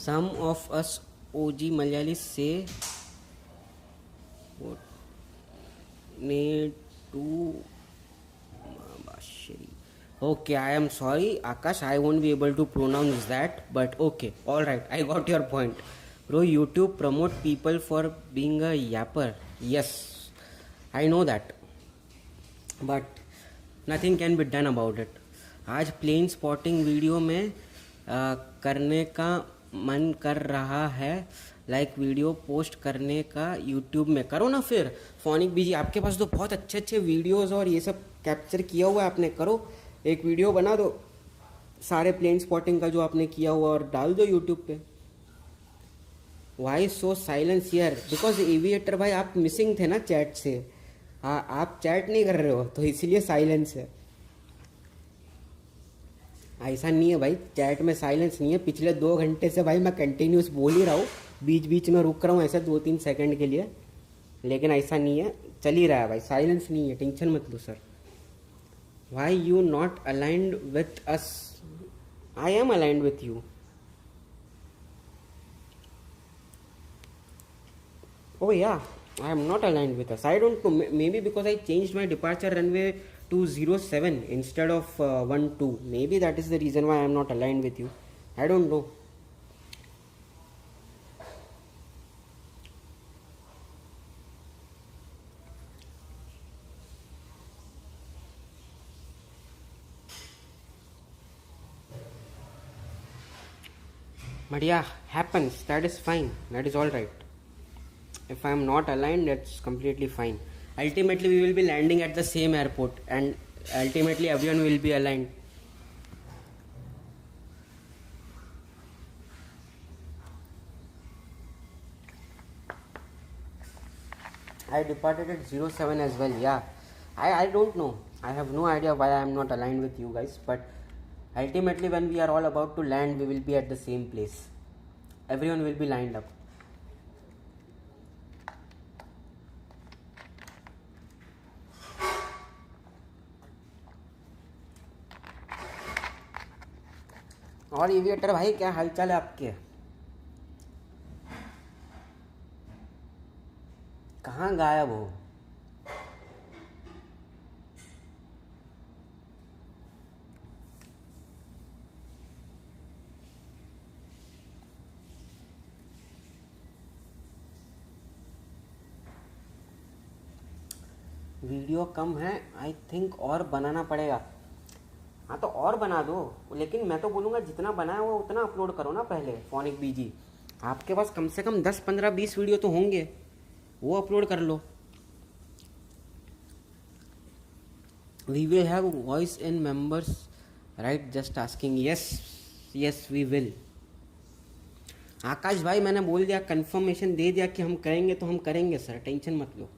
Some of us OG Malayalis say what need to Mabashiri. Okay, I am sorry, Akash, I won't be able to pronounce that, but okay, alright, I got your point. Bro, YouTube promote people for being a yapper. Yes, I know that, but nothing can be done about it. आज plane spotting video में करने का मन कर रहा है, like video post करने का यूट्यूब में। करो ना फिर फोनिक बीजी, आपके पास तो बहुत अच्छे अच्छे वीडियोस और ये सब कैप्चर किया हुआ है आपने। करो, एक वीडियो बना दो सारे प्लेन स्पॉटिंग का जो आपने किया हुआ और डाल दो यूट्यूब पे। Why so silence here? Because aviator भाई आप मिसिंग थे ना चैट से। हाँ, आप चैट नहीं कर रहे हो तो इसलिए साइलेंस है। ऐसा नहीं है भाई, चैट में साइलेंस नहीं है। पिछले 2 घंटे से भाई मैं कंटिन्यूस बोल ही रहा हूँ, बीच बीच में रुक रहा हूँ ऐसे 2-3 सेकंड के लिए, लेकिन ऐसा नहीं है, चल ही रहा है भाई, साइलेंस नहीं है, टेंशन मत लो sir. Why you not aligned with us? I am aligned with you. Oh yeah, I am not aligned with us. I don't know. Maybe because I changed my departure runway to 07 instead of 12. Maybe that is the reason why I am not aligned with you. I don't know. But yeah, happens. That is fine. That is all right. If I am not aligned, that's completely fine. Ultimately, we will be landing at the same airport, and ultimately, everyone will be aligned. I departed at 07 as well. Yeah, I don't know. I have no idea why I am not aligned with you guys. But ultimately, when we are all about to land, we will be at the same place. Everyone will be lined up. और aviator भाई, क्या हालचाल है आपके? कहाँ गायब हो? Video कम है आई थिंक, और बनाना पड़ेगा। हाँ तो और बना दो, लेकिन मैं तो बोलूँगा जितना बनाया हुआ उतना अपलोड करो ना पहले। फोनिक बीजी, आपके पास कम से कम 10 15 20 वीडियो तो होंगे, वो अपलोड कर लो। We will have voice in members right, just asking. Yes yes we will. Akash भाई मैंने बोल दिया, कंफर्मेशन दे दिया कि हम करेंगे तो हम करेंगे सर, टेंशन मत लो।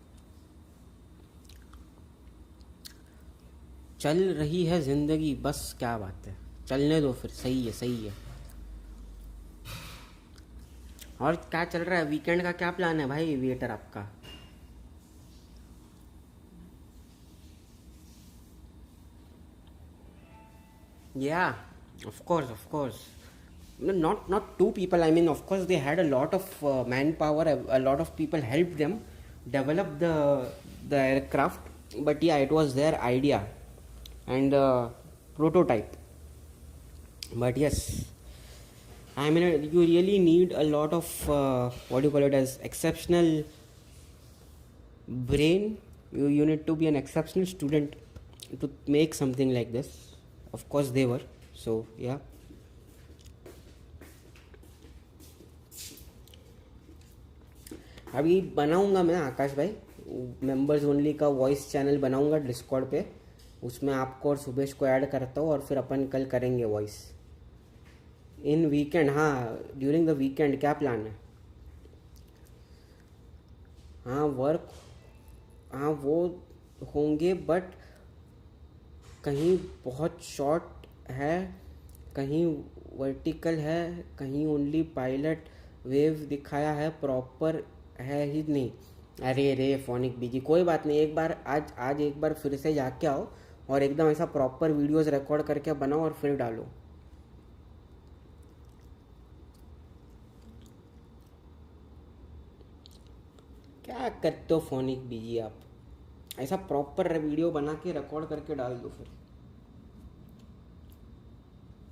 चल रही है जिंदगी बस, क्या बात है, चलने दो फिर। सही है सही है। और क्या चल रहा है? वीकेंड का क्या प्लान है भाई एविएटर आपका? Yeah, of course. No, not two people. I mean, of course, they had a lot of manpower. A lot of people helped them develop the aircraft. But yeah, it was their idea and prototype. But yes, I mean, you really need a lot of what do you call it, as exceptional brain. You need to be an exceptional student to make something like this. Of course they were. So yeah, अभी बनाऊंगा मैं आकाश भाई, members only का voice channel बनाऊंगा Discord पे। उसमें आपको और सुबेश को ऐड करता हूँ और फिर अपन कल करेंगे वॉइस इन वीकेंड। हाँ, ड्यूरिंग द वीकेंड क्या प्लान है? हाँ वर्क, हाँ वो होंगे, बट कहीं बहुत शॉर्ट है, कहीं वर्टिकल है, कहीं ओनली पायलट वेव दिखाया है, प्रॉपर है ही नहीं। अरे रे फोनिक बीजी, कोई बात नहीं, एक बार आज एक बार फिर से जाके आओ और एकदम ऐसा प्रॉपर वीडियोस रिकॉर्ड करके बनाओ और फिर डालो। क्या करते हो फोनिक बीजी आप? ऐसा प्रॉपर वीडियो बना के रिकॉर्ड करके डाल दो, फिर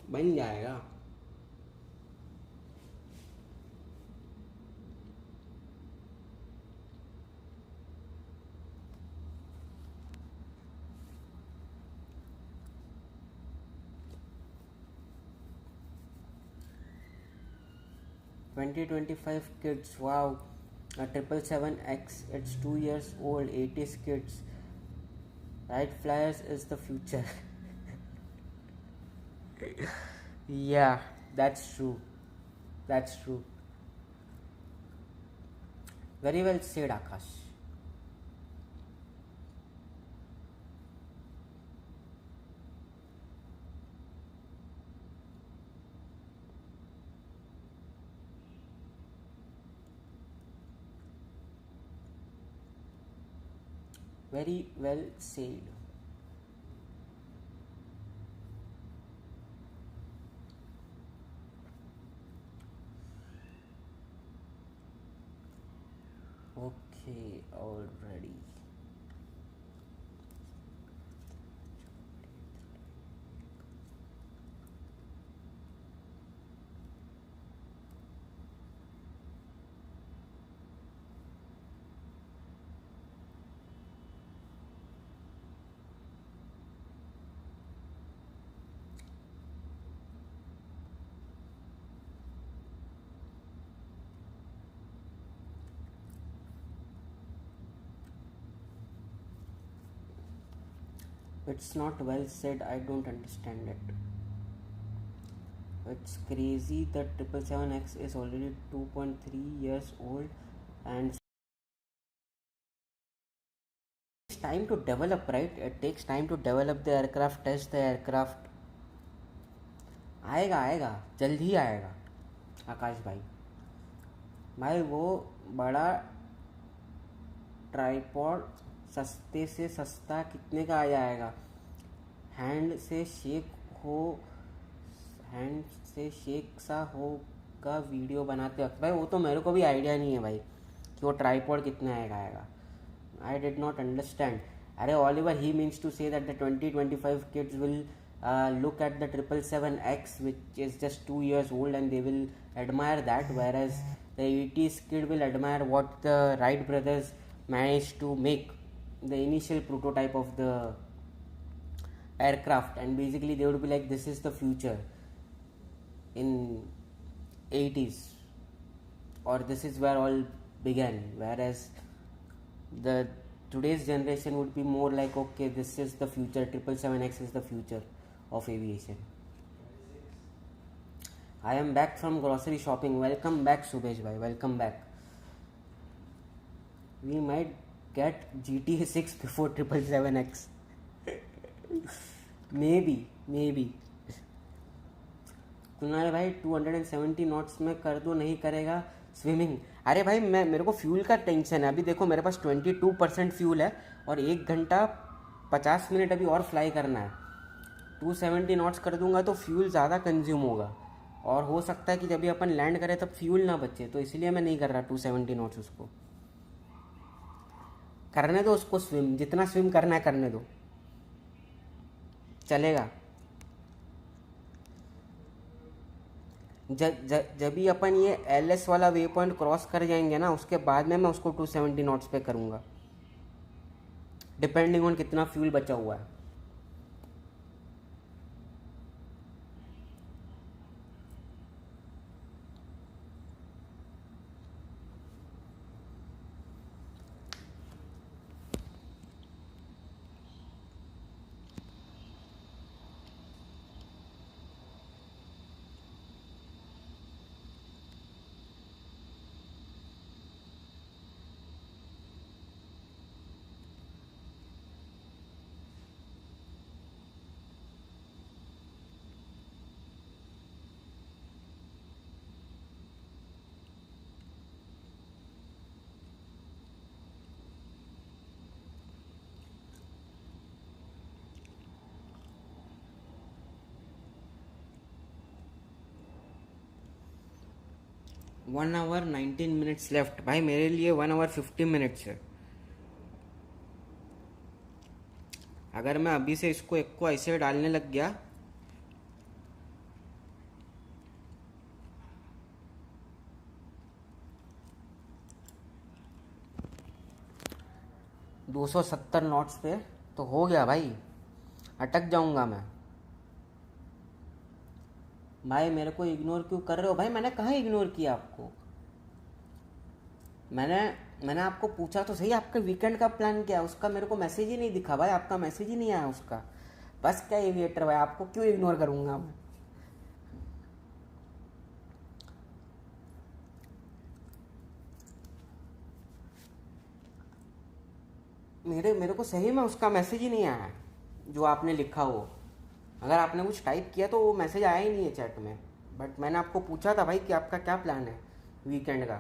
बन जाएगा। $20-25 kids, wow. A 777X, it's 2 years old, 80s kids. Right flyers is the future. Yeah, that's true. That's true. Very well said, Akash. Very well said. Okay, already. It's not well said, I don't understand it. It's crazy that 777X is already 2.3 years old and time to develop, right? It takes time to develop the aircraft, test the aircraft. आएगा जल्द ही आएगा आकाश भाई वो बड़ा tripod सस्ते से सस्ता कितने का आ जाएगा? हैंड से शेक सा होगा वीडियो बनाते वक्त। भाई वो तो मेरे को भी आइडिया नहीं है भाई कि वो ट्राइपॉड कितने आएगा। I did not understand. अरे Oliver, he means to say that the 20-25 kids will look at the 777X, which is just 2 years old, and they will admire that, whereas the 80s kid will admire what the Wright brothers managed to make, the initial prototype of the aircraft, and basically they would be like, this is the future in 80s, or this is where all began, whereas the today's generation would be more like, okay, this is the future, 777X is the future of aviation. I am back from grocery shopping. Welcome back, Subesh bhai. Welcome back. We might get GTA 6 before 777X. maybe. Kunal भाई 270 knots में कर दो, नहीं करेगा swimming. अरे भाई मेरे को फ्यूल का टेंशन है। अभी देखो मेरे पास 22% फ्यूल है और 1 घंटा 50 मिनट अभी और फ्लाई करना है। 270 नॉट्स कर दूंगा तो फ्यूल ज़्यादा कंज्यूम होगा और हो सकता है कि जब भी अपन लैंड करें तब फ्यूल ना बचे, तो इसलिए मैं नहीं कर रहा 270 नॉट्स। उसको करने दो, उसको स्विम, जितना स्विम करना है करने दो, चलेगा। जब भी अपन ये LS वाला वे पॉइंट क्रॉस कर जाएंगे ना, उसके बाद में मैं उसको 270 नॉट्स पे करूँगा, डिपेंडिंग ऑन कितना फ्यूल बचा हुआ है। One hour 19 minutes left. भाई मेरे लिए 1 आवर 50 मिनट्स है। अगर मैं अभी से इसको एक को ऐसे डालने लग गया, $270 नॉट्स पे, तो हो गया भाई, अटक जाऊंगा मैं। भाई मेरे को इग्नोर क्यों कर रहे हो? भाई मैंने कहाँ इग्नोर किया आपको? मैंने आपको पूछा तो सही, आपके वीकेंड का प्लान क्या है? उसका मेरे को मैसेज ही नहीं दिखा भाई, आपका मैसेज ही नहीं आया उसका। बस क्या एविएटर भाई, आपको क्यों इग्नोर करूँगा मैं? मेरे को सही में उसका मैसेज ही नहीं आया जो आपने लिखा हो। अगर आपने कुछ टाइप किया तो वो मैसेज आया ही नहीं है चैट में। बट मैंने आपको पूछा था भाई कि आपका क्या प्लान है वीकेंड का।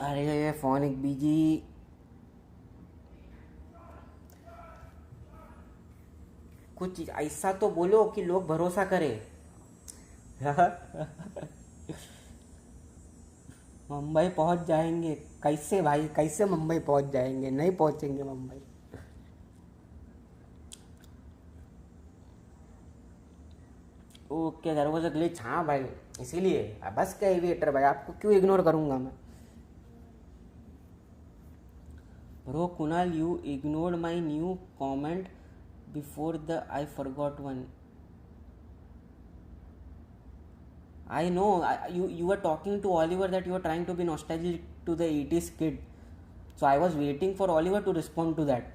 अरे ये फ़ोन एक बीजी, कुछ ऐसा तो बोलो कि लोग भरोसा करें। मुंबई पहुंच जाएंगे कैसे भाई? कैसे मुंबई पहुंच जाएंगे? नहीं पहुंचेंगे Mumbai. Okay, there was a glitch. हाँ भाई, इसीलिए बस क्या एविएटर भाई, आपको क्यों इग्नोर करूंगा मैं? Bro Kunal, you ignored my new comment before the I forgot one. I know, you were talking to Oliver that you were trying to be nostalgic to the 80s kid. So I was waiting for Oliver to respond to that.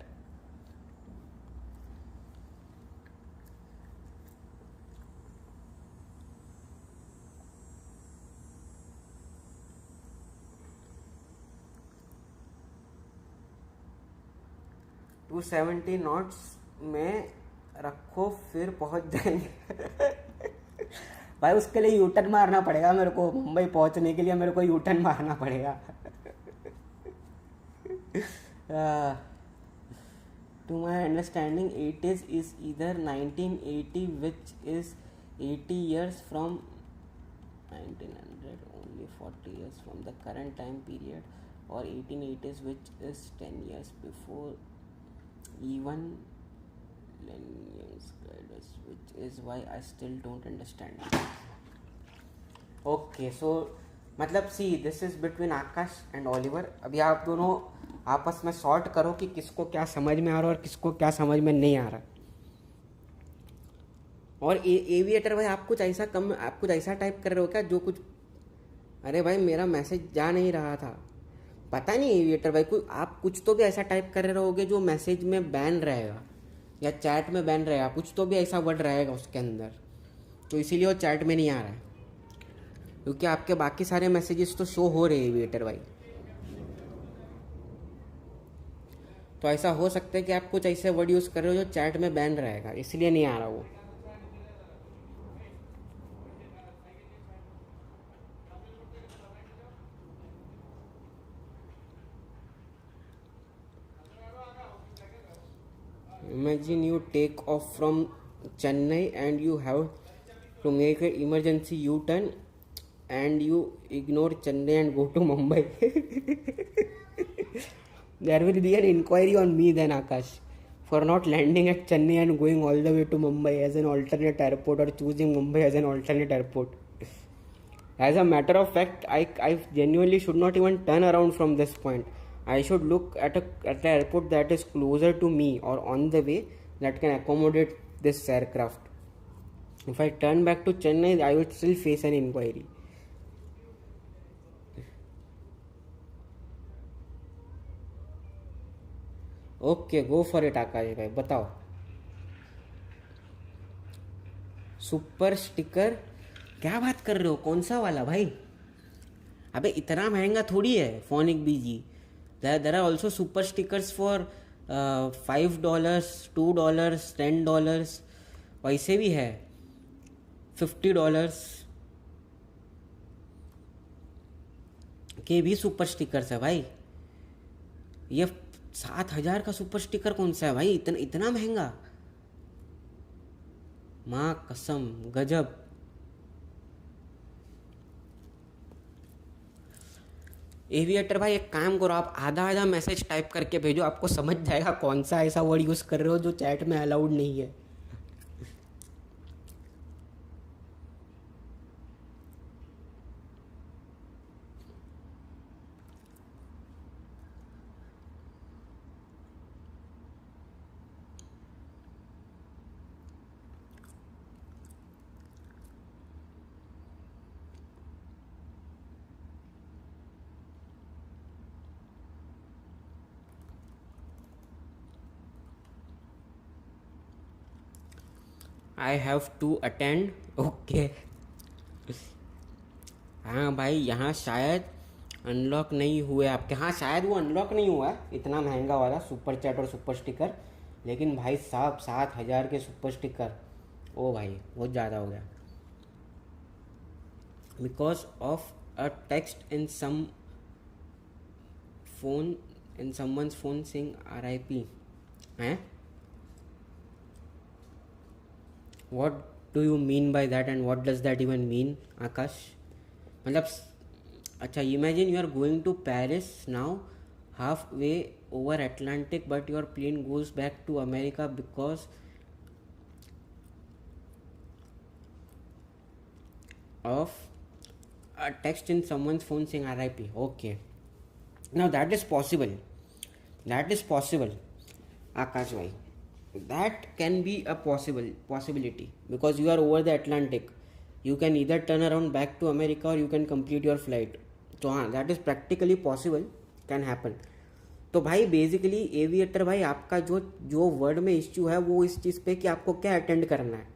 270 knots में रखो फिर पहुंच जाएंगे। भाई उसके लिए U turn मारना पड़ेगा मेरे को, मुंबई पहुंचने के लिए मेरे को यूटर्न मारना पड़ेगा। To my understanding, 80s is either 1980, which is 80 years from 1900, only 40 years from the current time period, or 1880s, which is 10 years before even millenniums, which is why I still don't understand. Okay, so मतलब see this is between Akash and Oliver. अभी आप दोनों आपस में sort करो कि किसको क्या समझ में आ रहा है और किसको क्या समझ में नहीं आ रहा। और एविएटर भाई आप कुछ ऐसा टाइप कर रहे हो क्या जो कुछ, अरे भाई मेरा मैसेज जा नहीं रहा था, पता नहीं एविएटर भाई आप कुछ तो भी ऐसा टाइप कर रहे होगे जो मैसेज में बैन रहेगा या चैट में बैन रहेगा, कुछ तो भी ऐसा वर्ड रहेगा उसके अंदर, तो इसीलिए वो चैट में नहीं आ रहा है, क्योंकि आपके बाकी सारे मैसेजेस तो शो हो रहे हैं एविएटर भाई। तो ऐसा हो सकता है कि आप कुछ ऐसे वर्ड यूज़ कर रहे हो जो चैट में बैन रहेगा, इसलिए नहीं आ रहा वो। Imagine you take off from Chennai and you have to make an emergency U-turn and you ignore Chennai and go to Mumbai. There will be an inquiry on me then, Akash, for not landing at Chennai and going all the way to Mumbai as an alternate airport, or choosing Mumbai as an alternate airport. As a matter of fact, I genuinely should not even turn around from this point. I should look at the airport that is closer to me or on the way that can accommodate this aircraft. If I turn back to Chennai, I would still face an inquiry. Okay go for it Akash भाई, बताओ। Super sticker क्या बात कर रहे हो, कौन सा वाला भाई? अबे इतना महंगा थोड़ी है फोनिक बीजी। There are also super stickers for $5, $2, $10, वैसे भी है $50 के भी सुपर स्टिकर्स है भाई। ये 7,000 का सुपर स्टिकर कौन सा है भाई, इतना महंगा? माँ कसम गजब। एविएटर भाई एक काम करो, आप आधा मैसेज टाइप करके भेजो, आपको समझ जाएगा कौन सा ऐसा वर्ड यूज़ कर रहे हो जो चैट में अलाउड नहीं है। I have to attend. Okay हाँ भाई, यहाँ शायद अनलॉक नहीं हुए आपके, हाँ शायद वो अनलॉक नहीं हुआ है इतना महंगा वाला सुपर चैट और सुपर स्टिकर। लेकिन भाई साहब 7,000 के सुपर स्टिकर, ओ भाई बहुत ज़्यादा हो गया। Because of a text in some phone in someone's phone sing RIP हैं। What do you mean by that and what does that even mean, Akash? मतलब अच्छा, imagine you are going to Paris now, halfway over Atlantic, but your plane goes back to America because of a text in someone's phone saying RIP. Okay, now that is possible, Akash bhai. That can be a possibility because you are over the Atlantic. You can either turn around back to America or you can complete your flight. So हाँ, that is practically possible, can happen. तो भाई basically aviator भाई आपका जो word में issue है वो इस चीज़ पे कि आपको क्या अटेंड करना है।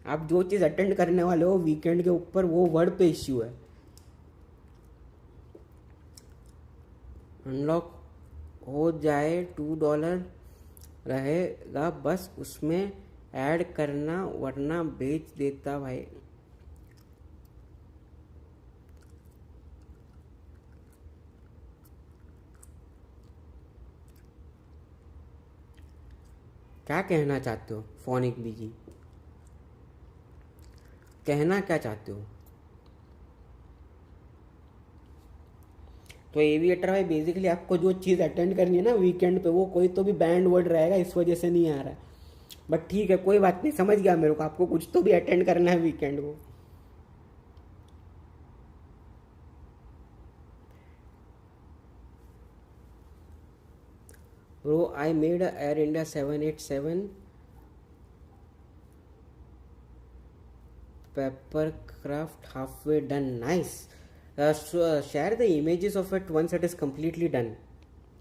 आप जो चीज़ अटेंड करने वाले हो वीकेंड के ऊपर, वो वर्ड पे इश्यू है। अनलॉक हो जाए $2 रहेगा, बस उसमें ऐड करना वरना बेच देता भाई। क्या कहना चाहते हो फोनिक बीजी, कहना क्या चाहते हो? तो एविएटर भाई बेसिकली आपको जो चीज़ अटेंड करनी है ना वीकेंड पे, वो कोई तो भी बैंड वर्ड रहेगा, इस वजह से नहीं आ रहा है। बट ठीक है, कोई बात नहीं, समझ गया मेरे को, आपको कुछ तो भी अटेंड करना है वीकेंड को। Bro I made air India 787 paper craft halfway done. Nice. So, share the images of it once it is completely done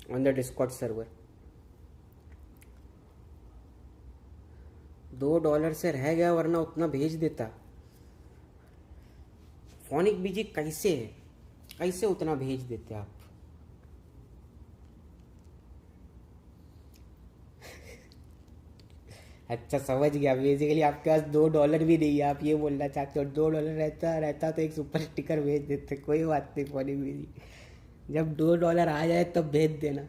on the Discord server. $2 से रह गया, वरना उतना भेज देता। फोनिक बीजी कैसे कैसे उतना भेज देते आप? अच्छा समझ गया, बेसिकली आपके पास $2 भी नहीं है, आप ये बोलना चाहते हो। $2 रहता रहता तो एक सुपर स्टिकर भेज देते। कोई बात नहीं फोनिक बीजी, जब $2 आ जाए तब भेज देना।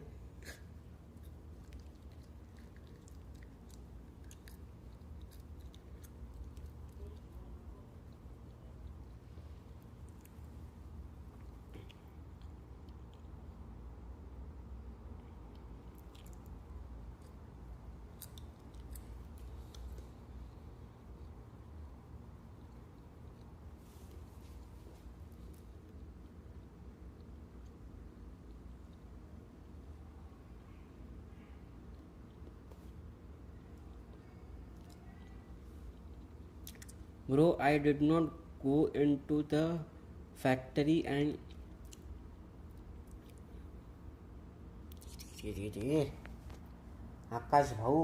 Bro, I did not go into the factory and आकाश भाऊ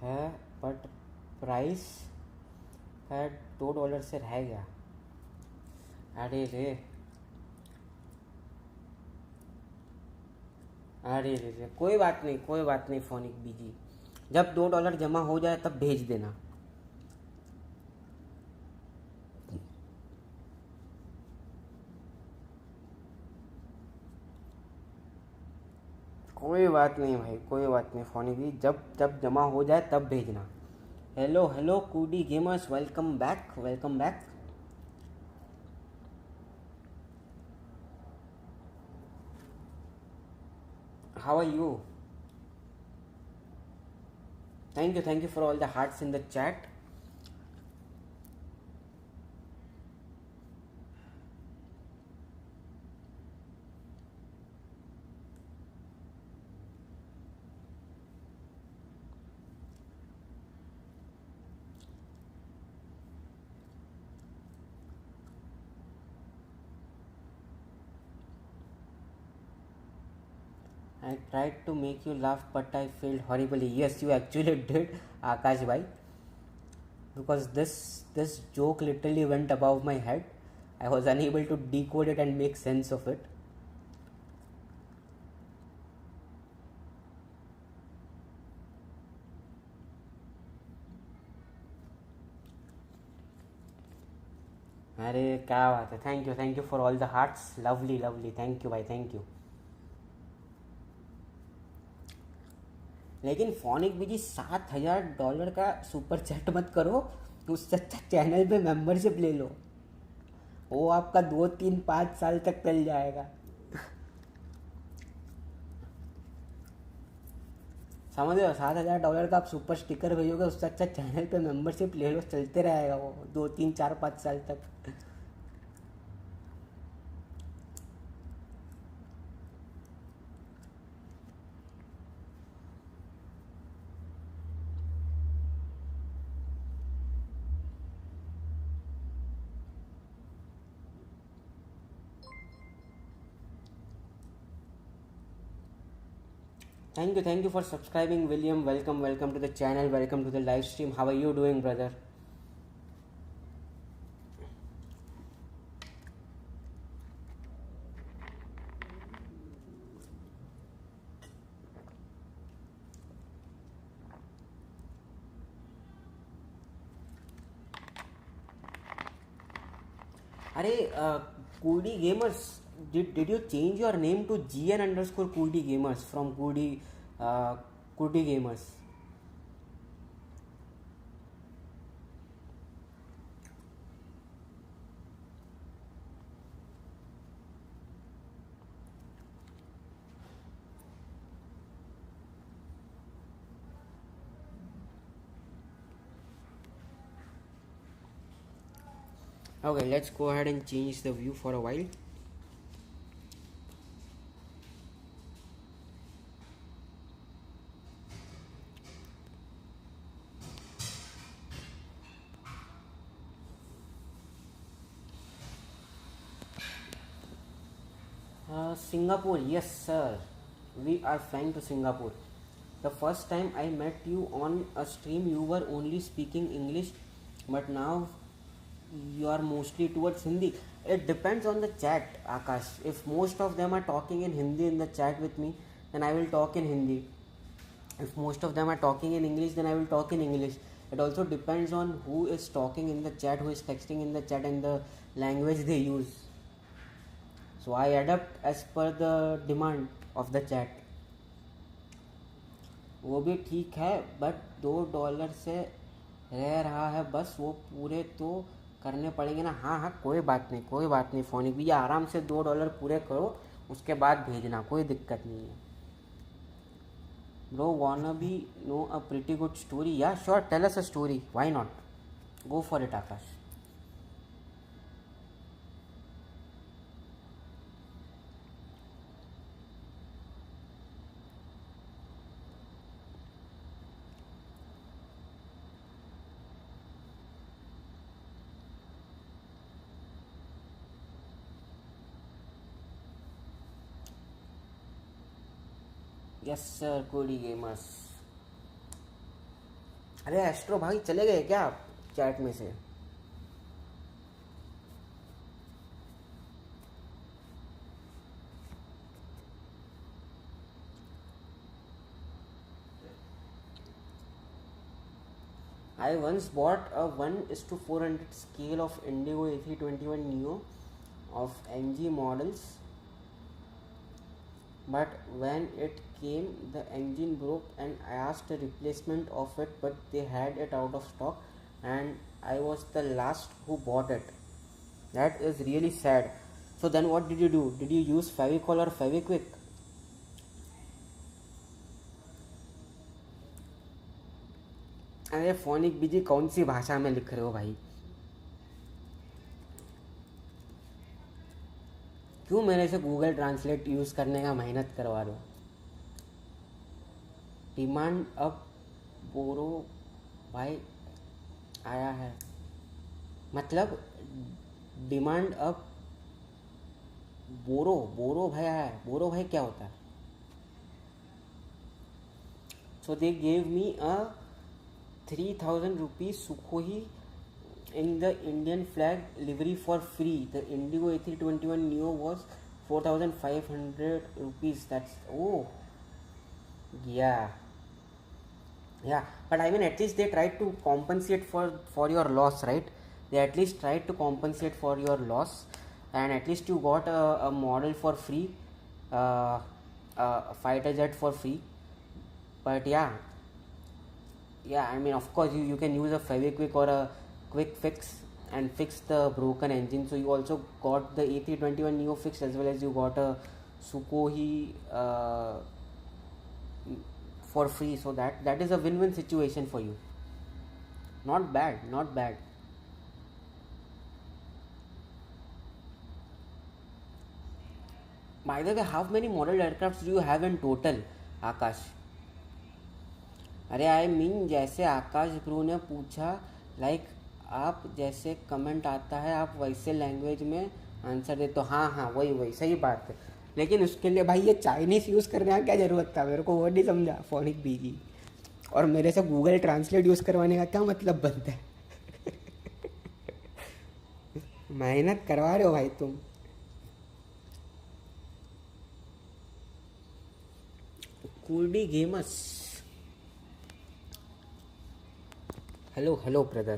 है, बट प्राइस है $2 से रह गया। अरे रे अरे रे, कोई बात नहीं कोई बात नहीं फोनिक बीजी, जब $2 जमा हो जाए तब भेज देना। कोई बात नहीं भाई, कोई बात नहीं फोनिक बीजी, जब जब जमा हो जाए तब भेजना। हेलो हेलो कूडी gamers, welcome back welcome back. How are you? Thank you for all the hearts in the chat. I tried to make you laugh, but I failed horribly. Yes, you actually did, Akash bhai. Because this joke literally went above my head. I was unable to decode it and make sense of it. अरे क्या बात है, thank you for all the hearts, lovely lovely, thank you भाई, thank you. लेकिन phonic बीजी $7,000 का super chat मत करो, उससे अच्छा चैनल पे मेंबरशिप ले लो, वो आपका 2 3 5 साल तक चल जाएगा। समझ रहे हो, $7,000 का आप सुपर स्टिकर भेजोगे, उससे अच्छा चैनल पे मेंबरशिप ले लो, चलते रहेगा वो 2 3 4 5 साल तक। Thank you for subscribing, William. Welcome to the channel. Welcome to the live stream. How are you doing, brother? अरे Cudi gamers, did you change your name to GN underscore Kudi Gamers from Kudi Gamers? Okay, let's go ahead and change the view for a while. Singapore, yes sir, we are flying to Singapore. The first time I met you on a stream, you were only speaking English, but now you are mostly towards Hindi. It depends on the chat, Akash. If most of them are talking in Hindi in the chat with me, then I will talk in Hindi. If most of them are talking in English, then I will talk in English. It also depends on who is talking in the chat, who is texting in the chat, and the language they use. So I adapt as per the demand of the chat. वो भी ठीक है, but $2 से रह रहा है बस, वो पूरे तो करने पड़ेंगे ना. हाँ हाँ, कोई बात नहीं फोनिक भैया, आराम से $2 पूरे करो, उसके बाद भेजना, कोई दिक्कत नहीं है. Bro, wanna be know a pretty good story? Yeah, sure, tell us a story. Why not? Go for it, Akash. Yes sir, कोडी गेमर्स. अरे एस्ट्रो भाई चले गए क्या आप चैट में से? I once bought a 1:400 scale of Indigo A321 Neo of NG models, but when it came, the engine broke and I asked a replacement of it, but they had it out of stock and I was the last who bought it. That is really sad. So then what did you do? Did you use Fevicol or Fevikwik? अरे phonic बीजी, कौन सी भाषा में लिख रहे हो भाई? क्यों मेरे से गूगल ट्रांसलेट यूज़ करने का मेहनत करवा रहे हो? डिमांड अब बोरो भाई आया है, मतलब डिमांड अब बोरो भाई आया है. बोरो भाई क्या होता है? So they gave me a 3,000 rupees Sukhoi in the Indian flag livery for free. The Indigo A321 Neo was 4,500 rupees. That's yeah. But I mean, at least they tried to compensate for your loss, right? They at least tried to compensate for your loss, and at least you got a model for free, a fighter jet for free. But yeah, I mean, of course you can use a Fevikwik or a quick fix and fix the broken engine. So you also got the A321 Neo fixed, as well as you got a Sukhoi for free. So that is a win-win situation for you. Not bad. By the way, how many model aircrafts do you have in total, Akash? अरे I mean, जैसे आकाश Bru ने पूछा, like आप जैसे comment आता है आप वैसे लैंग्वेज में आंसर दे. तो हाँ वही सही बात है. लेकिन उसके लिए भाई ये चाइनीज़ यूज़ करने का क्या ज़रूरत था? मेरे को वो नहीं समझा फोनिक बीजी. और मेरे से गूगल ट्रांसलेट यूज़ करवाने का क्या मतलब बनता है? मेहनत करवा रहे हो भाई तुम. Cudi gamers, hello brother.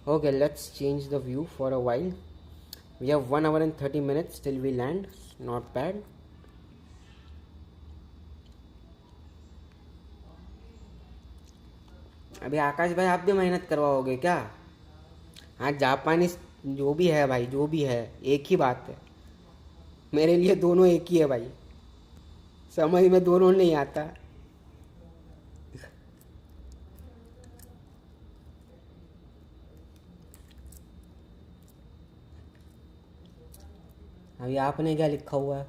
Okay, let's change the view for a while. We have 1 hour and 30 minutes till we land. Not bad. अभी आकाश भाई आप भी मेहनत करवाओगे क्या? हाँ, जापानी जो भी है भाई, जो भी है एक ही बात है मेरे लिए, दोनों एक ही है भाई, समझ में दोनों नहीं आता. अभी आपने क्या लिखा हुआ है?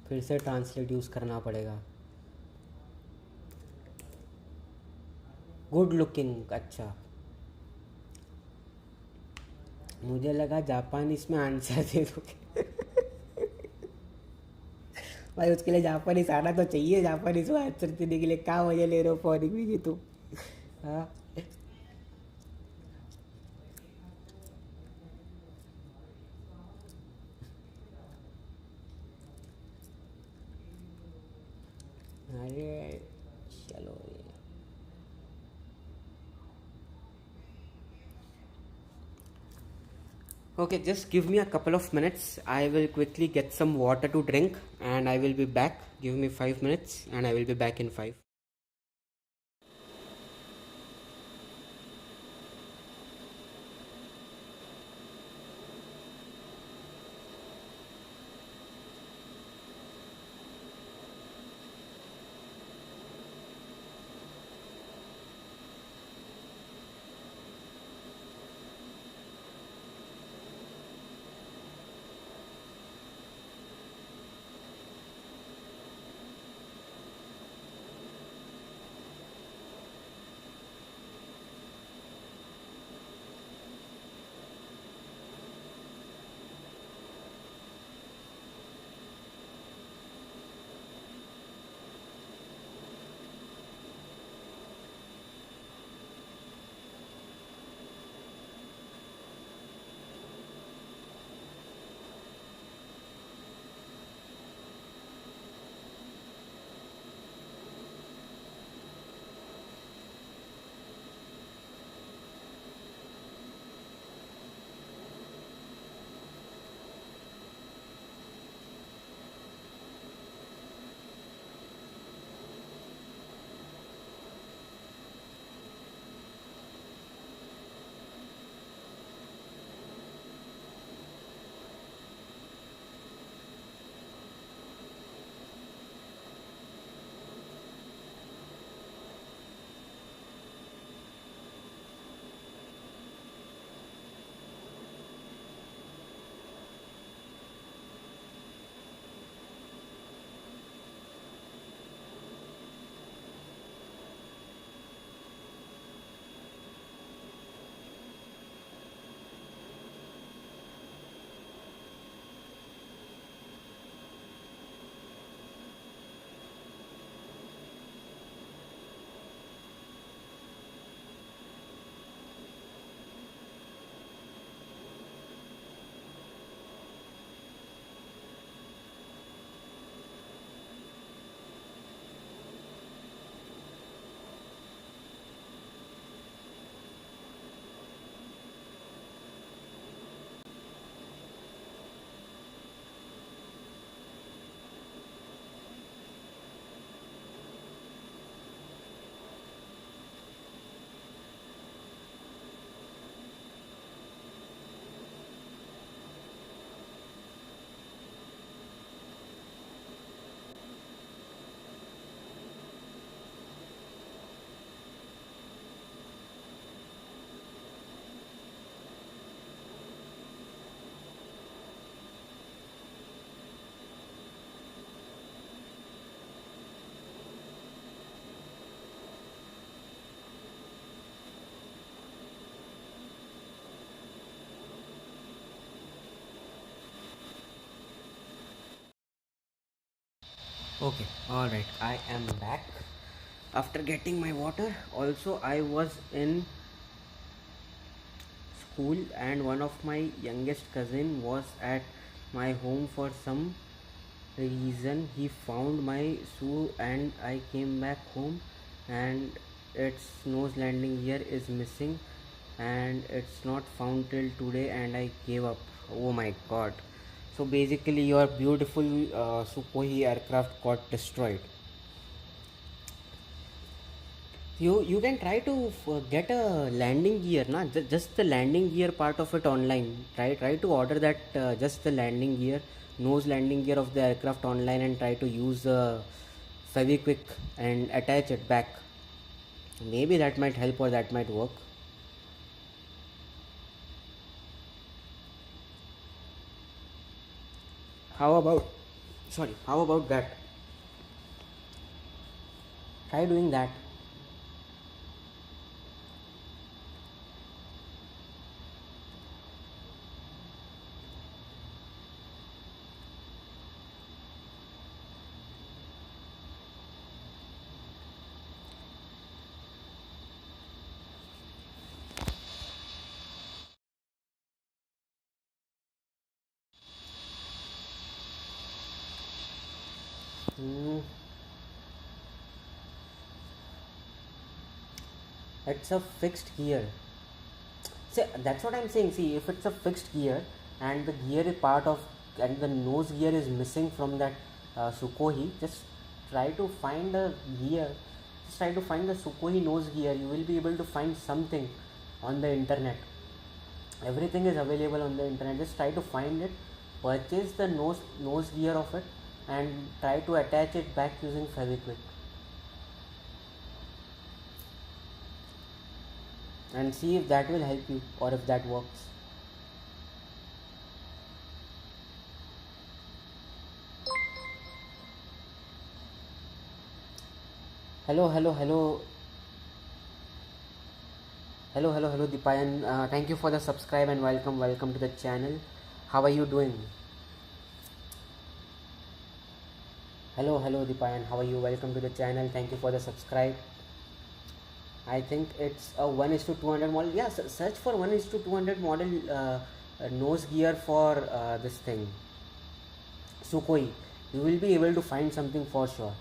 फिर से ट्रांसलेट यूज़ करना पड़ेगा. Good looking. अच्छा, मुझे लगा जापानीज में आंसर दे दोगे. भाई उसके लिए जापानीज आना तो चाहिए. जापानीज में आंसर देने के लिए क्या वजह ले रहे हो फॉरिन भी तुम? हाँ, अरे चलो. Okay, just give me a couple of minutes. I will quickly get some water to drink and I will be back. Give me 5 minutes and I will be back in 5. Okay, alright, I am back after getting my water. Also, I was in school and one of my youngest cousin was at my home for some reason. He found my shoe and I came back home and its nose landing gear is missing. and it's not found till today, and I gave up. Oh my god. So basically your beautiful Sukhoi aircraft got destroyed. You can try to get a landing gear, na, just the landing gear part of it online. Try to order that, just the landing gear, nose landing gear of the aircraft online, and try to use Feviquick and attach it back. Maybe that might help, or that might work. How about that? Try doing that. Hmm. It's a fixed gear. See, that's what I'm saying. See, if it's a fixed gear and the gear is part of, and the nose gear is missing from that Sukhoi, just try to find a gear. Just try to find the Sukhoi nose gear. You will be able to find something on the internet. Everything is available on the internet. Just try to find it, purchase the nose gear of it, and try to attach it back using Feviquick. And see if that will help you, or if that works. Hello, hello, hello, hello, Dipayan. Thank you for the subscribe and welcome to the channel. How are you doing? Hello, Dipayan. How are you? Welcome to the channel. Thank you for the subscribe. I think it's a 1:200 model. Yeah, search for 1:200 model nose gear for this thing, Sukhoi. You will be able to find something for sure.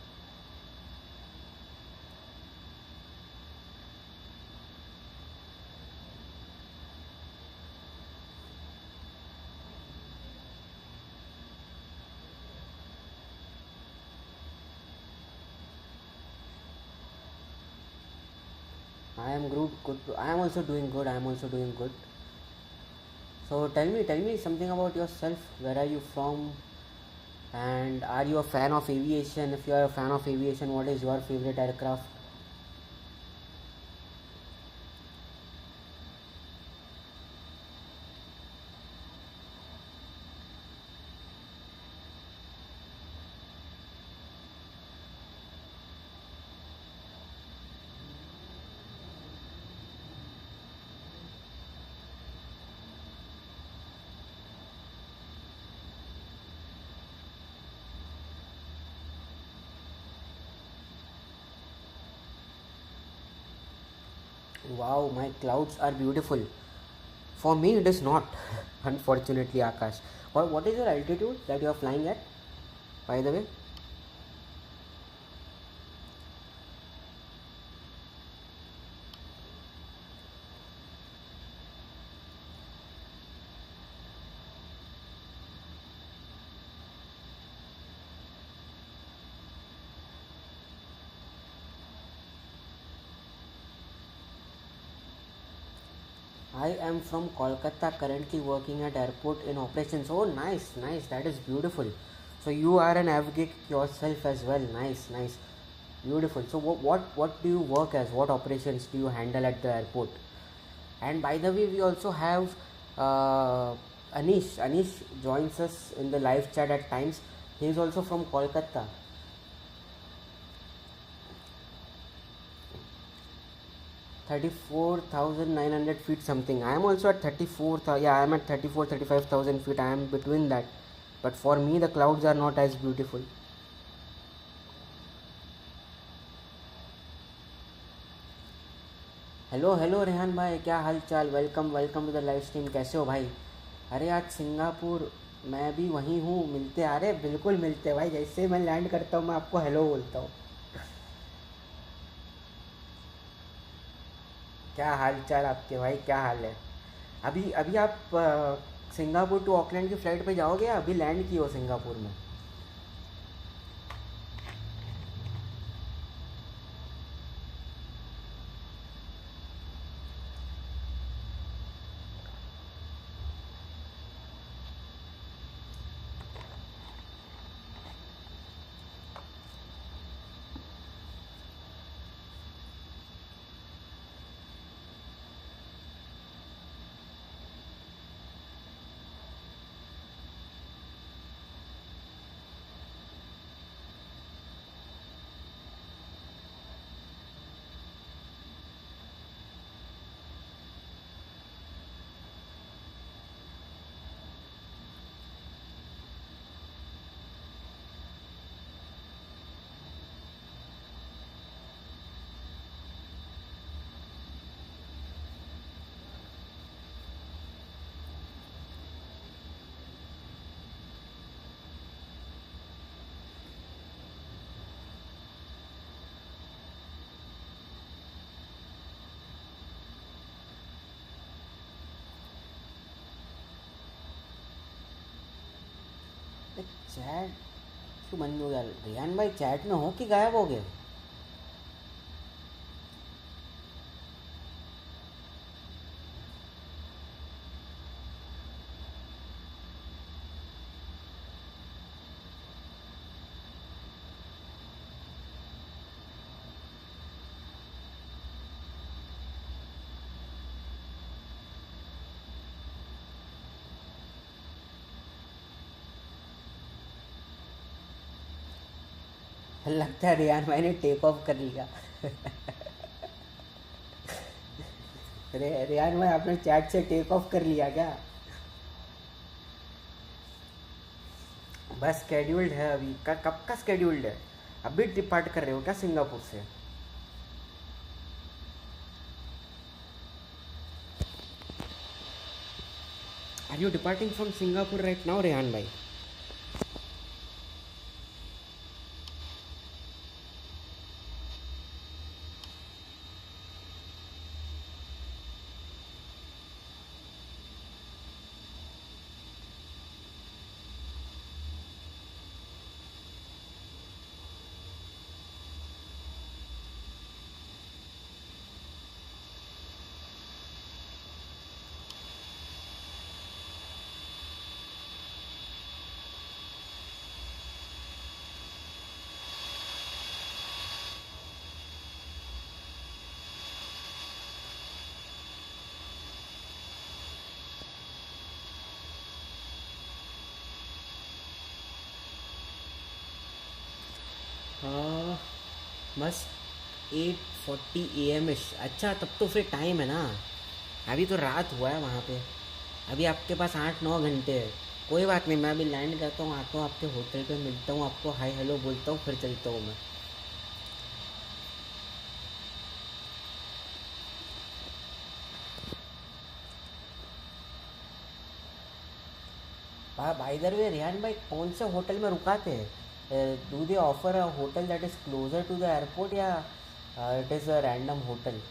I am good. I am also doing good. So tell me something about yourself. Where are you from? And are you a fan of aviation? If you are a fan of aviation, what is your favorite aircraft? Wow, my clouds are beautiful. For me, it is not, unfortunately, Akash. What is your altitude that you are flying at, by the way? I am from Kolkata, currently working at airport in operations. Oh, nice. That is beautiful. So you are an aviator yourself as well. Nice, beautiful. So what do you work as? What operations do you handle at the airport? And by the way, we also have uh, Anish. Anish joins us in the live chat at times. He is also from Kolkata. 34,900 feet something. I am also at 34. Yeah, I am at 34, 35,000 feet. I am between that. But for me, the clouds are not as beautiful. Hello Rehan भाई, क्या हाल चाल? Welcome to the live stream. कैसे हो भाई? अरे आज Singapore, मैं भी वहीं हूँ. मिलते आ रहे, बिल्कुल मिलते भाई. जैसे मैं लैंड करता हूँ, मैं आपको हेलो बोलता हूँ. क्या हाल चाल आपके भाई, क्या हाल है? अभी अभी आप सिंगापुर टू ऑकलैंड की फ़्लाइट पे जाओगे या अभी लैंड किए हो सिंगापुर में? चैट क्यों बंद हो गया? रियान भाई चैट में हो कि गायब हो गए? लगता है रियान भाई ने टेक ऑफ कर लिया। रियान भाई आपने चैट से टेक ऑफ कर लिया क्या? बस स्केड्यूल्ड है अभी का, कब का स्केड्यूल्ड है? अभी डिपार्ट कर रहे हो क्या सिंगापुर से? Are you departing from Singapore right now Rehan भाई? हाँ, बस 8:40 AM इश। अच्छा तब तो फिर टाइम है ना, अभी तो रात हुआ है वहाँ पे। अभी आपके पास 8-9 घंटे है। कोई बात नहीं, मैं अभी लैंड करता हूँ, आता हूँ आपके होटल पे, मिलता हूँ आपको, हाय हेलो बोलता हूँ, फिर चलता हूँ मैं। बाय द वे रिहान भाई कौन से होटल में रुकाते हैं? Do they offer a hotel that is closer to the airport or it is a random hotel?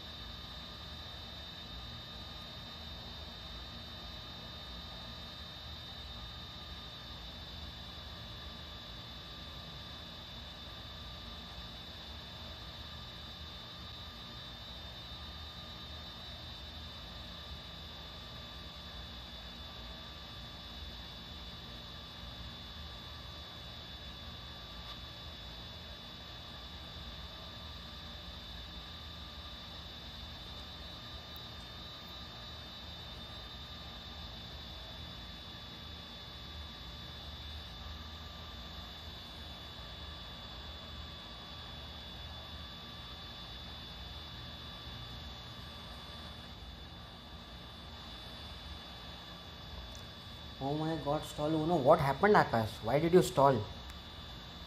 Oh my god, stall Uno. What happened, Akash? Why did you stall?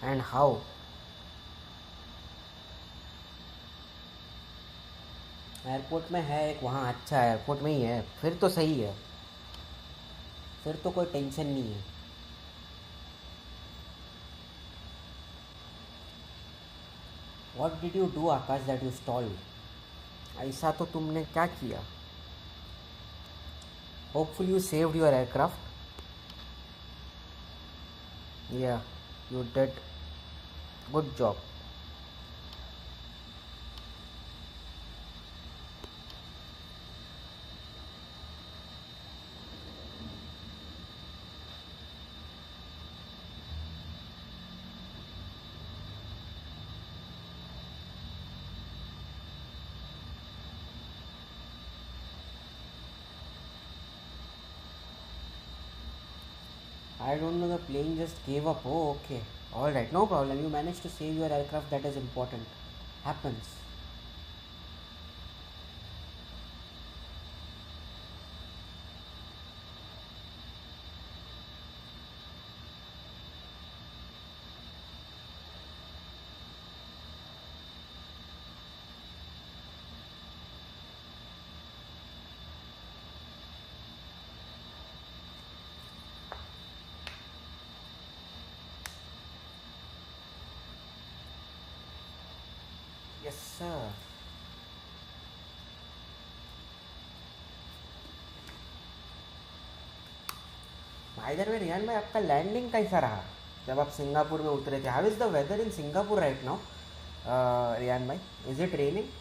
And how? Airport में है एक वहाँ, अच्छा airport में ही है, फिर तो सही है, फिर तो कोई टेंशन नहीं है। What did you do, Akash, that you stalled? ऐसा तो तुमने क्या किया? Hopefully you saved your aircraft. Yeah, you did. Good job. I don't know, the plane just gave up. Oh, okay. Alright, no problem. You managed to save your aircraft, that is important. Happens. Yes, sir. By the way, Riyan भाई, आपका landing कैसा रहा जब आप Singapore में उतरे थे? How is the weather in Singapore right now, Riyan भाई? Is it raining?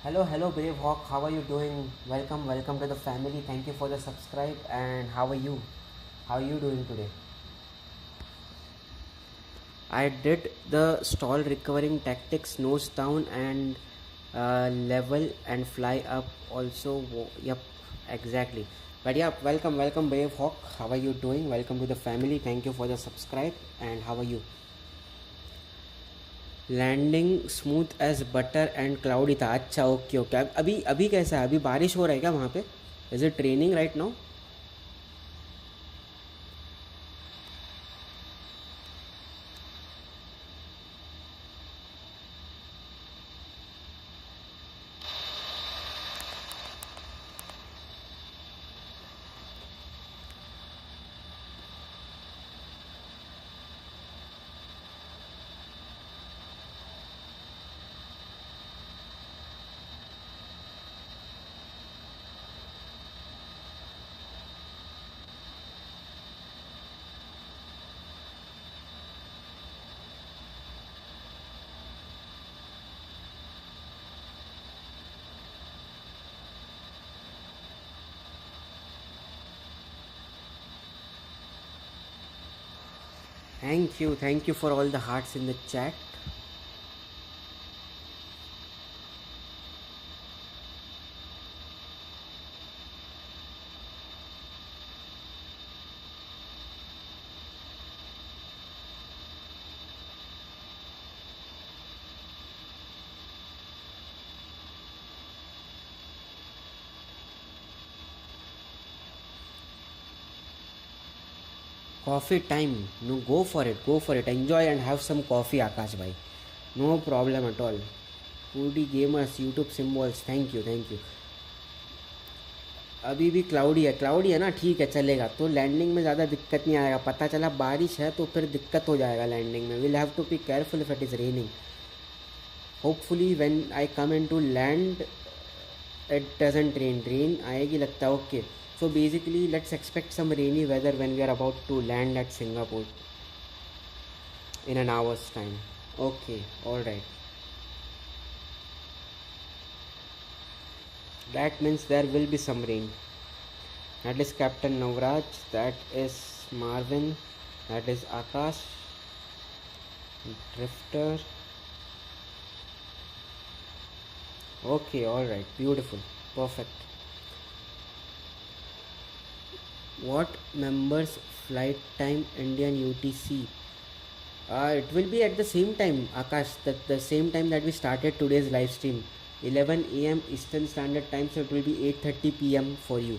Hello, Brave Hawk. How are you doing? Welcome to the family. Thank you for the subscribe. And how are you? How are you doing today? I did the stall recovering tactics, nose down and level and fly up. Also, yep, exactly. But yeah, welcome, Brave Hawk. How are you doing? Welcome to the family. Thank you for the subscribe. And how are you? Landing smooth as butter and cloudy था. अच्छा, okay okay. अभी अभी कैसा है? अभी बारिश हो रहा है क्या वहाँ पे? Is it training right now? Thank you for all the hearts in the chat. Coffee time. No, go for it. Enjoy and have some coffee, Akash bhai. No problem at all. Foodie gamers, YouTube symbols. Thank you. अभी भी cloudy है ना, ठीक है, चलेगा. तो landing में ज़्यादा दिक्कत नहीं आएगा. पता चला बारिश है तो फिर दिक्कत हो जाएगा लैंडिंग में. Will have to be careful if it is raining. Hopefully when I come in to land it doesn't rain आएगी लगता है. Okay, So basically let's expect some rainy weather when we are about to land at Singapore in an hour's time. Okay, alright. That means there will be some rain. That is Captain Navraj, that is Marvin, that is Akash, Drifter. Okay, alright, beautiful, perfect. What members flight time Indian UTC? It will be at the same time, Akash, the same time that we started today's live stream, 11 a.m. Eastern Standard Time, so it will be 8:30 p.m. for you.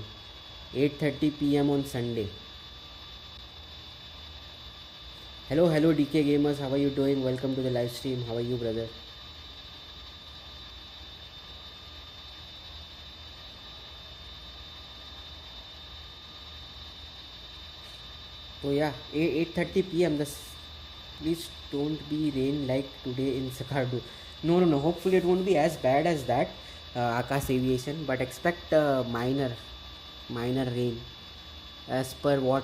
8:30 p.m. on Sunday. Hello DK gamers, how are you doing? Welcome to the live stream. How are you, brother? So yeah, 8:30 p.m. Please don't be rain like today in Sakardu. No. Hopefully it won't be as bad as that, Akash Aviation. But expect minor rain, as per what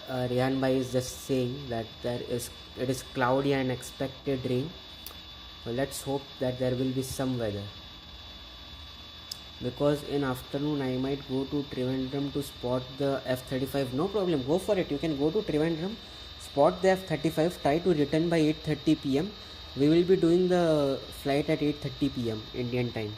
Rihan Bhai is just saying, that it is cloudy and expected rain. So let's hope that there will be some weather. Because in afternoon I might go to Trivandrum to spot the F-35. No problem, go for it. You can go to Trivandrum, spot the F-35, try to return by 8:30 p.m. We will be doing the flight at 8:30 p.m. Indian time.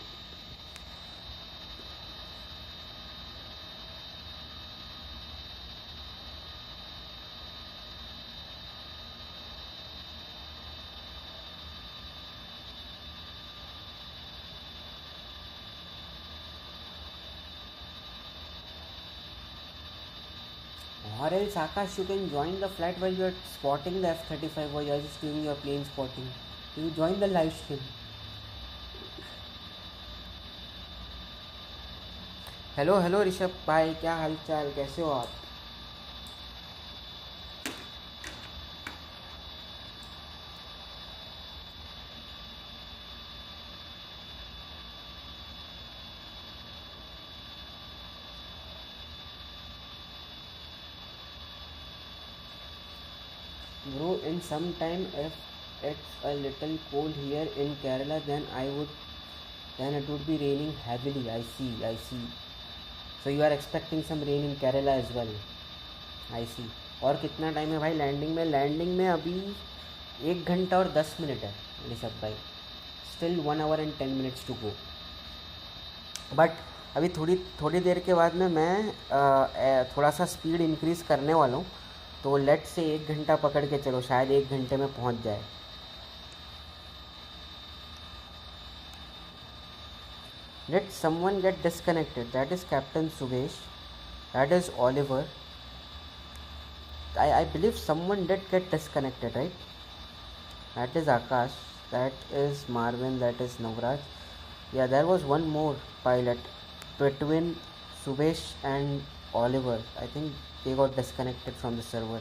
Or else Akash, you can join the flight while you are spotting the F-35, while you are just doing your plane spotting. You join the live stream. Hello Rishabh भाई, क्या हाल चाल, कैसे हो आप? Bro, in some time, if it's a little cold here in Kerala, then it would be raining heavily. I see. So you are expecting some rain in Kerala as well. I see. और कितना time है भाई landing में अभी 1 घंटा और 10 minute है ऋषभ भाई. Still 1 hour and 10 minutes to go. But अभी थोड़ी देर के बाद में मैं थोड़ा सा स्पीड इंक्रीज़ करने वाला हूँ. तो लेट से 1 घंटा पकड़ के चलो, शायद 1 घंटे में पहुँच जाए. Let someone get disconnected. That is Captain Subesh. That is Oliver. I believe someone did get disconnected, right? That is Akash. That is Marvin. That is Navraj. Yeah, there was one more pilot between Subesh and Oliver. I think they got disconnected from the server.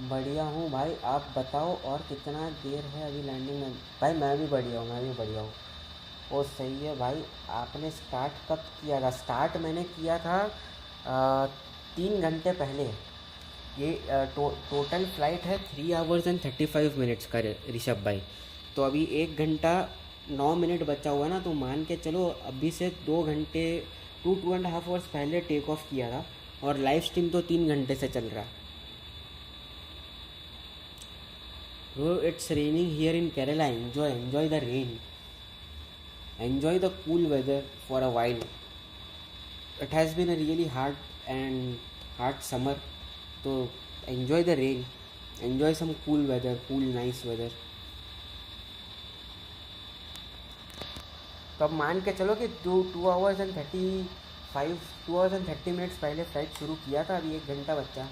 बढ़िया हूँ भाई, आप बताओ और कितना देर है अभी landing में? भाई मैं भी बढ़िया हूँ. ओ सही है भाई. आपने स्टार्ट कब किया था? स्टार्ट मैंने किया था 3 घंटे पहले. ये टोटल फ्लाइट है 3 hours and 35 minutes का ऋषभ भाई. तो अभी 1 घंटा 9 मिनट बचा हुआ है ना, तो मान के चलो अभी से 2 घंटे 2.5 hours पहले टेक ऑफ किया था, और लाइव स्ट्रीम तो 3 घंटे से चल रहा. Bro, it's raining here in Kerala. Enjoy the rain. Enjoy the cool weather for a while. It has been a really hard summer. So enjoy the rain. Enjoy some cool weather, nice weather. तो अब मान के चलो कि 2 hours and 30 minutes पहले flight शुरू किया था. अभी 1 घंटा बचा.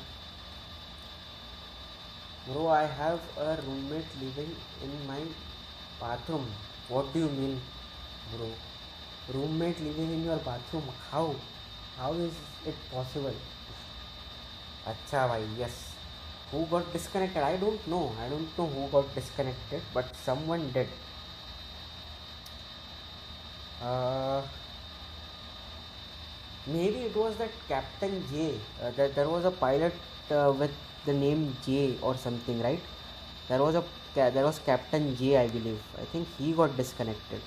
Bro, I have a roommate living in my bathroom. What do you mean, bro? Roommate living in your bathroom? How is it possible? अच्छा भाई, yes. Who got disconnected? I don't know who got disconnected, but someone did. Maybe it was that Captain J. That there was a pilot with the name J or something, right? There was Captain J, I believe. I think he got disconnected.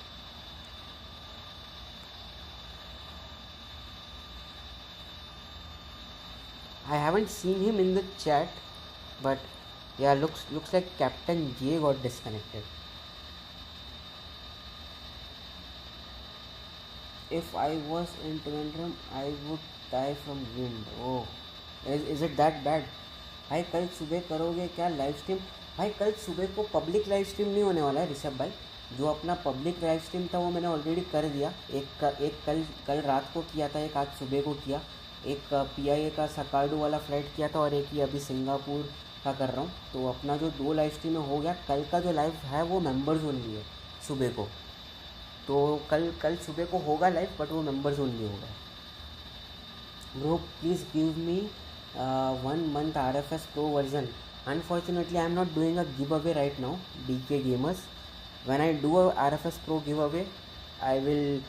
I haven't seen him in the chat, but yeah, looks like Captain J got disconnected. If I was in Trivandrum, I would die from wind. Oh, is it that bad? भाई कल सुबह करोगे क्या live stream? भाई कल सुबह को public live stream नहीं होने वाला है ऋषभ भाई. जो अपना पब्लिक लाइव स्ट्रीम था वो मैंने ऑलरेडी कर दिया. एक कल रात को किया था, एक आज सुबह को किया. एक PIA का सकार्डो वाला फ्लाइट किया था और एक ही अभी सिंगापुर का कर रहा हूँ. तो अपना जो 2 लाइव स्ट्रीम हो गया. कल का जो लाइव है वो मेंबर्स ओनली है सुबह को. तो कल सुबह को होगा लाइव, बट वो मेंबर्स ओनली होगा. Bro please give me 1 month RFS Pro version. Unfortunately, I am not doing a giveaway right now, DK Gamers. When I do a RFS Pro giveaway, I will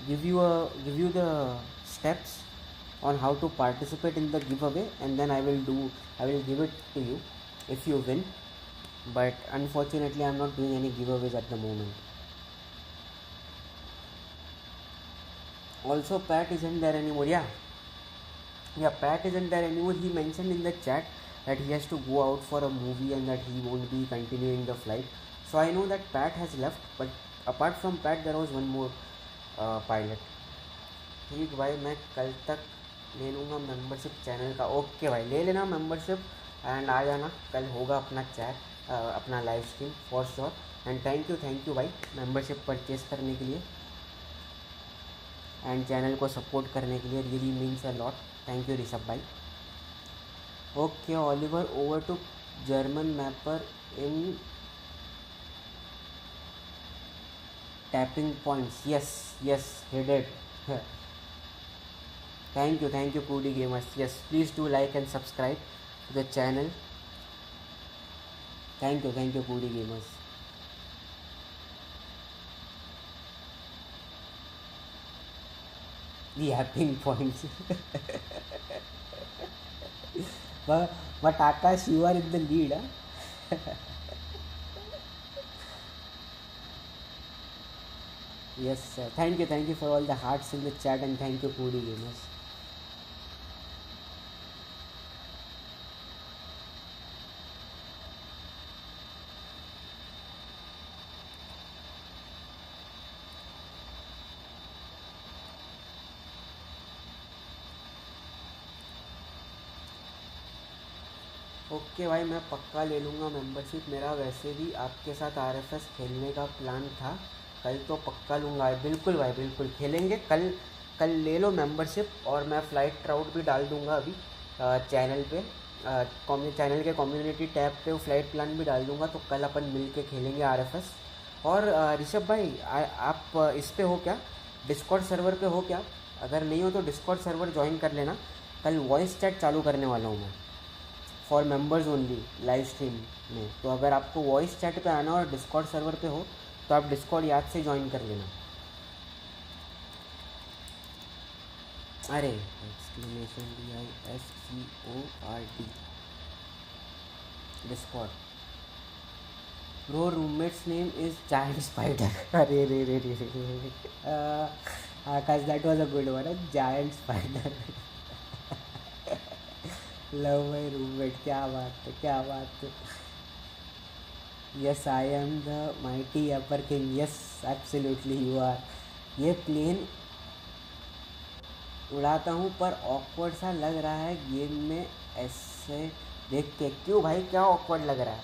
give you the steps on how to participate in the giveaway, and then I will give it to you if you win. But unfortunately, I am not doing any giveaways at the moment. Also, Pat isn't there anymore. Yeah, Pat isn't there anymore. He mentioned in the chat that he has to go out for a movie and that he won't be continuing the flight. So I know that Pat has left, but apart from Pat, there was one more pilot. ठीक भाई, मैं कल तक ले लूँगा membership channel का. Okay भाई, ले लेना मेंबरशिप एंड आ जाना. कल होगा अपना चैट, अपना live stream for sure. And thank you भाई मेंबरशिप परचेज करने के लिए एंड चैनल को सपोर्ट करने के लिए. Really means a lot. Thank you Rishabh भाई. Okay Oliver, over to German mapper in tapping points. Yes he did. Thank you Pudi Gamers. Yes, please do like and subscribe to the channel. Thank you Pudi Gamers. The tapping points. But Akash, you are in the lead, huh? Yes sir. Thank you for all the hearts in the chat, and thank you Pudi Gamers. Okay भाई, मैं पक्का ले लूँगा membership. मेरा वैसे भी आपके साथ RFS खेलने का प्लान था. कल तो पक्का लूँगा. बिल्कुल भाई, बिल्कुल खेलेंगे. कल ले लो मेंबरशिप. और मैं फ़्लाइट राउट भी डाल दूँगा अभी चैनल पे. चैनल के कम्युनिटी टैब पे वो फ्लाइट प्लान भी डाल दूँगा. तो कल अपन मिल के खेलेंगे RFS. और ऋषभ भाई, आप इस पे हो क्या, डिस्कॉर्ड सर्वर पे हो क्या? अगर नहीं हो तो डिस्कॉर्ड सर्वर ज्वाइन कर लेना. कल वॉइस चैट चालू करने वाला हूँ मैं for members only live stream में. तो अगर आपको वॉइस चैट पे आना और डिस्कॉर्ड सर्वर पे हो तो आप डिस्कॉर्ड याद से ज्वाइन कर लेना. अरे DISCORD Discord. Bro roommate's name is giant spider. अरे रे Akash, that was a good one. Giant spider. Love my roommate. क्या बात है. Yes, I am the mighty upper king. Yes, absolutely you are. ये प्लेन उड़ाता हूँ पर ऑकवर्ड सा लग रहा है गेम में ऐसे देख के. क्यों भाई, क्या ऑकवर्ड लग रहा है?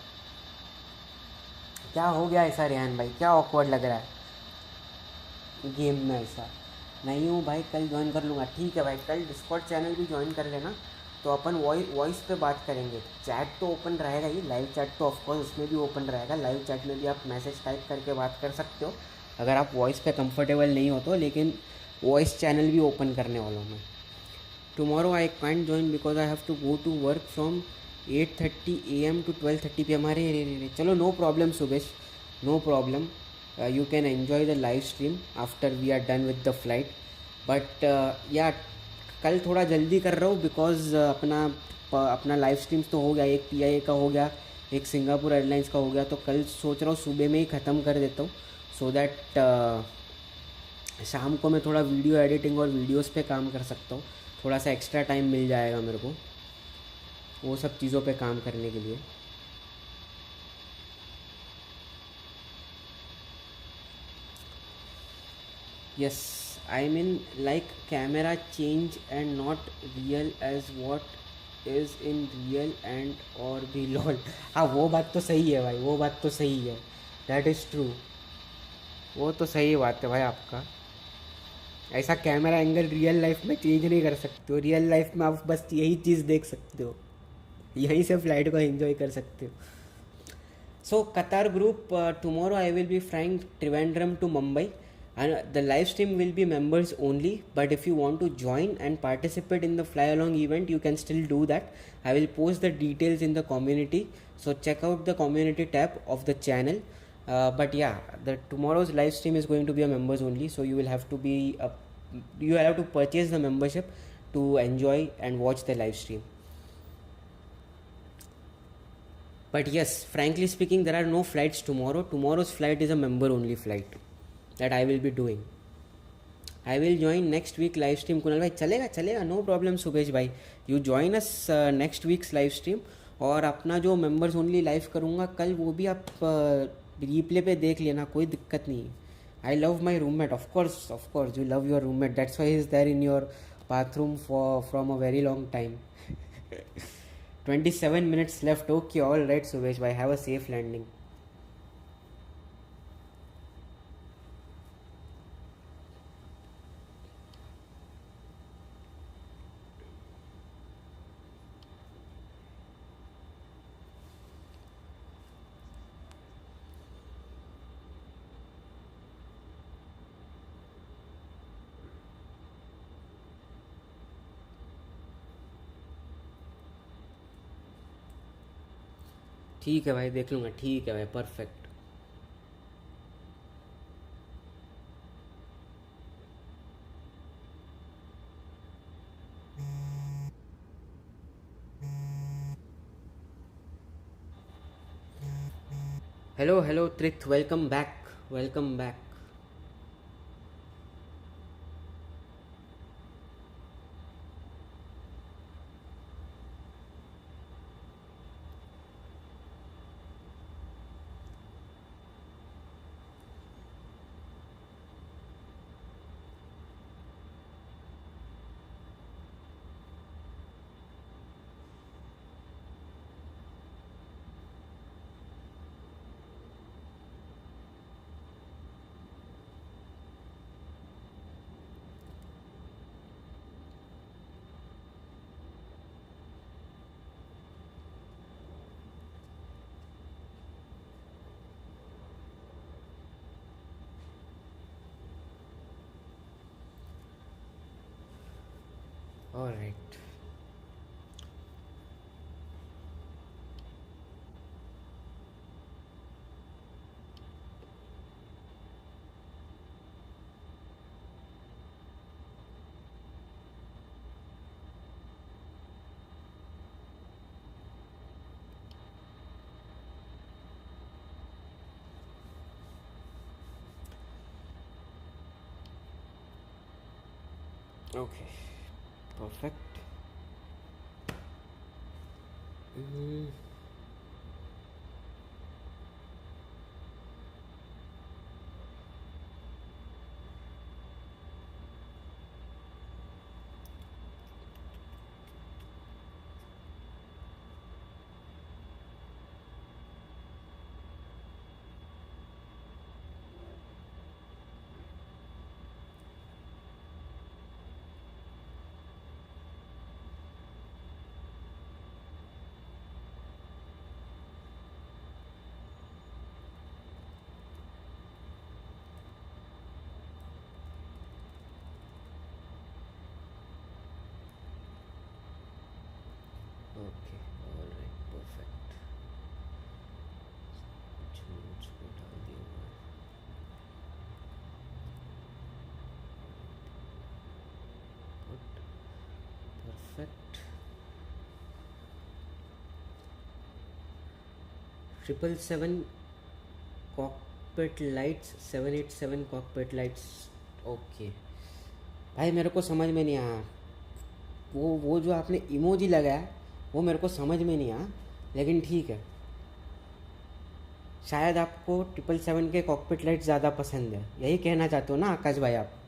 क्या हो गया ऐसा रेहान भाई? क्या ऑकवर्ड लग रहा है गेम में? ऐसा नहीं हूँ भाई, कल ज्वाइन कर लूँगा. ठीक है भाई, कल डिस्कॉर्ड चैनल भी ज्वाइन कर लेना. तो अपन वॉइस पे बात करेंगे. चैट तो ओपन रहेगा ही, लाइव चैट तो ऑफकोर्स उसमें भी ओपन रहेगा. लाइव चैट में भी आप मैसेज टाइप करके बात कर सकते हो अगर आप वॉइस पे कंफर्टेबल नहीं हो तो. लेकिन वॉइस चैनल भी ओपन करने वाला हूँ मैं. Tomorrow I can't join because I have to go to work from 8:30 AM to 12:30 PM. अरे चलो, no problem Subesh, no problem. You can enjoy the live stream after we are done with the flight. But yeah, कल थोड़ा जल्दी कर रहा हूँ because अपना live streams तो हो गया, एक PIA का हो गया, एक सिंगापुर एयरलाइंस का हो गया, तो कल सोच रहा हूँ सुबह में ही ख़त्म कर देता हूँ सो दैट शाम को मैं थोड़ा वीडियो एडिटिंग और वीडियोस पे काम कर सकता हूँ, थोड़ा सा एक्स्ट्रा टाइम मिल जाएगा मेरे को वो सब चीज़ों पे काम करने के लिए. Yes, I mean like camera change and not real as what is in real and or भी lol. हाँ वो बात तो सही है भाई, वो बात तो सही है, that is true. वो तो सही बात है भाई आपका. ऐसा कैमरा एंगल रियल लाइफ में चेंज नहीं कर सकते हो, रियल लाइफ में आप बस यही चीज़ देख सकते हो, यहीं से फ्लाइट को एंजॉय कर सकते हो. So Qatar group, tomorrow I will be flying Trivandrum to Mumbai, and the live stream will be members only, but if you want to join and participate in the fly along event you can still do that. I will post the details in the community, so check out the community tab of the channel. But yeah, the tomorrow's live stream is going to be a members only, so you will have to be you will have to purchase the membership to enjoy and watch the live stream. But yes, frankly speaking, there are no flights tomorrow. Tomorrow's flight is a member only flight that I will be doing. I will join next week live stream. Kunal bhai, चलेगा, no problem. Subesh bhai, you join us next week's live stream. और अपना जो members only live करूँगा कल, वो भी आप replay पे देख लेना, कोई दिक्कत नहीं है. I love my roommate, of course, you love your roommate. That's why he's there in your bathroom from a very long time. 27 minutes left. Okay, all right, Subesh bhai, have a safe landing. ठीक है भाई, देख लूँगा. ठीक है भाई, perfect. Hello Trith, welcome back. All right. Okay, perfect. Okay, all right, perfect. कुछ notes को डाल दिया हुआ है. Good. 777 cockpit lights, 787 cockpit lights. Okay भाई, मेरे को समझ में नहीं आया वो जो आपने इमोजी लगाया वो मेरे को समझ में नहीं आया, लेकिन ठीक है। शायद आपको 777 के कॉकपिट लाइट्स ज़्यादा पसंद है, यही कहना चाहते हो ना आकाश भाई आप?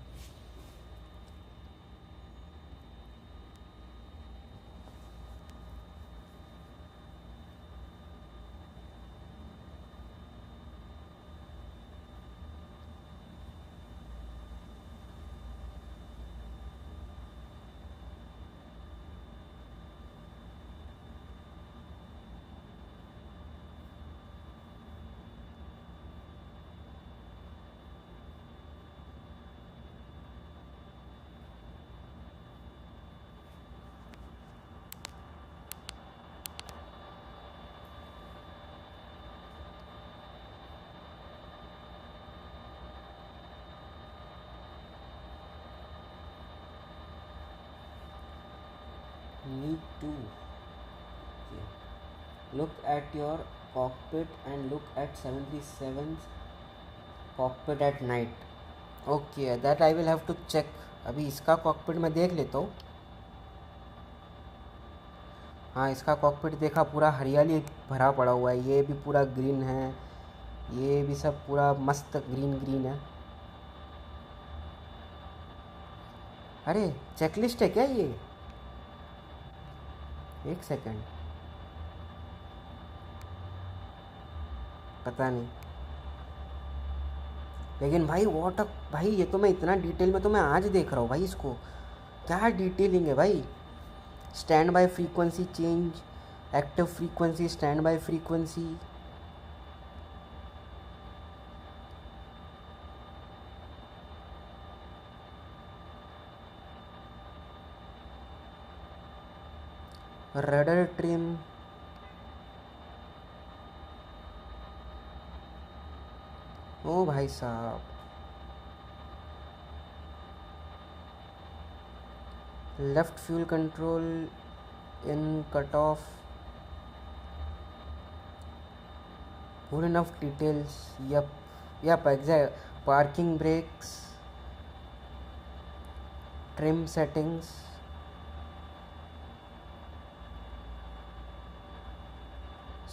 Need to look at your cockpit and look at 737's cockpit at night. Okay, that I will have to check. अभी इसका कॉकपिट मैं देख लेता हूँ। हाँ, इसका कॉकपिट देखा, पूरा हरियाली भरा पड़ा हुआ है, ये भी पूरा ग्रीन है, ये भी सब पूरा मस्त ग्रीन ग्रीन है। अरे चेकलिस्ट है क्या ये? एक सेकंड, पता नहीं, लेकिन भाई व्हाट अ भाई, ये तो मैं इतना डिटेल में तो मैं आज देख रहा हूँ भाई इसको। क्या डिटेलिंग है भाई। Stand by frequency change, active frequency, stand by frequency. Rudder trim, ओ भाई साहब, left fuel control in cut off, good enough details. Yup yup, exact, parking brakes, trim settings,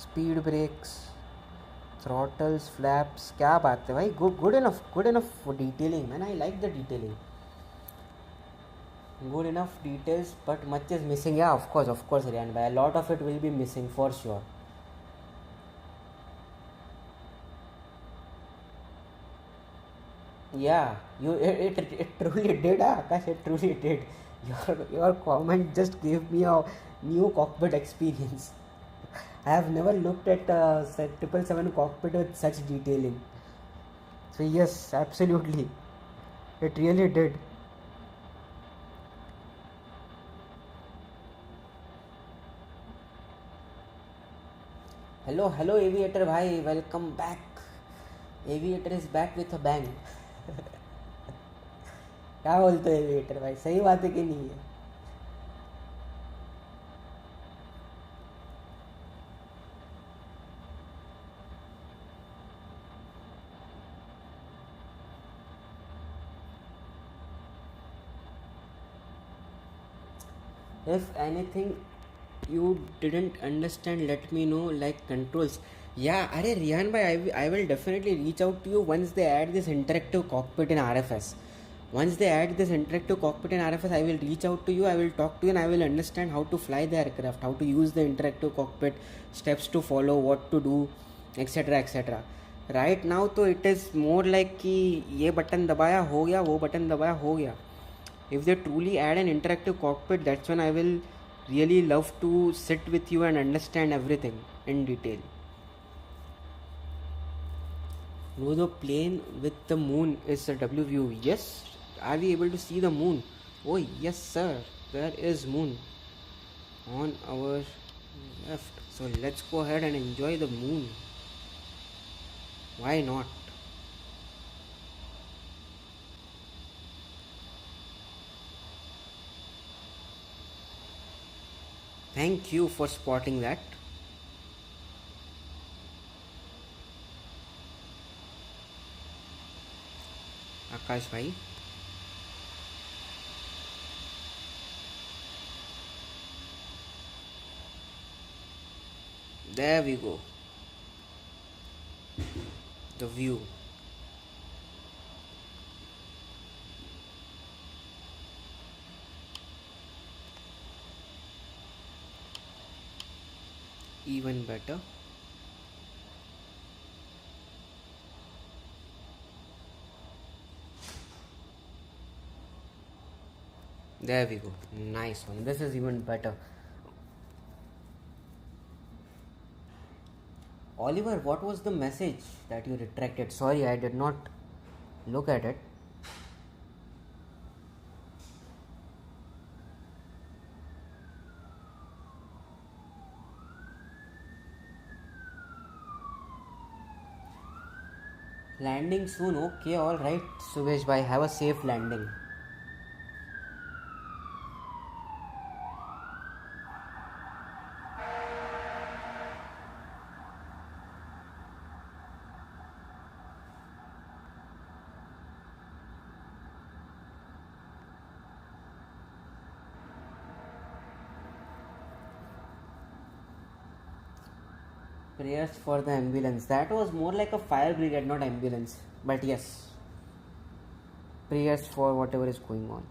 speed brakes, throttles, flaps. क्या बात है भाई, good enough detailing man, I like the detailing, good enough details, but much is missing. Yeah of course Riyan भाई, lot of it will be missing for sure. Yeah, it truly did, Akash. It truly did. Your comment just gave me a new cockpit experience. I have never looked at 777 cockpit with such detailing. So yes, absolutely, it really did. Hello, Aviator bhai, welcome back. Aviator is back with a bang. क्या बोलते हो aviator भाई, सही बात है कि नहीं है? If anything you didn't understand, let me know, like controls. Yeah, अरे रियान भाई, I will definitely reach out to you once they add this interactive cockpit in RFS. Once they add this interactive cockpit in RFS, I will reach out to you, I will talk to you, and I will understand how to fly the aircraft, how to use the interactive cockpit, steps to follow, what to do, etc etc. Right now तो it is more like कि ये button दबाया हो गया, वो button दबाया हो गया. If they truly add an interactive cockpit, that's when I will really love to sit with you and understand everything in detail. No, the plane with the moon is a W view. Yes, are we able to see the moon? Oh yes sir, there is moon on our left. So let's go ahead and enjoy the moon. Why not? Thank you for spotting that. आकाश भाई. There we go. The view. Even better. There we go. Nice one. This is even better. Oliver, what was the message that you retracted? Sorry, I did not look at it. Landing soon. Okay, alright, Subesh bhai. Have a safe landing. Prayers for the ambulance. That was more like a fire brigade, not ambulance. But yes, prayers for whatever is going on.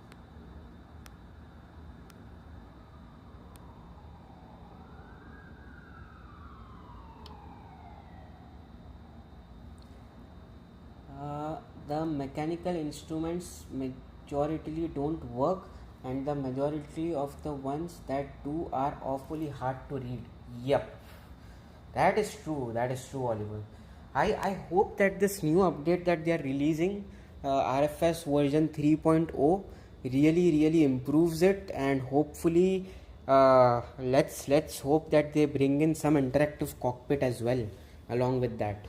The mechanical instruments majority don't work, and the majority of the ones that do are awfully hard to read. Yep. That is true, Oliver. I hope that this new update that they are releasing, RFS version 3.0, really improves it, and hopefully, let's hope that they bring in some interactive cockpit as well along with that.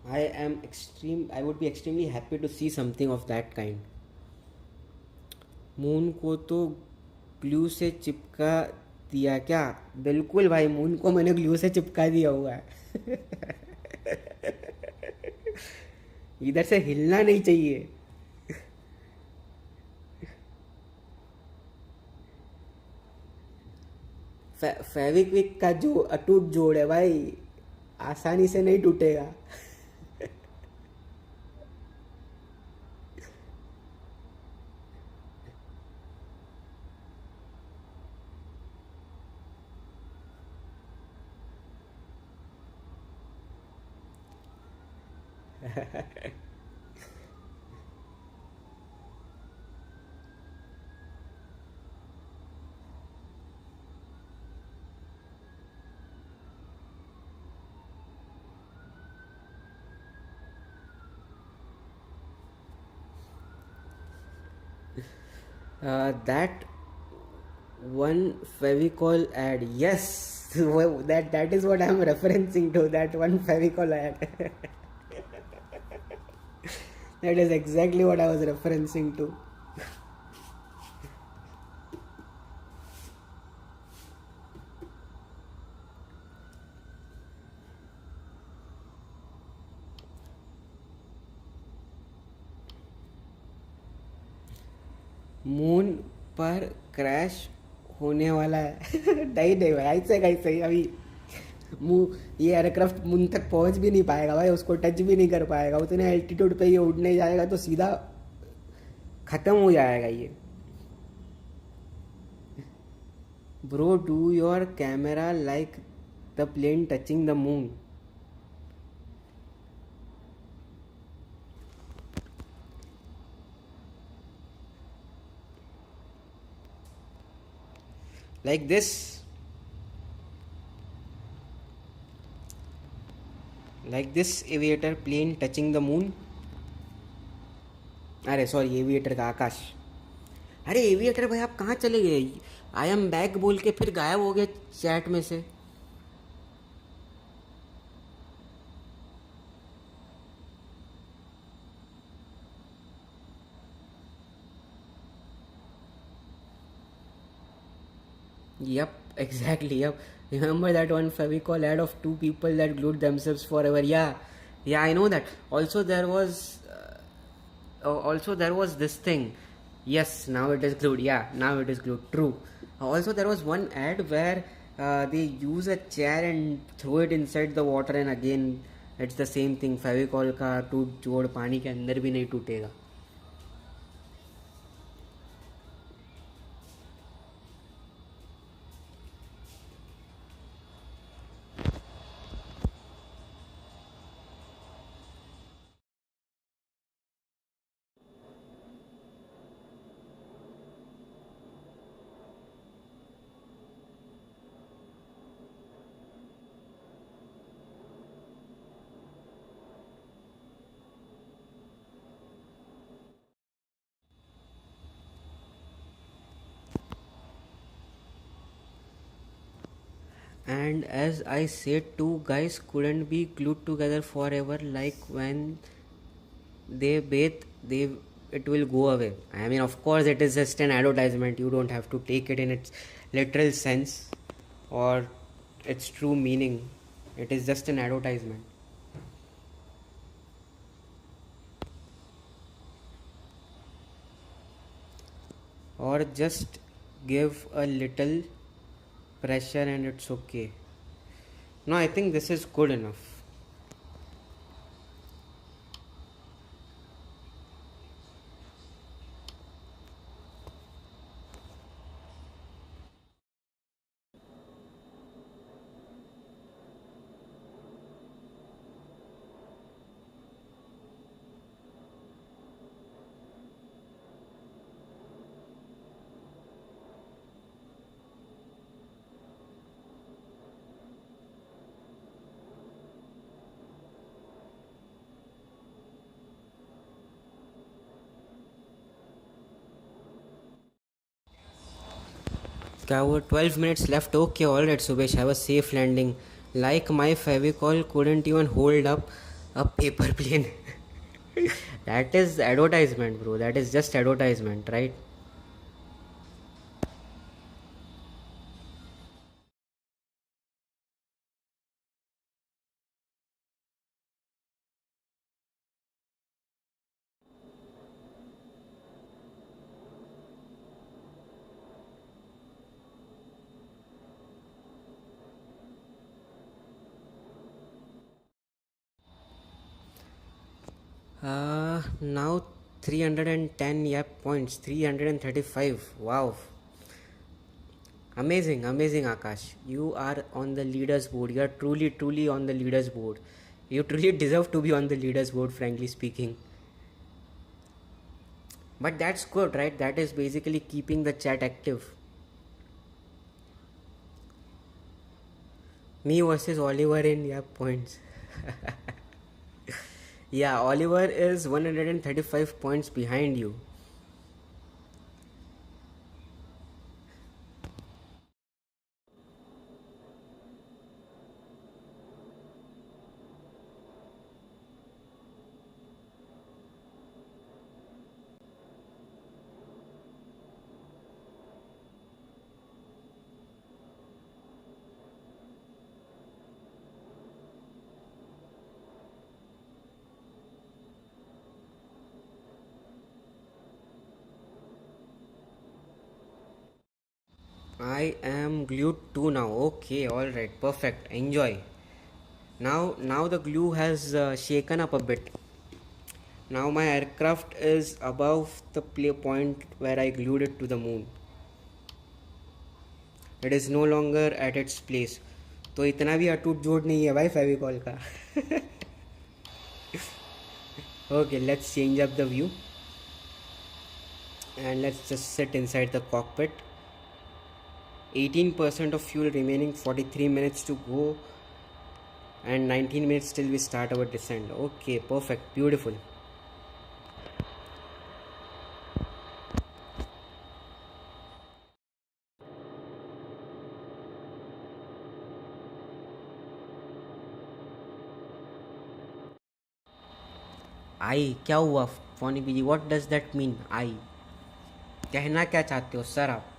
I would be extremely happy to see something of that kind. Moon को तो glue से चिपका दिया क्या? बिल्कुल भाई, moon को मैंने ग्लू से चिपका दिया हुआ है. इधर से हिलना नहीं चाहिए. फेविक्विक का जो अटूट जोड़ है भाई, आसानी से नहीं टूटेगा. That one Fevicol ad, yes, that is what I am referencing to. That one Fevicol ad. That is exactly what I was referencing to. Moon पर क्रैश होने वाला है. नहीं भाई, ऐसे अभी ये एयरक्राफ्ट मून तक पहुंच भी नहीं पाएगा भाई, उसको टच भी नहीं कर पाएगा. उतने एल्टीट्यूड पे ये उड़ने जाएगा तो सीधा खत्म हो जाएगा ये. Bro, do your camera like the plane touching the moon. Like this. Like this aviator plane touching the moon. अरे सॉरी, एविएटर का आकाश. अरे एविएटर भाई, आप कहाँ चले गए? आई एम बैक बोल के फिर गायब हो गए चैट में से. Yep, exactly. Yep. Remember that one Fevicol ad of two people that glued themselves forever? Yeah, I know that. Also, there was Also there was this thing. Yes, now it is glued. Yeah, now it is glued. True. Also there was one ad where they use a chair and throw it inside the water, and again it's the same thing. Fevicol का टूट जोड़ पानी के अंदर भी नहीं टूटेगा. And as I said, two guys couldn't be glued together forever. Like when they bathe, they it will go away. I mean, of course, it is just an advertisement. You don't have to take it in its literal sense or its true meaning. It is just an advertisement. Or just give a little pressure and it's okay. No, I think this is good enough. 12 minutes left. Okay, alright, Subesh, have a safe landing. Like my Fevicol couldn't even hold up a paper plane. That is advertisement, bro. That is just advertisement, right? Now 310 yep points, 335. Wow. Amazing, amazing, Akash. You are on the leaders board. You are truly, truly on the leaders board. You truly deserve to be on the leaders board, frankly speaking. But that's good, right? That is basically keeping the chat active. Me versus Oliver in yep points. Yeah, Oliver is 135 points behind you. I am glued too now. Okay, alright, perfect. Enjoy. Now the glue has shaken up a bit. Now my aircraft is above the play point where I glued it to the moon. It is no longer at its place. तो इतना भी अटूट जोड़ नहीं है भाई फेविकॉल का. Okay, let's change up the view and let's just sit inside the cockpit. 18% of fuel remaining, 43 minutes to go, and 19 minutes till we start our descent. Okay, perfect, beautiful. आई क्या हुआ फोनी बीजी? What does that mean? आई कहना क्या चाहते हो सर आप?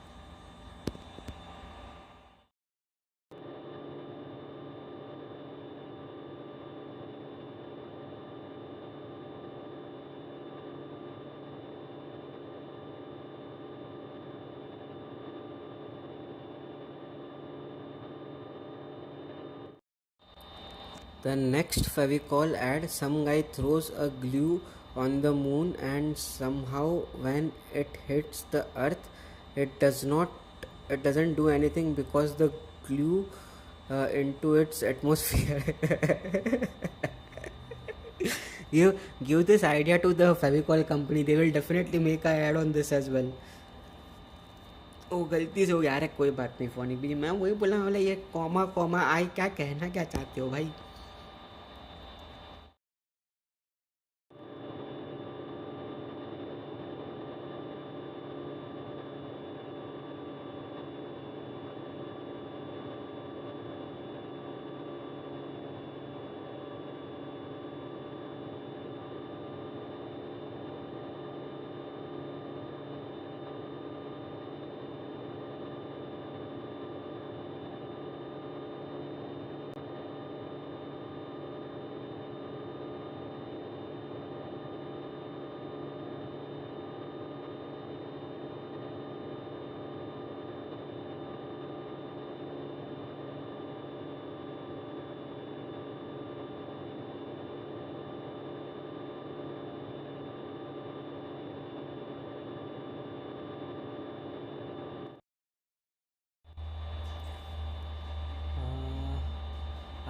The next Fevicol ad, some guy throws a glue on the moon and somehow when it hits the earth it doesn't do anything because the glue into its atmosphere. You give this idea to the Fevicol company, they will definitely make an ad on this as well. ओ गलती से हो गया, अरे कोई बात नहीं, फोनी भी मैं वही बोला वाला, ये कॉमा कॉमा आई क्या कहना क्या चाहते हो भाई.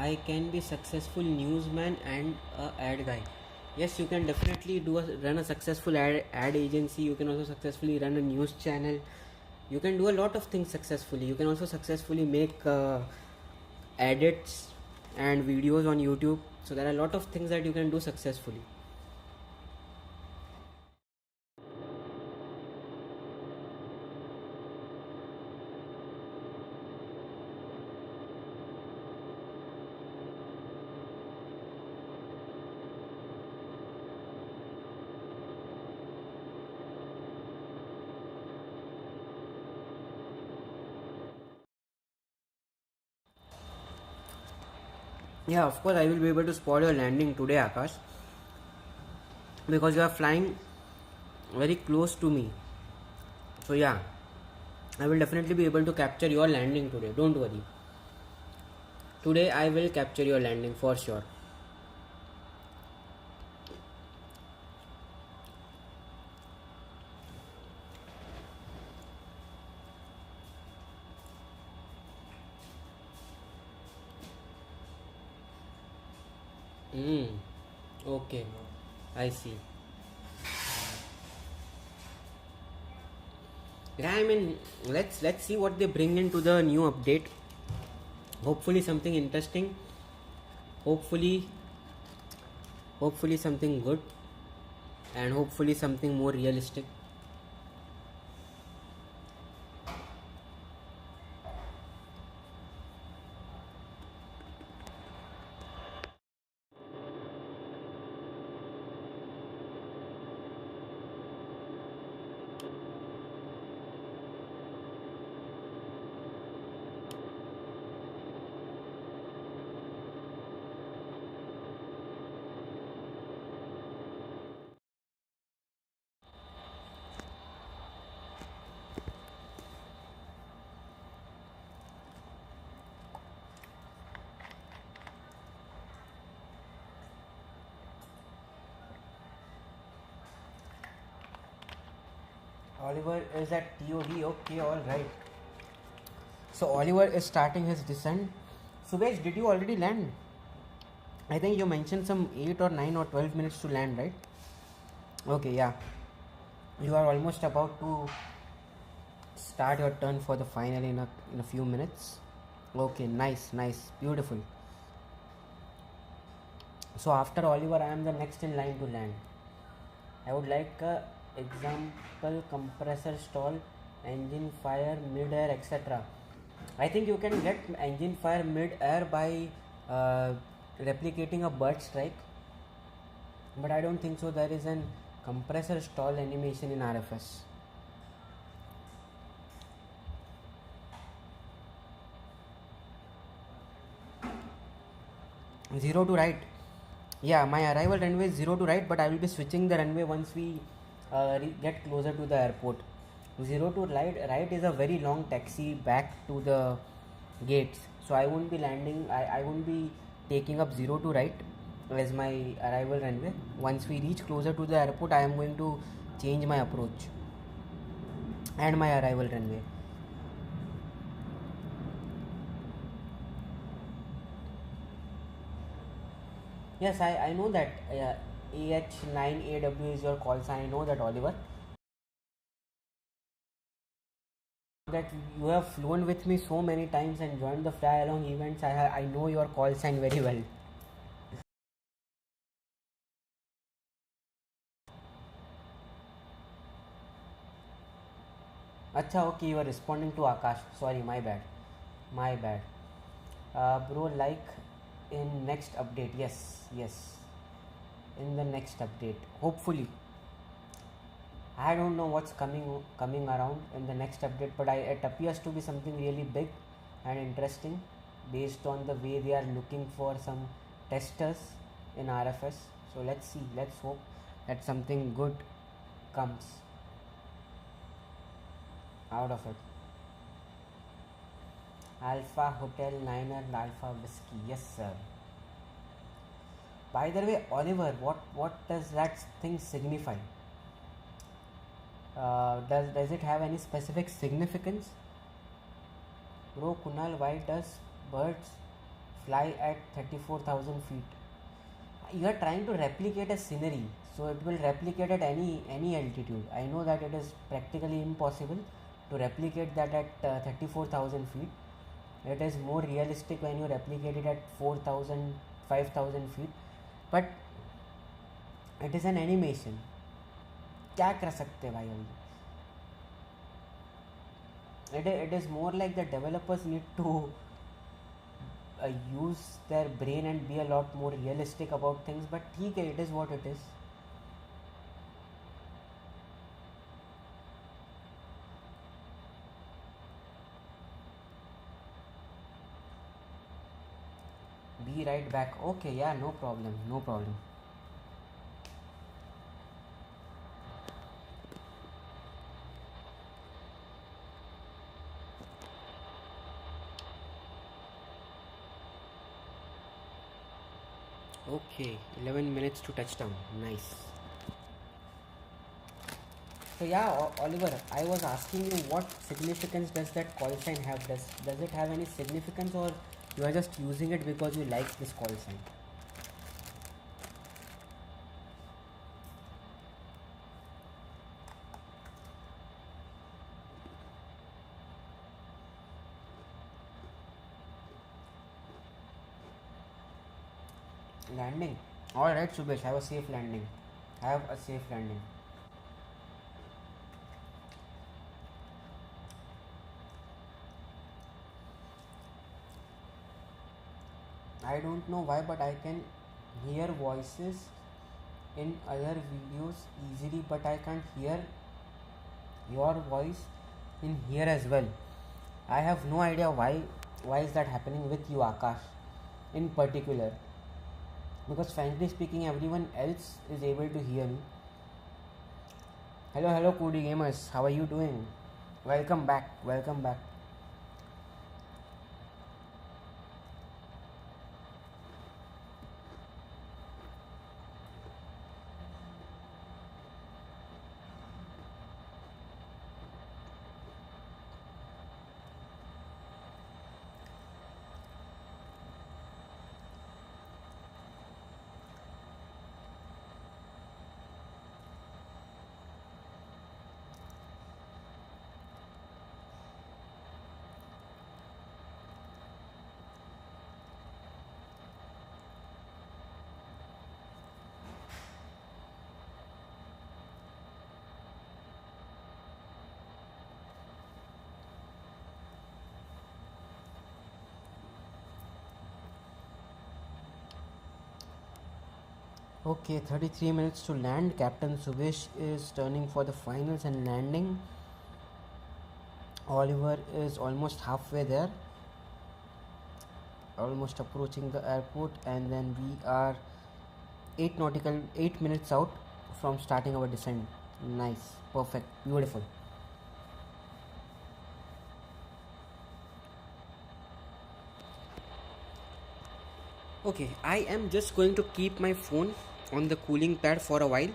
I can be successful newsman and a ad guy. Yes, you can definitely run a successful ad agency. You can also successfully run a news channel. You can do a lot of things successfully. You can also successfully make edits and videos on YouTube. So there are a lot of things that you can do successfully. Yeah, of course I will be able to spot your landing today, Akash, because you are flying very close to me. So yeah, I will definitely be able to capture your landing today. Don't worry. Today I will capture your landing for sure. Okay, I see. Yeah, I mean, let's see what they bring into the new update. Hopefully something interesting. Hopefully something good, and hopefully something more realistic. Oliver is at TOD. Okay, alright. So Oliver is starting his descent. Subesh, did you already land? I think you mentioned some 8 or 9 or 12 minutes to land, right? Okay, yeah. You are almost about to start your turn for the final in a few minutes. Okay, nice, beautiful. So after Oliver, I am the next in line to land. I would like a example: compressor stall, engine fire mid-air, etc. I think you can get engine fire mid-air by replicating a bird strike, but I don't think so there is an compressor stall animation in RFS. 0 to right. Yeah, my arrival runway is 0 to right, but I will be switching the runway once we get closer to the airport. 0 to right is a very long taxi back to the gates, so I won't be landing. I won't be taking up 02 right as my arrival runway. Once we reach closer to the airport, I am going to change my approach and my arrival runway. Yes, I know that AH9AW is your call sign. I know that, Oliver. That you have flown with me so many times and joined the fly along events. I know your call sign very well. Acha, okay, you are responding to Akash. Sorry, my bad. My bad. Bro, like in next update. Yes, yes. In the next update. Hopefully. I don't know what's coming around in the next update, but it appears to be something really big and interesting based on the way they are looking for some testers in RFS. So let's see, let's hope that something good comes out of it. Alpha Hotel Niner Alpha Whiskey, yes sir. By the way, Oliver, what does that thing signify? Does it have any specific significance? Bro, Kunal, why does birds fly at 34,000 feet? You are trying to replicate a scenery, so it will replicate at any altitude. I know that it is practically impossible to replicate that at 34,000 feet. It is more realistic when you replicate it at 4,000, 5,000 feet. But it is an animation. क्या कर सकते भाई हम? It is more like the developers need to use their brain and be a lot more realistic about things, but ठीक है, it is what it is. Be right back. Okay, yeah, no problem, no problem. Okay, 11 minutes to touchdown. Nice. So yeah, Oliver, I was asking you what significance does that call sign have? Does it have any significance, or you are just using it because you like this call sign? Landing. Alright, Subesh, have a safe landing. Have a safe landing. I don't know why, but I can hear voices in other videos easily, but I can't hear your voice in here as well. I have no idea why is that happening with you, Akash, in particular. Because frankly speaking, everyone else is able to hear me. Hello, Cody Gamers. How are you doing? Welcome back. Welcome back. Okay, 33 minutes to land. Captain Subesh is turning for the finals and landing. Oliver is almost halfway there, almost approaching the airport, and then we are 8 minutes out from starting our descent. Nice, perfect, beautiful. Okay, I am just going to keep my phone on the cooling pad for a while.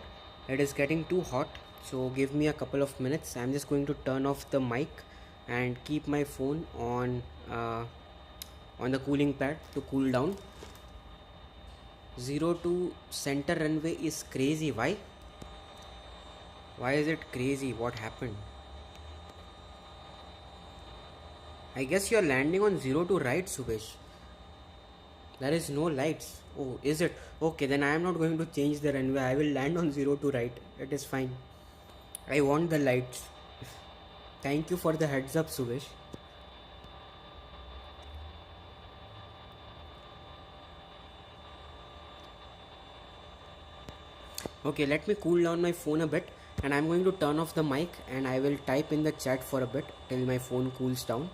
It is getting too hot, so give me a couple of minutes. I'm just going to turn off the mic and keep my phone on the cooling pad to cool down. 0 to center runway is crazy. Why? Why is it crazy? What happened? I guess you're landing on 0 to right, Subesh. There is no lights. Oh, is it? Okay, then I am not going to change the runway. I will land on 0 to right. It is fine. I want the lights. Thank you for the heads up, Subesh. Okay, let me cool down my phone a bit, and I'm going to turn off the mic and I will type in the chat for a bit till my phone cools down.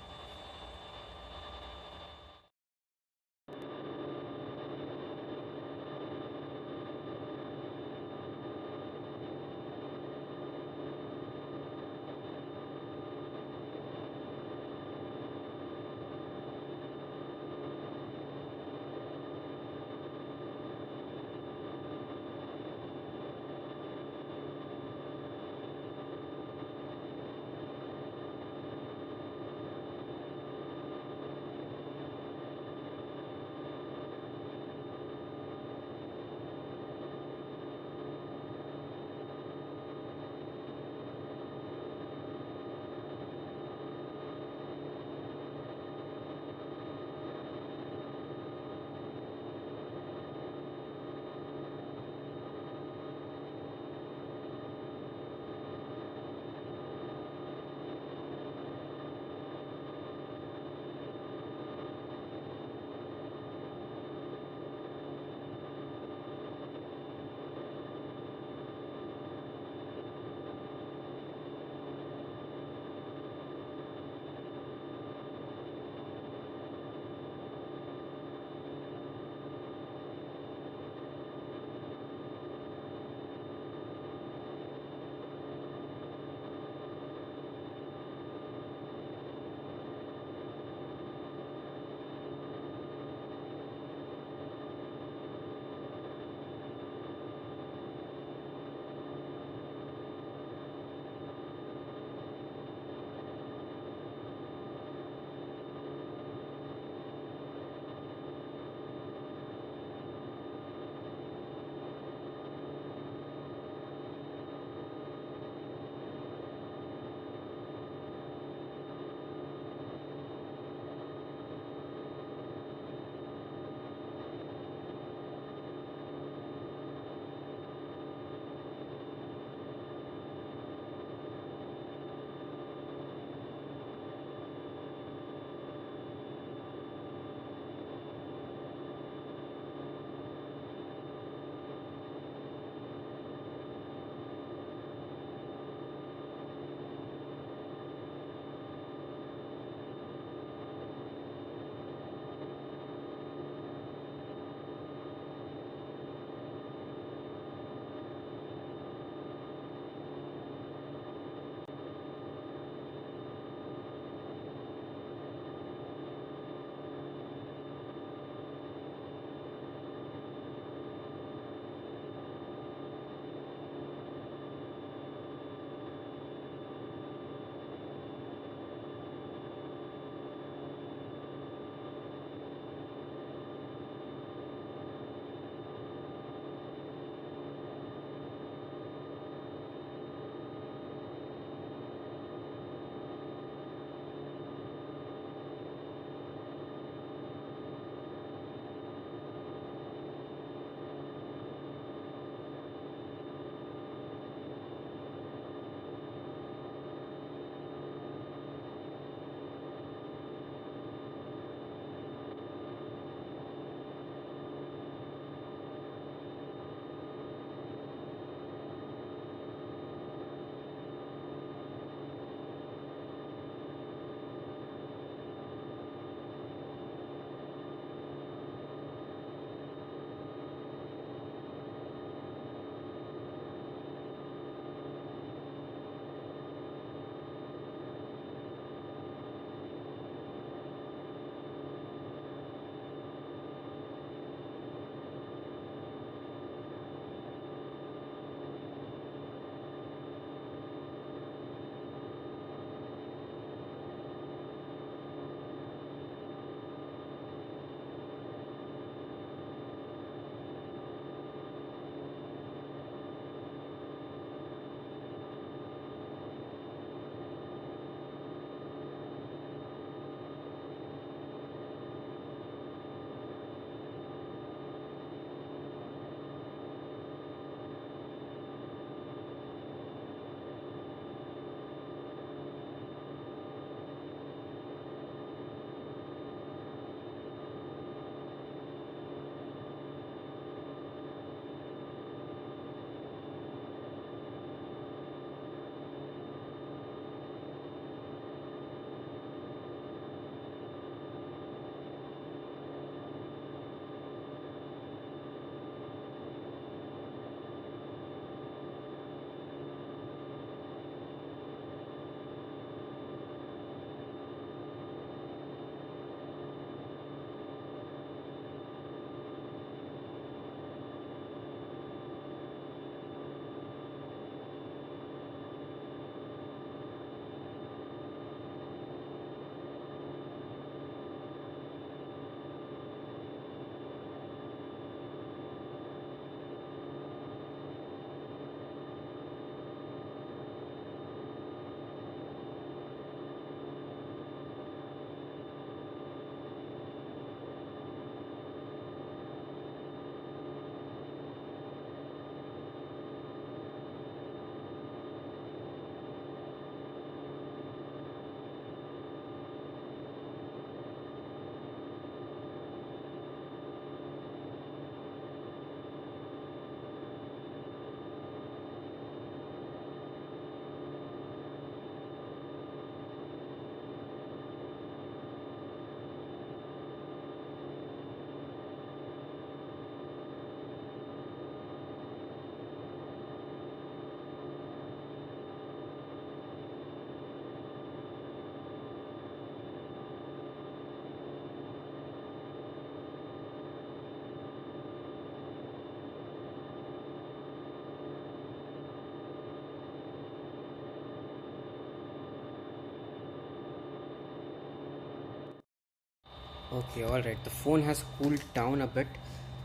Okay, alright, the phone has cooled down a bit.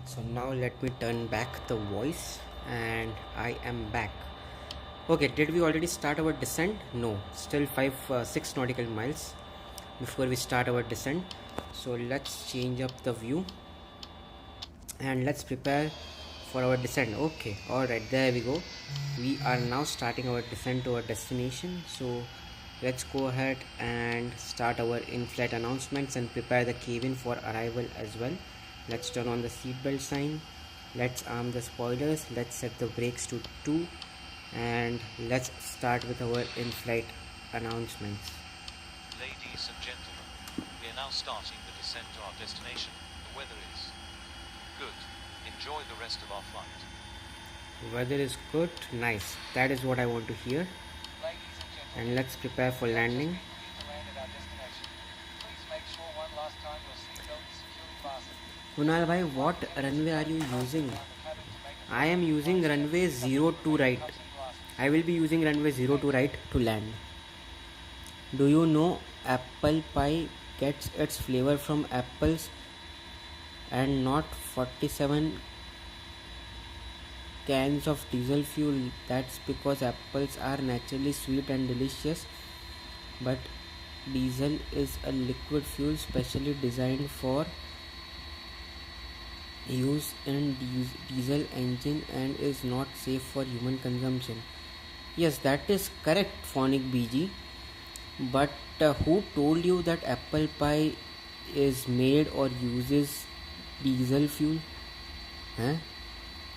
So now let me turn back the voice and I am back. Okay, did we already start our descent? No, still 6 nautical miles before we start our descent. So let's change up the view and let's prepare for our descent. Okay, alright, there we go. We are now starting our descent to our destination. So let's go ahead and start our in-flight announcements and prepare the cabin for arrival as well. Let's turn on the seatbelt sign, let's arm the spoilers, let's set the brakes to 2, and let's start with our in-flight announcements. Ladies and gentlemen, we are now starting the descent to our destination. The weather is good. Enjoy the rest of our flight. Weather is good, nice, that is what I want to hear. Ladies and gentlemen, And let's prepare for landing. cleared to land at our destination. Please make sure one last time your seatbelt is securely fastened. Kunal bhai, what runway are you using? I am using runway 02 right. I will be using runway 02 right to land. Do you know apple pie gets its flavor from apples and not 47 cans of diesel fuel? That's because apples are naturally sweet and delicious, but diesel is a liquid fuel specially designed for use in diesel engine and is not safe for human consumption. Yes, that is correct, Phonic BG. But who told you that apple pie is made or uses diesel fuel? हैं?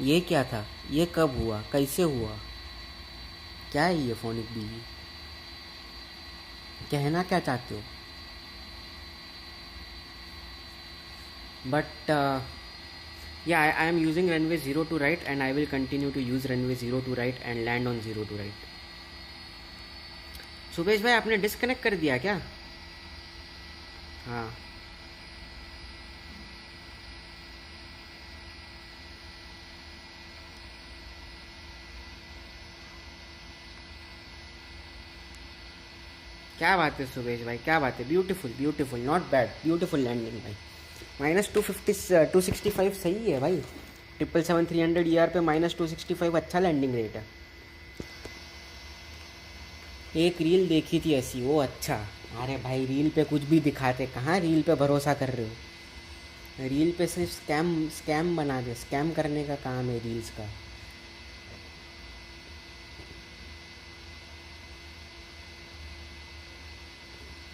ये क्या था? ये कब हुआ? कैसे हुआ? क्या है ये फोनिक बीजी? कहना क्या चाहते हो? But yeah, I am using runway 02 right and I will continue to use runway 02 right and land on 02 right. Subesh भाई आपने डिस्कनेक्ट कर दिया क्या? हाँ, क्या बात है सुबेश भाई, क्या बात है. Beautiful beautiful, not bad, beautiful landing भाई. -265 सही है भाई. 777-300ER पे -265 अच्छा लैंडिंग रेट है. एक रील देखी थी ऐसी, वो अच्छा. अरे भाई रील पे कुछ भी दिखाते, कहाँ रील पे भरोसा कर रहे हो? रील पे सिर्फ स्कैम बना दे, स्कैम करने का काम है रील्स का.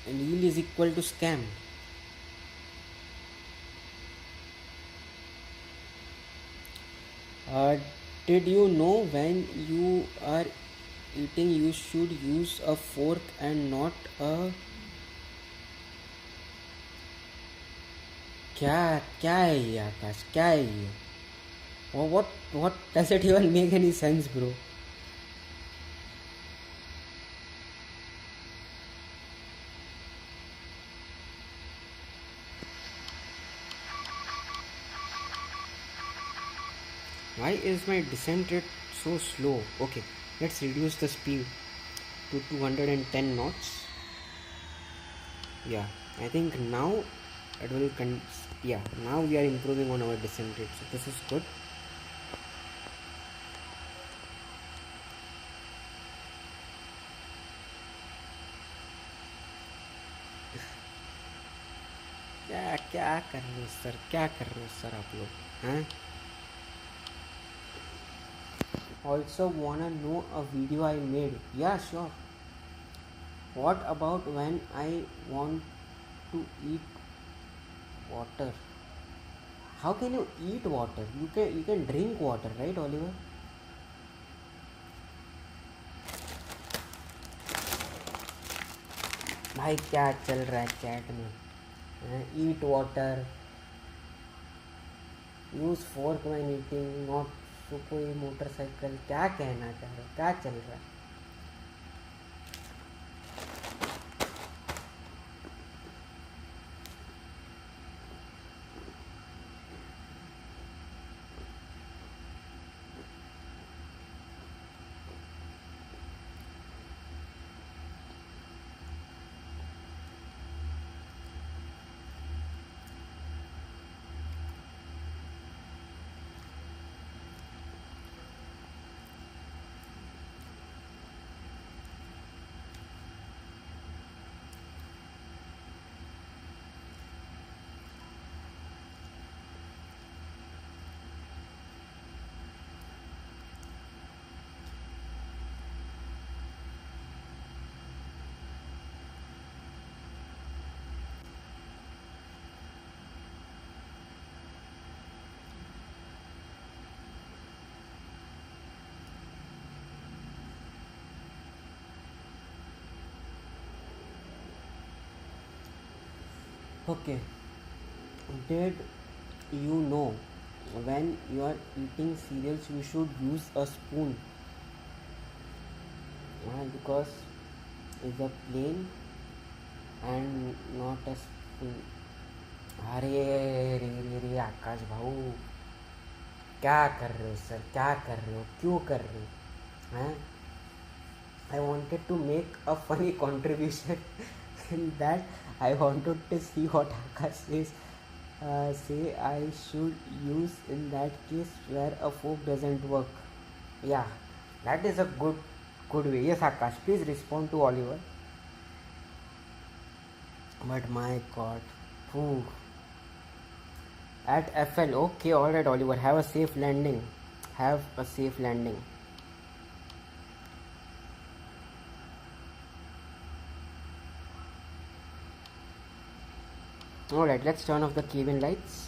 Reel is equal to scam. Did you know when you are eating you should use a fork and not a क्या क्या है ये आकाश, क्या है ये? what does it even make any sense, bro? Why is my descent rate so slow? Okay, let's reduce the speed to 210 knots. Yeah, I think now it will yeah, now we are improving on our descent rate, so this is good. क्या क्या कर रहे हो sir, क्या कर रहे हो sir आप लोग, हैं? Also wanna know a video I made? Yeah, sure. What about when I want to eat water? How can you eat water? You can drink water, right, Oliver? भाई क्या चल रहा है चैट में? Eat water, use fork when eating, not कोई motorcycle. क्या कहना चाह रहे हो, क्या चल रहा है? Okay, did you know when you are eating cereals you should use a spoon? Because it's a plane and not a spoon. अरे रे रे रे आकाश भाऊ, क्या कर रहे हो सर, क्या कर रहे हो, क्यों कर रहे हो हैं? I wanted to make a funny contribution in that. I wanted to see what Akash says. Say I should use in that case where a fork doesn't work. Yeah, that is a good way. Yes, Akash, please respond to Oliver. But my God, whew. At FL, okay, alright, Oliver. Have a safe landing. Have a safe landing. Alright, let's turn off the cabin lights.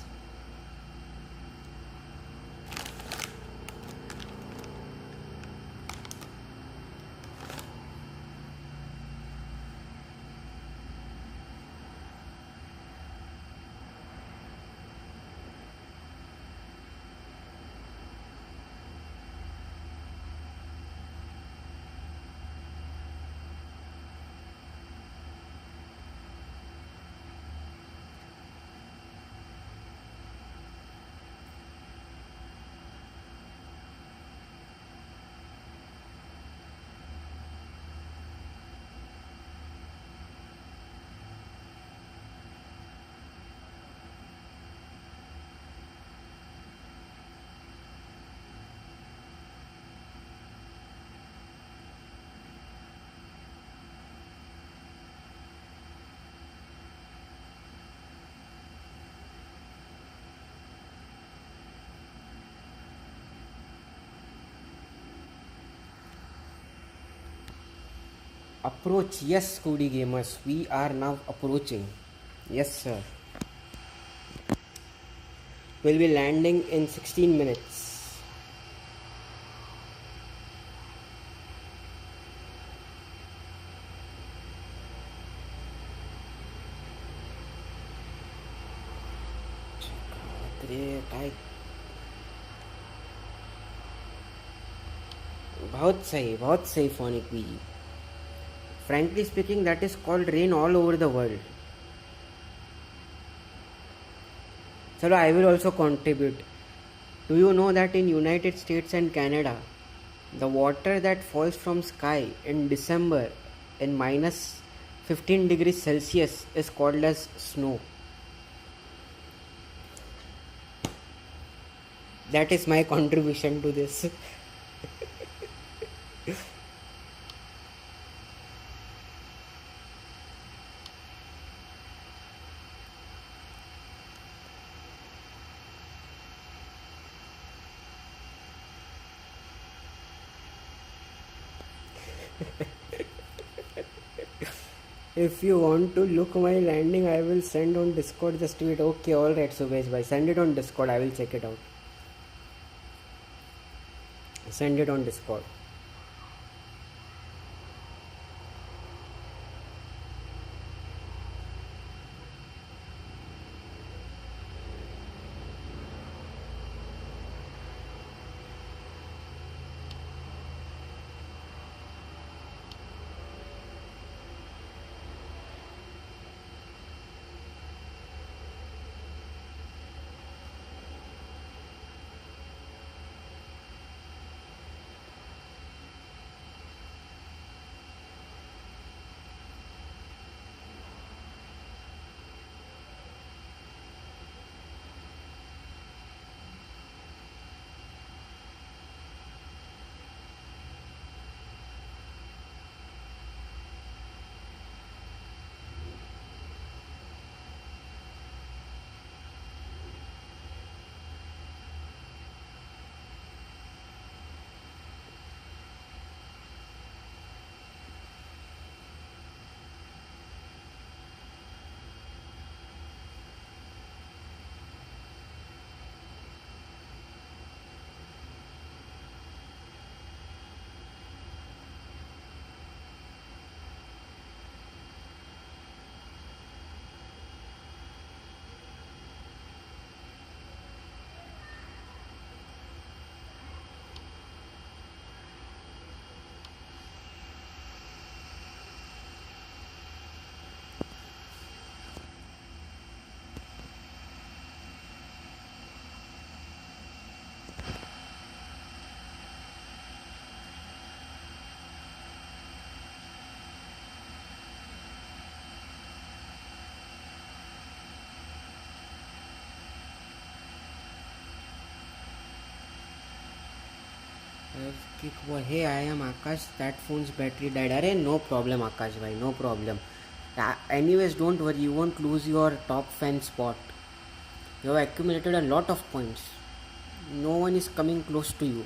Approach, yes, Cody Gamers, we are now approaching. Yes, sir. We'll be landing in 16 minutes. बहुत सही phonic भी. Frankly speaking, that is called rain all over the world. So I will also contribute. Do you know that in United States and Canada, the water that falls from sky in December in minus 15 degrees Celsius is called as snow? That is my contribution to this. If you want to look my landing, I will send on Discord. Just wait. Okay, alright, Subesh bhai. Send it on Discord. I will check it out. Send it on Discord. Hey, I am Akash. That phone's battery died. Arey, no problem, Akash bhai. No problem. Anyways, don't worry. You won't lose your top fan spot. You have accumulated a lot of points. No one is coming close to you.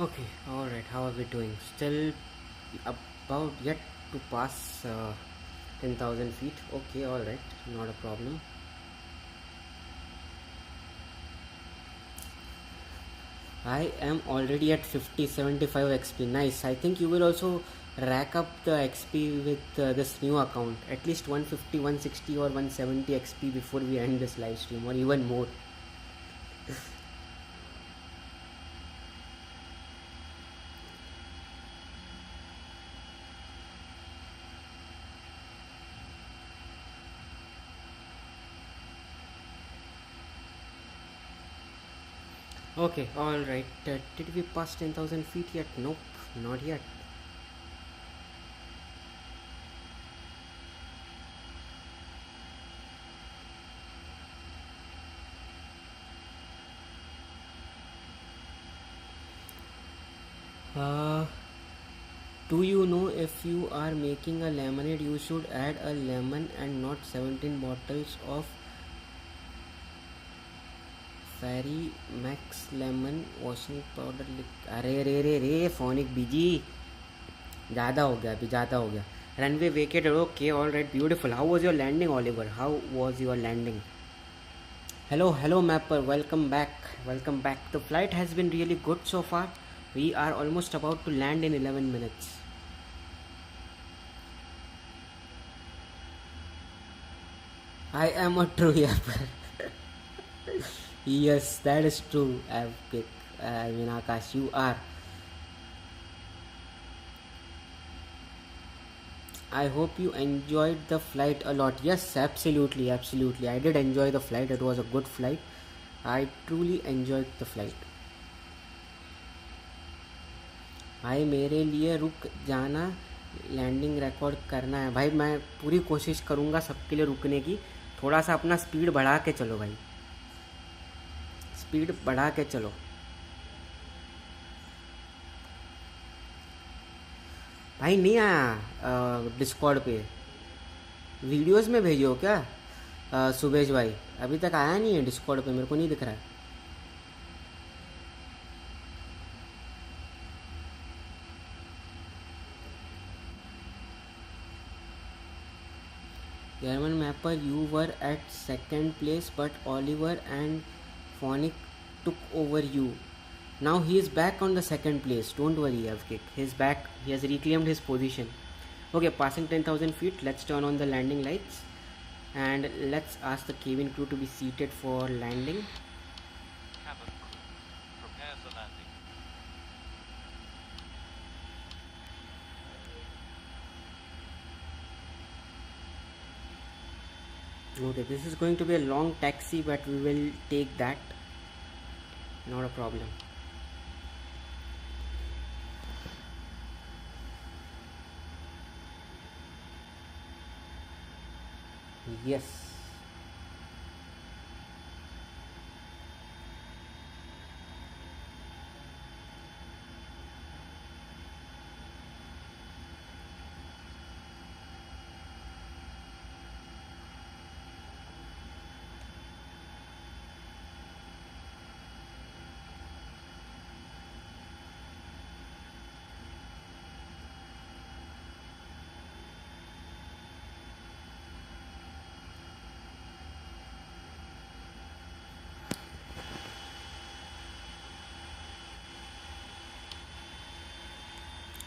Okay, alright, how are we doing? Still about yet to pass 10,000 feet. Okay, alright, not a problem. I am already at 5075 XP. Nice. I think you will also rack up the XP with this new account. At least 150, 160 or 170 XP before we end this live stream, or even more. Okay, alright. Did we pass 10,000 feet yet? Nope, not yet. Uh, do you know if you are making a lemonade, you should add a lemon and not 17 bottles of Fairy Max Lemon washing powder? अरे रे रे रे phonic बीजी ज़्यादा हो गया अभी ज़्यादा हो गया. Runway vacated. Okay, all right, beautiful. How was your landing, Oliver? How was your landing? Hello Mapper, welcome back. The flight has been really good so far. We are almost about to land in 11 minutes. I am a true yapper. Yes, that is true. I mean, Akash, you are. I hope you enjoyed the flight a lot. Yes, absolutely. I did enjoy the flight. It was a good flight. I truly enjoyed the flight. भाई मेरे लिए रुक जाना, landing record करना है. भाई मैं पूरी कोशिश करूँगा सबके लिए रुकने की. थोड़ा सा अपना स्पीड बढ़ा के चलो भाई, स्पीड बढ़ा के चलो. भाई नहीं आया डिस्कॉर्ड पे, वीडियोस में भेजो क्या सुबेश भाई? अभी तक आया नहीं है डिस्कॉर्ड पे, मेरे को नहीं दिख रहा है. German Mapper, you were at second place, but Oliver and Phonic took over you. Now he is back on the second place. Don't worry, Avkik. He's back. He has reclaimed his position. Okay, passing 10,000 feet. Let's turn on the landing lights. And let's ask the cabin crew to be seated for landing. Cabin crew, prepare for landing. Okay, this is going to be a long taxi, but we will take that. Not a problem. Yes.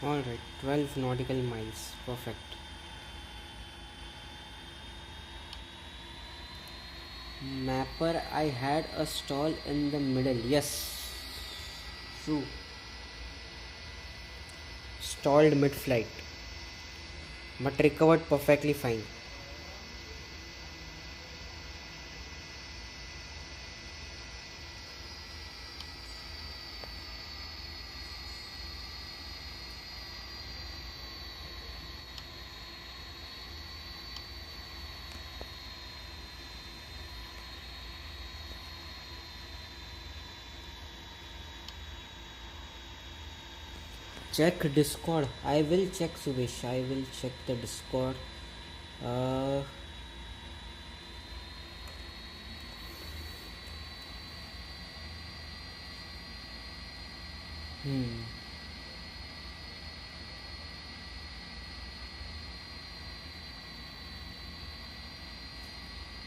Alright, 12 nautical miles. Perfect. Mapper, I had a stall in the middle. Yes. True. Stalled mid flight. But recovered perfectly fine. Check Discord. I will check, Subesh. I will check the Discord. Uh, hmm.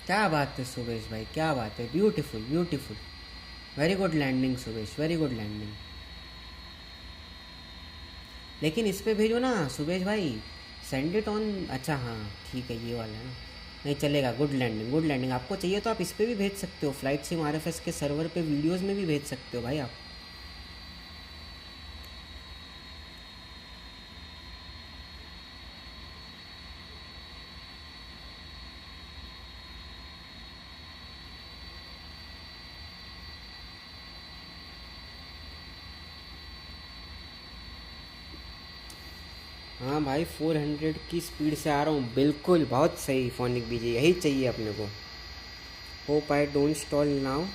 क्या बात है सुबेश भाई, क्या बात है. Beautiful, beautiful. Very good landing Subesh, very good landing. लेकिन इस पे भेजो ना सुबेश भाई. Send it on. अच्छा हाँ ठीक है, ये वाला है ना. नहीं चलेगा. Good landing, good landing. आपको चाहिए तो आप इस पे भी भेज सकते हो. फ्लाइट सिम RFS के सर्वर पे वीडियोस में भी भेज सकते हो भाई आप. हाँ भाई 400 की स्पीड से आ रहा हूँ. बिल्कुल बहुत सही फोनिक बीजी, यही चाहिए अपने को. Hope I don't stall now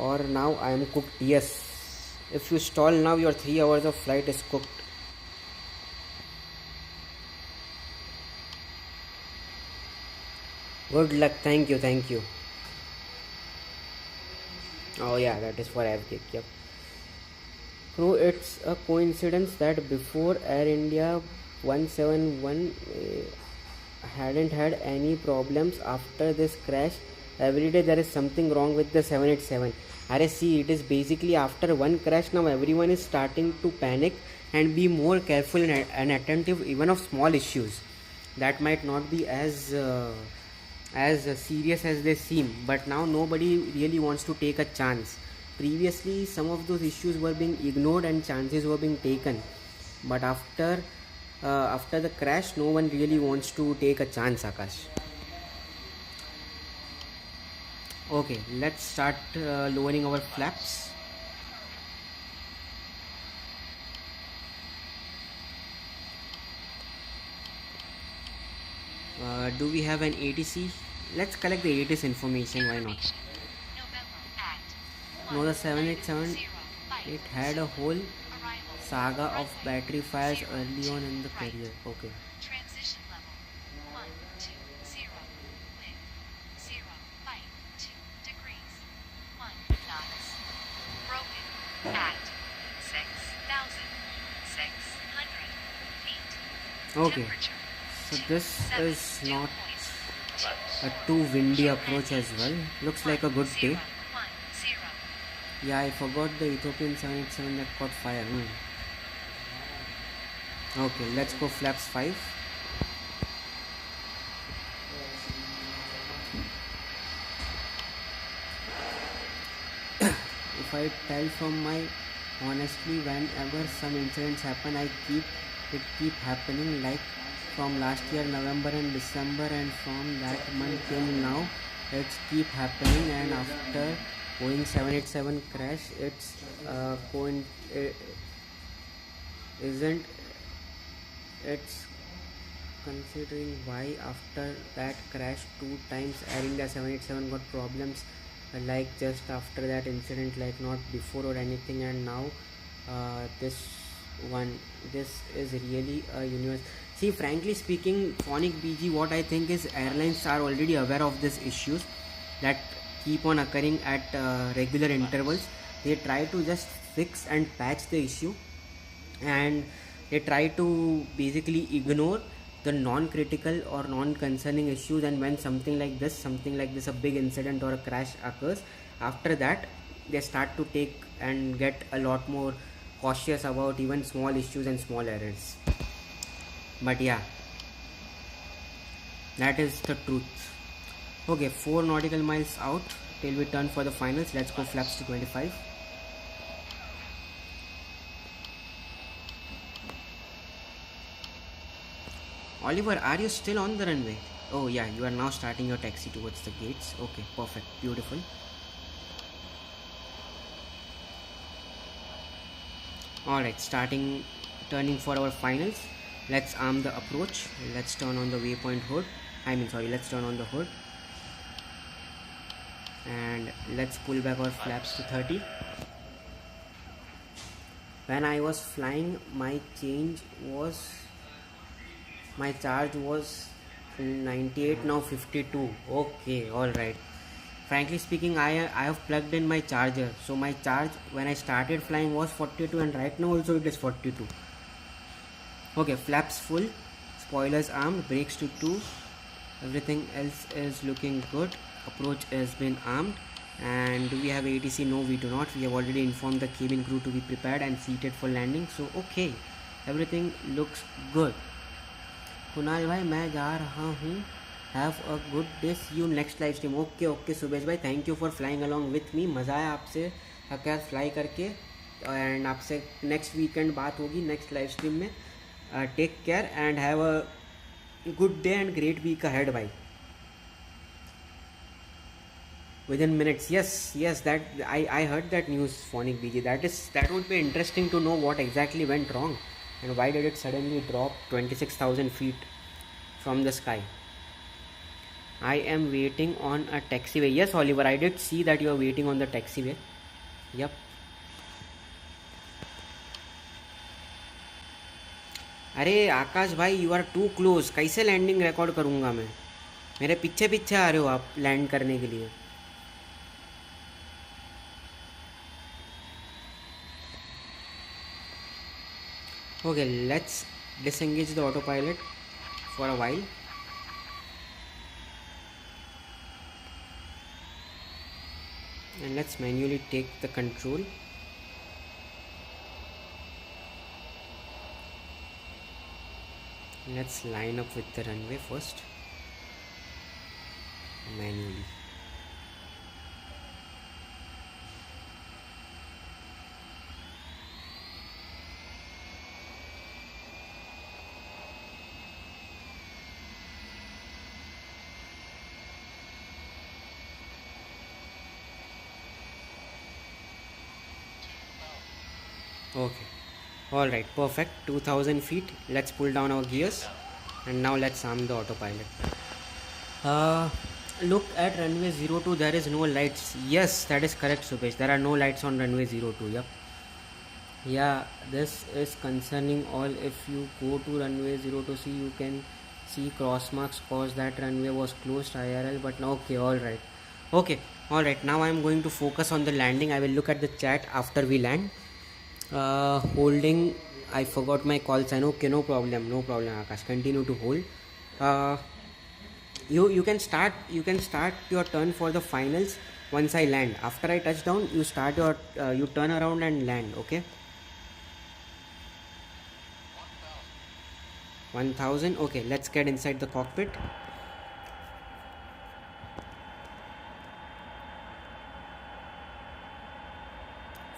और now I am cooked. Yes, if you stall now your 3 hours of flight is cooked. Good luck. Thank you, thank you. Oh yeah, that is for AvGig. Yep. So it's a coincidence that before Air India 171 hadn't had any problems. After this crash, every day there is something wrong with the 787. अरे see, it is basically after one crash now everyone is starting to panic and be more careful and attentive even of small issues that might not be as serious as they seem, but now nobody really wants to take a chance. Previously some of those issues were being ignored and chances were being taken, but after the crash no one really wants to take a chance. Akash, okay, let's start lowering our flaps. Do we have an ATC? Let's collect the ATC information, why not? No, the 787, it had a whole saga of battery fires early on in the career. Okay. Transition level 120 wind 0.2 degrees 1 knots. Broken at 6,600 feet. Okay. So this is not a too windy approach as well. Looks like a good day. Yeah, I forgot the Ethiopian 787 that caught fire. Okay, let's go flaps 5. If I tell from my honestly, whenever some incidents happen, it keep happening, like from last year November and December, and from that month till now it's keep happening. And after Boeing 787 crash, it's isn't it's considering why after that crash 2 times Air India 787 got problems, like just after that incident, like not before or anything, and now this one. This is really a universe. See, frankly speaking, Phonic BG, what I think is airlines are already aware of these issues that keep on occurring at regular intervals. They try to just fix and patch the issue, and they try to basically ignore the non-critical or non-concerning issues. And when something like this, a big incident or a crash occurs, after that they start to take and get a lot more cautious about even small issues and small errors. But yeah, that is the truth. Okay, 4 nautical miles out till we turn for the finals. Let's go flaps to 25. Oliver, are you still on the runway? Oh yeah, you are now starting your taxi towards the gates. Okay, perfect, beautiful. Alright, turning for our finals. Let's arm the approach. Let's turn on the waypoint hood. Let's turn on the hood. And let's pull back our flaps to 30. When I was flying, my charge was 98, now 52. Okay, alright. Frankly speaking, I have plugged in my charger, so my charge when I started flying was 42, and right now also it is 42. Okay, flaps full, spoilers armed, brakes to 2, everything else is looking good. Approach has been armed. And do we have ATC? No, we do not. We have already informed the cabin crew to be prepared and seated for landing. So okay, everything looks good. Kunal भाई मैं जा रहा हूँ. Have a good day, see you next live stream. Okay okay Subesh भाई, thank you for flying along with me. मज़ा आया आपसे क्या फ्लाई करके, एंड आपसे नेक्स्ट वीकेंड बात होगी नेक्स्ट लाइव स्ट्रीम में. Take care and have a good day and great week ahead भाई. Within minutes, yes, that I heard that news, Phonic BG. That would be interesting to know what exactly went wrong and why did it suddenly drop 26,000 feet from the sky. I am waiting on a taxiway. Yes, Oliver, I did see that you are waiting on the taxiway. Yep. अरे आकाश भाई, you are to close. कैसे landing record करूँगा मैं? मेरे पीछे पीछे आ रहे हो आप लैंड करने के लिए. Okay, let's disengage the autopilot for a while. And let's manually take the control. Let's line up with the runway first. Manually. Okay, all right, perfect. 2000 feet. Let's pull down our gears, and now let's arm the autopilot. Look at runway 02. There is no lights. Yes, that is correct, Subesh. There are no lights on runway 02. Yep. Yeah, this is concerning all. If you go to runway 02, see, you can see cross marks cause that runway was closed IRL. But now, okay, all right. Okay, all right. Now I am going to focus on the landing. I will look at the chat after we land. Holding, I forgot my call sign. Okay, no problem Akash, continue to hold. You can start your turn for the finals once I land. After I touch down, you start your you turn around and land. Okay, 1000. Okay, let's get inside the cockpit.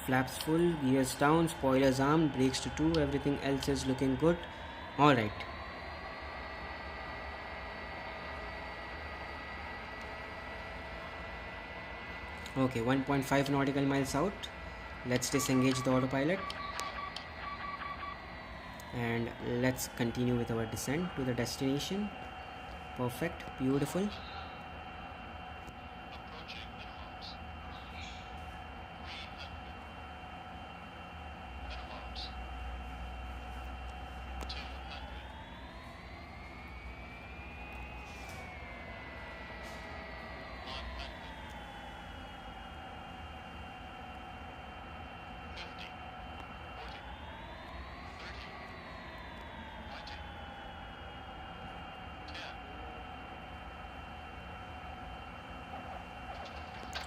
Flaps full, gears down, spoilers armed, brakes to 2, everything else is looking good. Alright. Okay, 1.5 nautical miles out. Let's disengage the autopilot. and let's continue with our descent to the destination. Perfect, beautiful. Approaching minimums. 300.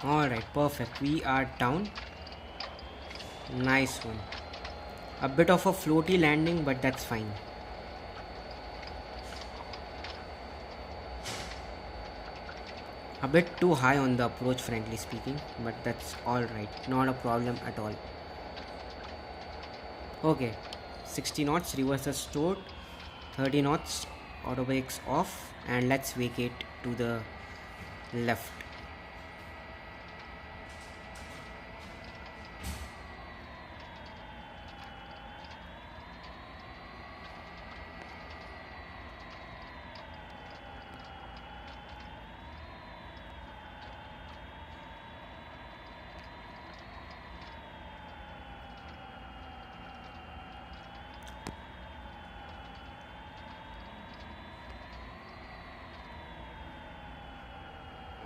Alright, perfect. We are down. Nice one. A bit of a floaty landing, but that's fine. A bit too high on the approach, frankly speaking, but that's alright. Not a problem at all. Okay, 60 knots, reverse stored, 30 knots, auto brakes off, and let's vacate to the left.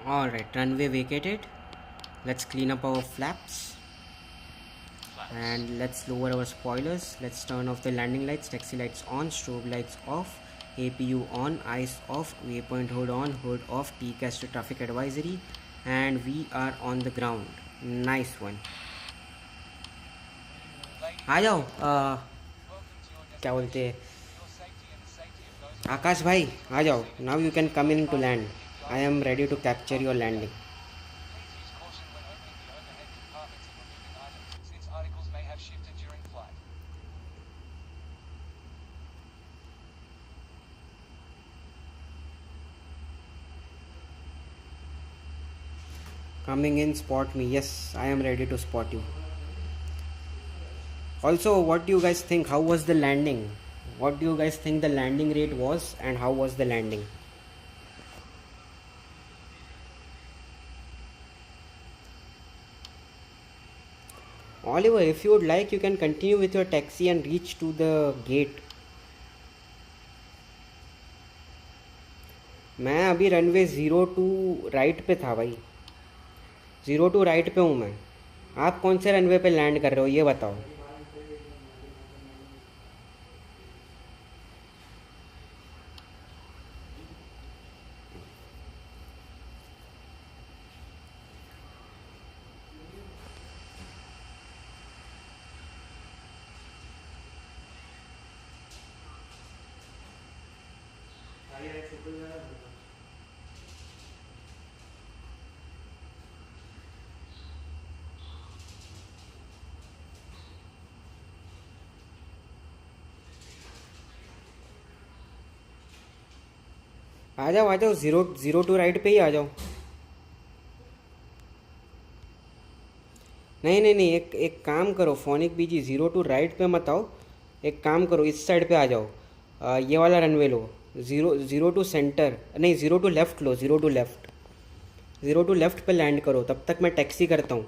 Alright, runway vacated. Let's clean up our flaps. And let's lower our spoilers. Let's turn off the landing lights, taxi lights on, strobe lights off, APU on, eyes off, waypoint hood on, hood off, TCAS to traffic advisory, and we are on the ground. Nice one. आ जाओ क्या बोलते हैं आकाश भाई आ जाओ. Now you can come in to land. I am ready to capture your landing. Please use caution when opening the overhead compartments and removing items, since articles may have shifted during flight. Coming in, spot me. Yes, I am ready to spot you. Also, what do you guys think? How was the landing? What do you guys think the landing rate was, and how was the landing? Oliver, if you would like, you can continue with your taxi and reach to the gate. मैं अभी runway 02 right पे था भाई. 02 right पे हूँ मैं. आप कौन से रनवे पे लैंड कर रहे हो ये बताओ. आ जाओ 02 राइट पे ही आ जाओ. नहीं एक काम करो फोनिक बीजी 02 राइट पे मत आओ. एक काम करो इस साइड पे आ जाओ. ये वाला रनवे लो. 02 सेंटर नहीं 02 लेफ्ट लो. 02 लेफ्ट पे लैंड करो. तब तक मैं टैक्सी करता हूँ.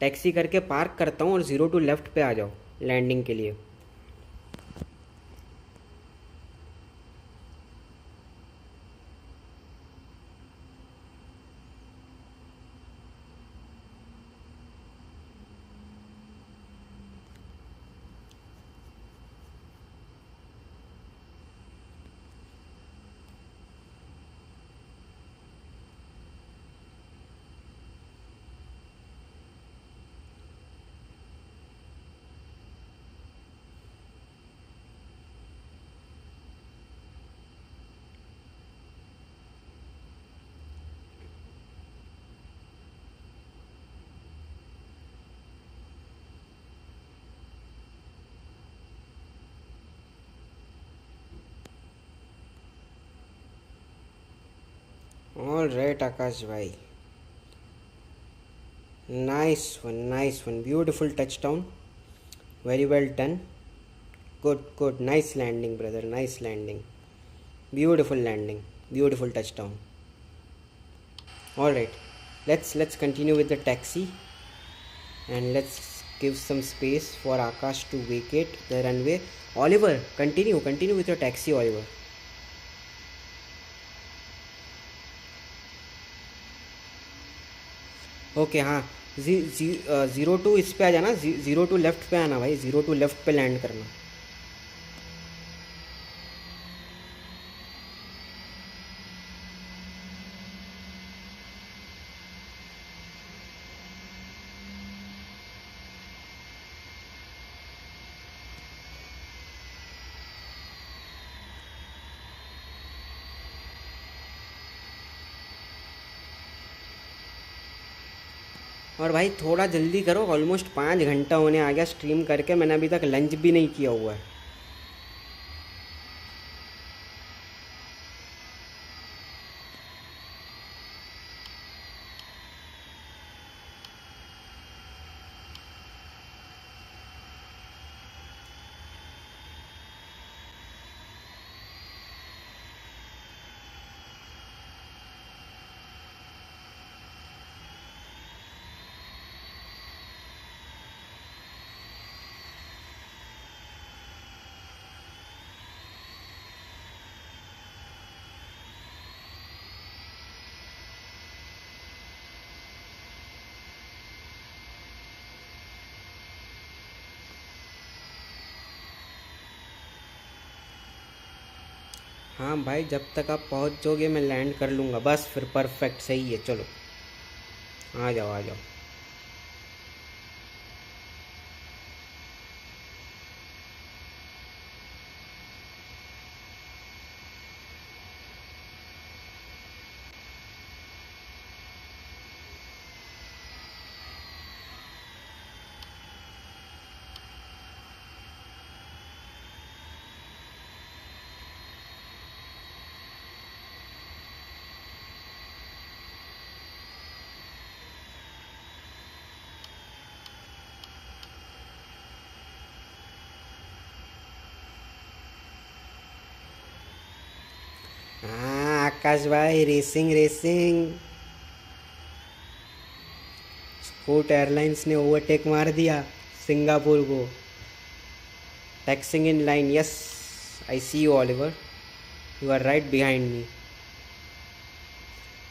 टैक्सी करके पार्क करता हूँ और 02 लेफ्ट पे आ जाओ लैंडिंग के लिए. All right, Akash bhai. Nice one. Beautiful touchdown. Very well done. Good. Nice landing, brother. Nice landing. Beautiful landing. Beautiful touchdown. All right. Let's continue with the taxi, and let's give some space for Akash to vacate the runway. Oliver, continue with your taxi, Oliver. Okay हाँ 02 इस पे आ जाना, 02 left पे आना भाई, 02 left पे land करना. और भाई थोड़ा जल्दी करो, ऑलमोस्ट 5 घंटा होने आ गया स्ट्रीम करके, मैंने अभी तक लंच भी नहीं किया हुआ है. हाँ भाई, जब तक आप पहुँच जाओगे मैं लैंड कर लूँगा, बस फिर परफेक्ट, सही है. चलो आ जाओ आ जाओ. हाँ आकाश भाई, रेसिंग. स्कूट एयरलाइंस ने ओवरटेक मार दिया सिंगापुर को. Taxiing in line. Yes, I see you Oliver, you are right behind me.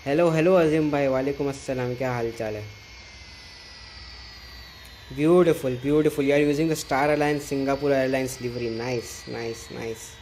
Hello Azim भाई, वालेकुम अस्सलाम, क्या हाल चाल है? Beautiful. You are using the Star Alliance Singapore airlines livery. Nice.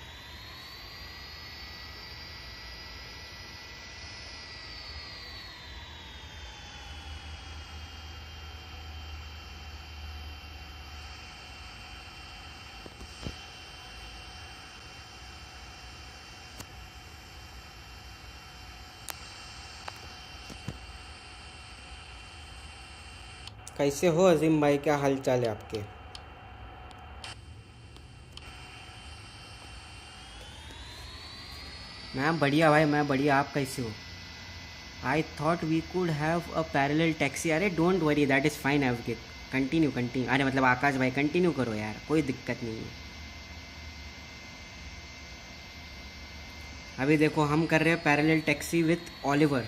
कैसे हो अजीम भाई, क्या हाल चाल है आपके? मैं बढ़िया भाई, मैं बढ़िया. आप कैसे हो? I thought we could have a parallel taxi. अरे don't worry, that is fine. Have के कंटिन्यू. अरे मतलब आकाश भाई कंटिन्यू करो यार, कोई दिक्कत नहीं है. अभी देखो हम कर रहे हैं parallel taxi with Oliver.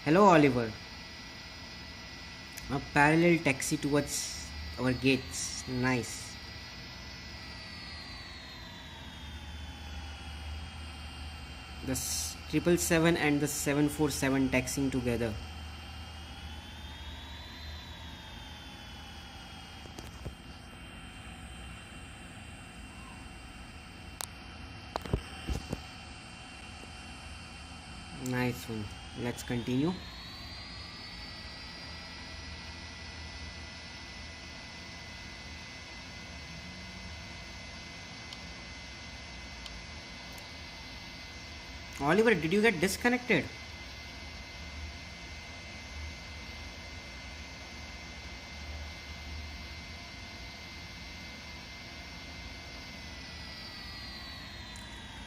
Hello Oliver. A parallel taxi towards our gates. Nice. The 777 and the 747 taxiing together. Nice one. Let's continue. Oliver, did you get disconnected?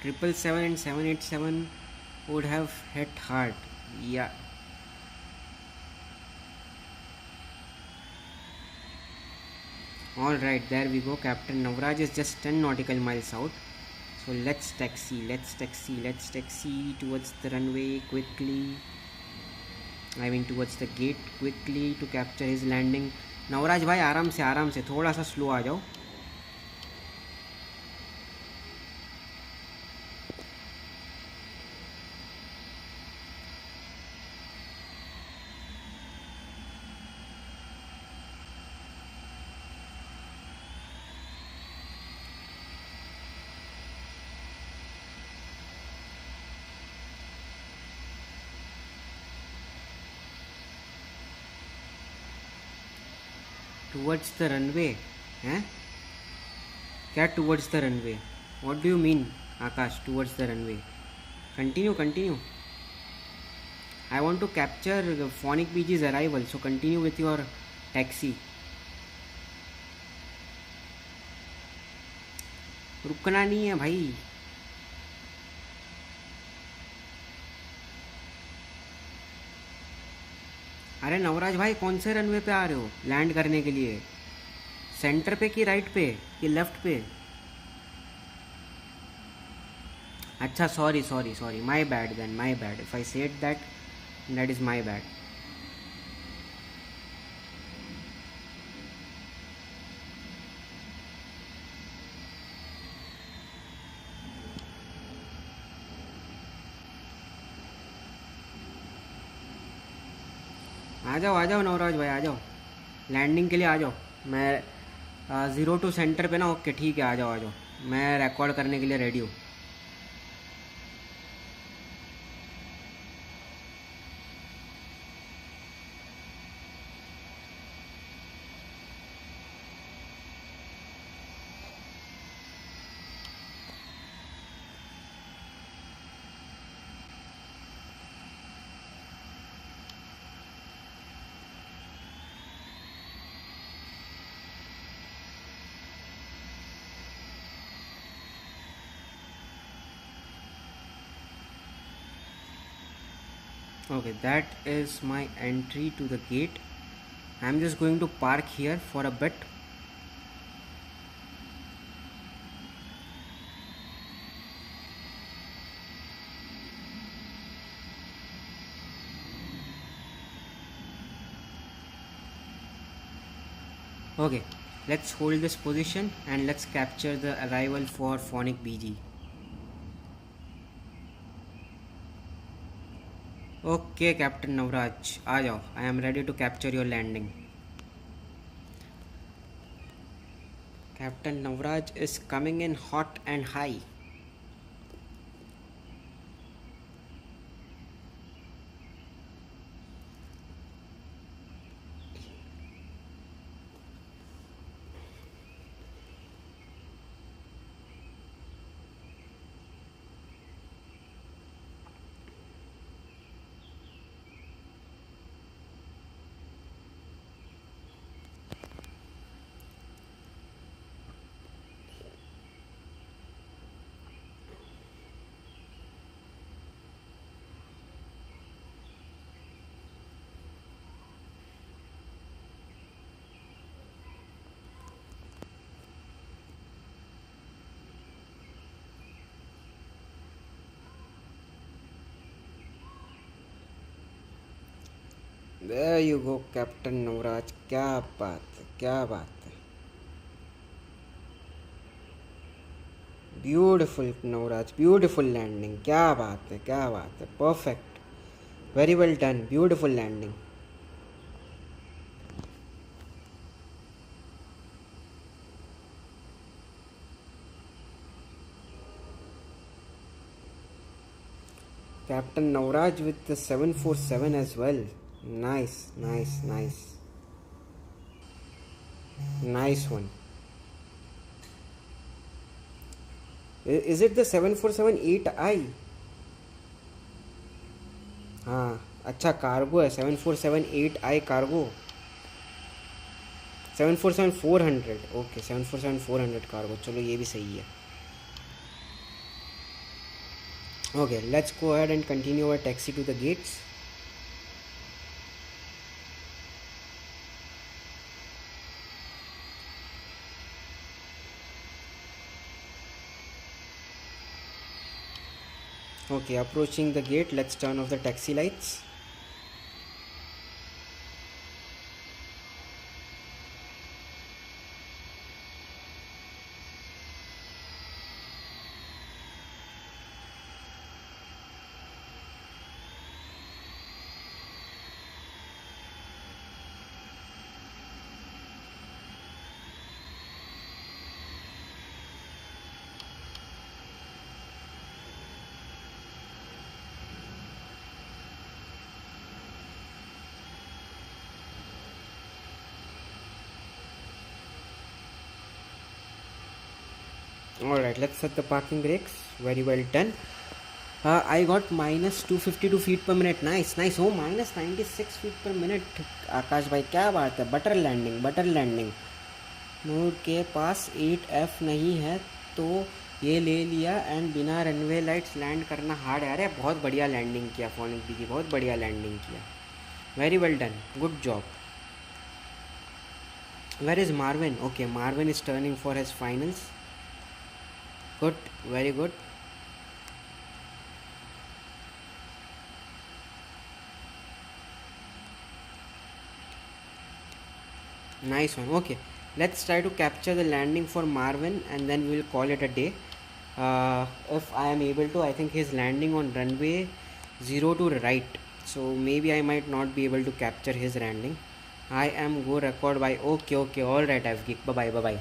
Triple seven and 787 would have hit hard. Yeah. Alright, there we go. Captain Navraj is just 10 nautical miles out. So let's taxi towards the runway quickly. I mean towards the gate quickly to capture his landing. Navraj भाई आराम से थोड़ा सा slow आ जाओ. Towards the runway, हैं? क्या towards the runway? What do you mean, Akash? Towards the runway. Continue. I want to capture the Phonic BG's arrival, so continue with your taxi. रुकना नहीं है भाई. अरे नवराज भाई कौन से रनवे पे आ रहे हो लैंड करने के लिए? सेंटर पे कि राइट पे कि लेफ्ट पे? अच्छा sorry my bad if I said that is my bad. आ जाओ नवराज भाई, आ जाओ लैंडिंग के लिए आ जाओ. मैं 0 to सेंटर पे ना. ओके ठीक है, आ जाओ. मैं रिकॉर्ड करने के लिए रेडी हूँ. Okay, that is my entry to the gate. I'm just going to park here for a bit. Okay, let's hold this position and let's capture the arrival for Phonic BG. Okay, Captain Navraj, आ जाओ. I am ready to capture your landing. Captain Navraj is coming in hot and high. There you go, Captain Navraj. क्या बात है. Beautiful Navraj, beautiful landing. क्या बात है. Perfect. Very well done. Beautiful landing. Captain Navraj with the 747 as well. Nice one. Is it the 747-8I? हाँ अच्छा cargo है. 747-8I cargo. 747-400. Okay 747-400 cargo. चलो ये भी सही है. Okay, let's go ahead and continue our taxi to the gates. Okay, approaching the gate. Let's turn off the taxi lights. Alright, let's set the parking brakes. Very well done. I got minus 252 feet per minute. Nice, nice. Oh, minus 96 feet per minute. आकाश भाई क्या बात है. Butter landing. Mode के पास 8F नहीं है तो ये ले लिया एंड बिना रनवे लाइट्स लैंड करना हार्ड है. अरे बहुत बढ़िया लैंडिंग किया फोनिक बीजी, बहुत बढ़िया लैंडिंग किया. Very well done, good job. Where is Marvin? Okay, Marvin is turning for his finals. Good, very good. Nice one. Okay, let's try to capture the landing for Marvin and then we will call it a day. If I am able to, I think he's landing on runway 0 to right, so maybe I might not be able to capture his landing. I am go record by. Okay, alright, I've geek. Bye bye.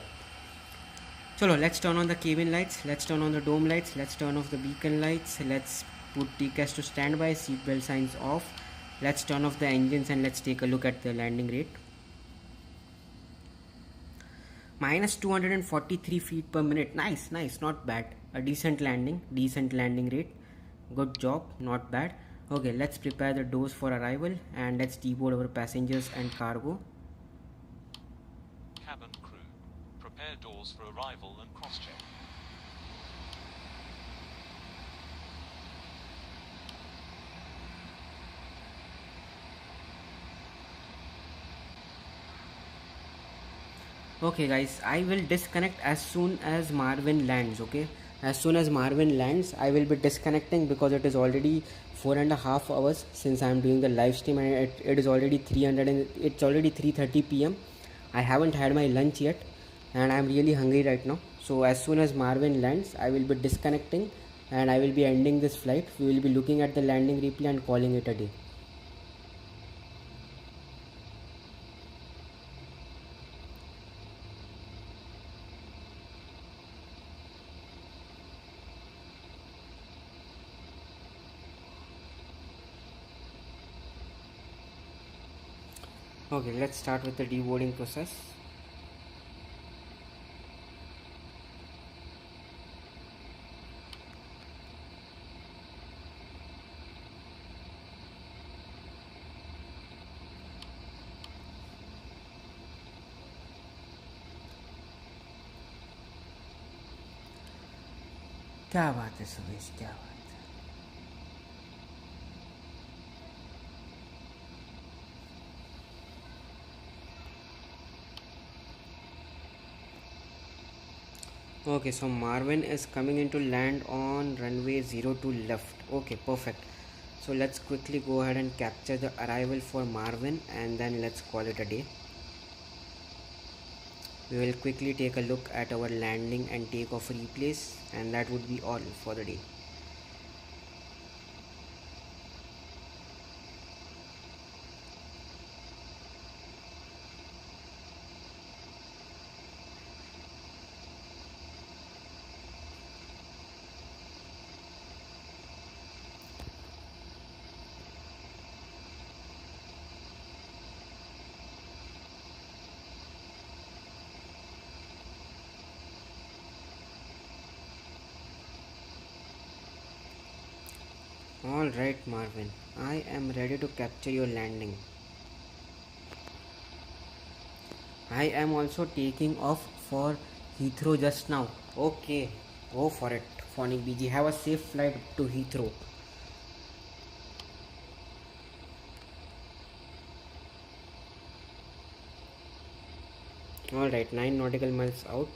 Chalo, let's turn on the cabin lights, let's turn on the dome lights, let's turn off the beacon lights, let's put TCAS to standby, seatbelt signs off, let's turn off the engines and let's take a look at the landing rate. Minus 243 feet per minute. Nice, not bad. A decent landing rate. Good job, not bad. Okay, let's prepare the doors for arrival and let's deboard our passengers and cargo. Cabin crew, prepare doors for arrival and cross-check. Okay guys, I will disconnect as soon as Marvin lands. Okay, as soon as Marvin lands I will be disconnecting because it is already 4.5 hours since I am doing the live stream and it is already 3:30 p.m. I haven't had my lunch yet and I am really hungry right now. So as soon as Marvin lands I will be disconnecting and I will be ending this flight. We will be looking at the landing replay and calling it a day. Okay, let's start with the deboarding process. क्या बात है सुरेश, क्या बात है. Okay, so Marvin is coming in to land on runway 0 to left. Okay, perfect. So let's quickly go ahead and capture the arrival for Marvin and then let's call it a day. We will quickly take a look at our landing and takeoff replays and that would be all for the day. Alright Marvin, I am ready to capture your landing. I am also taking off for Heathrow just now. Okay, go for it. Phonic BG, have a safe flight to Heathrow. Alright, 9 nautical miles out.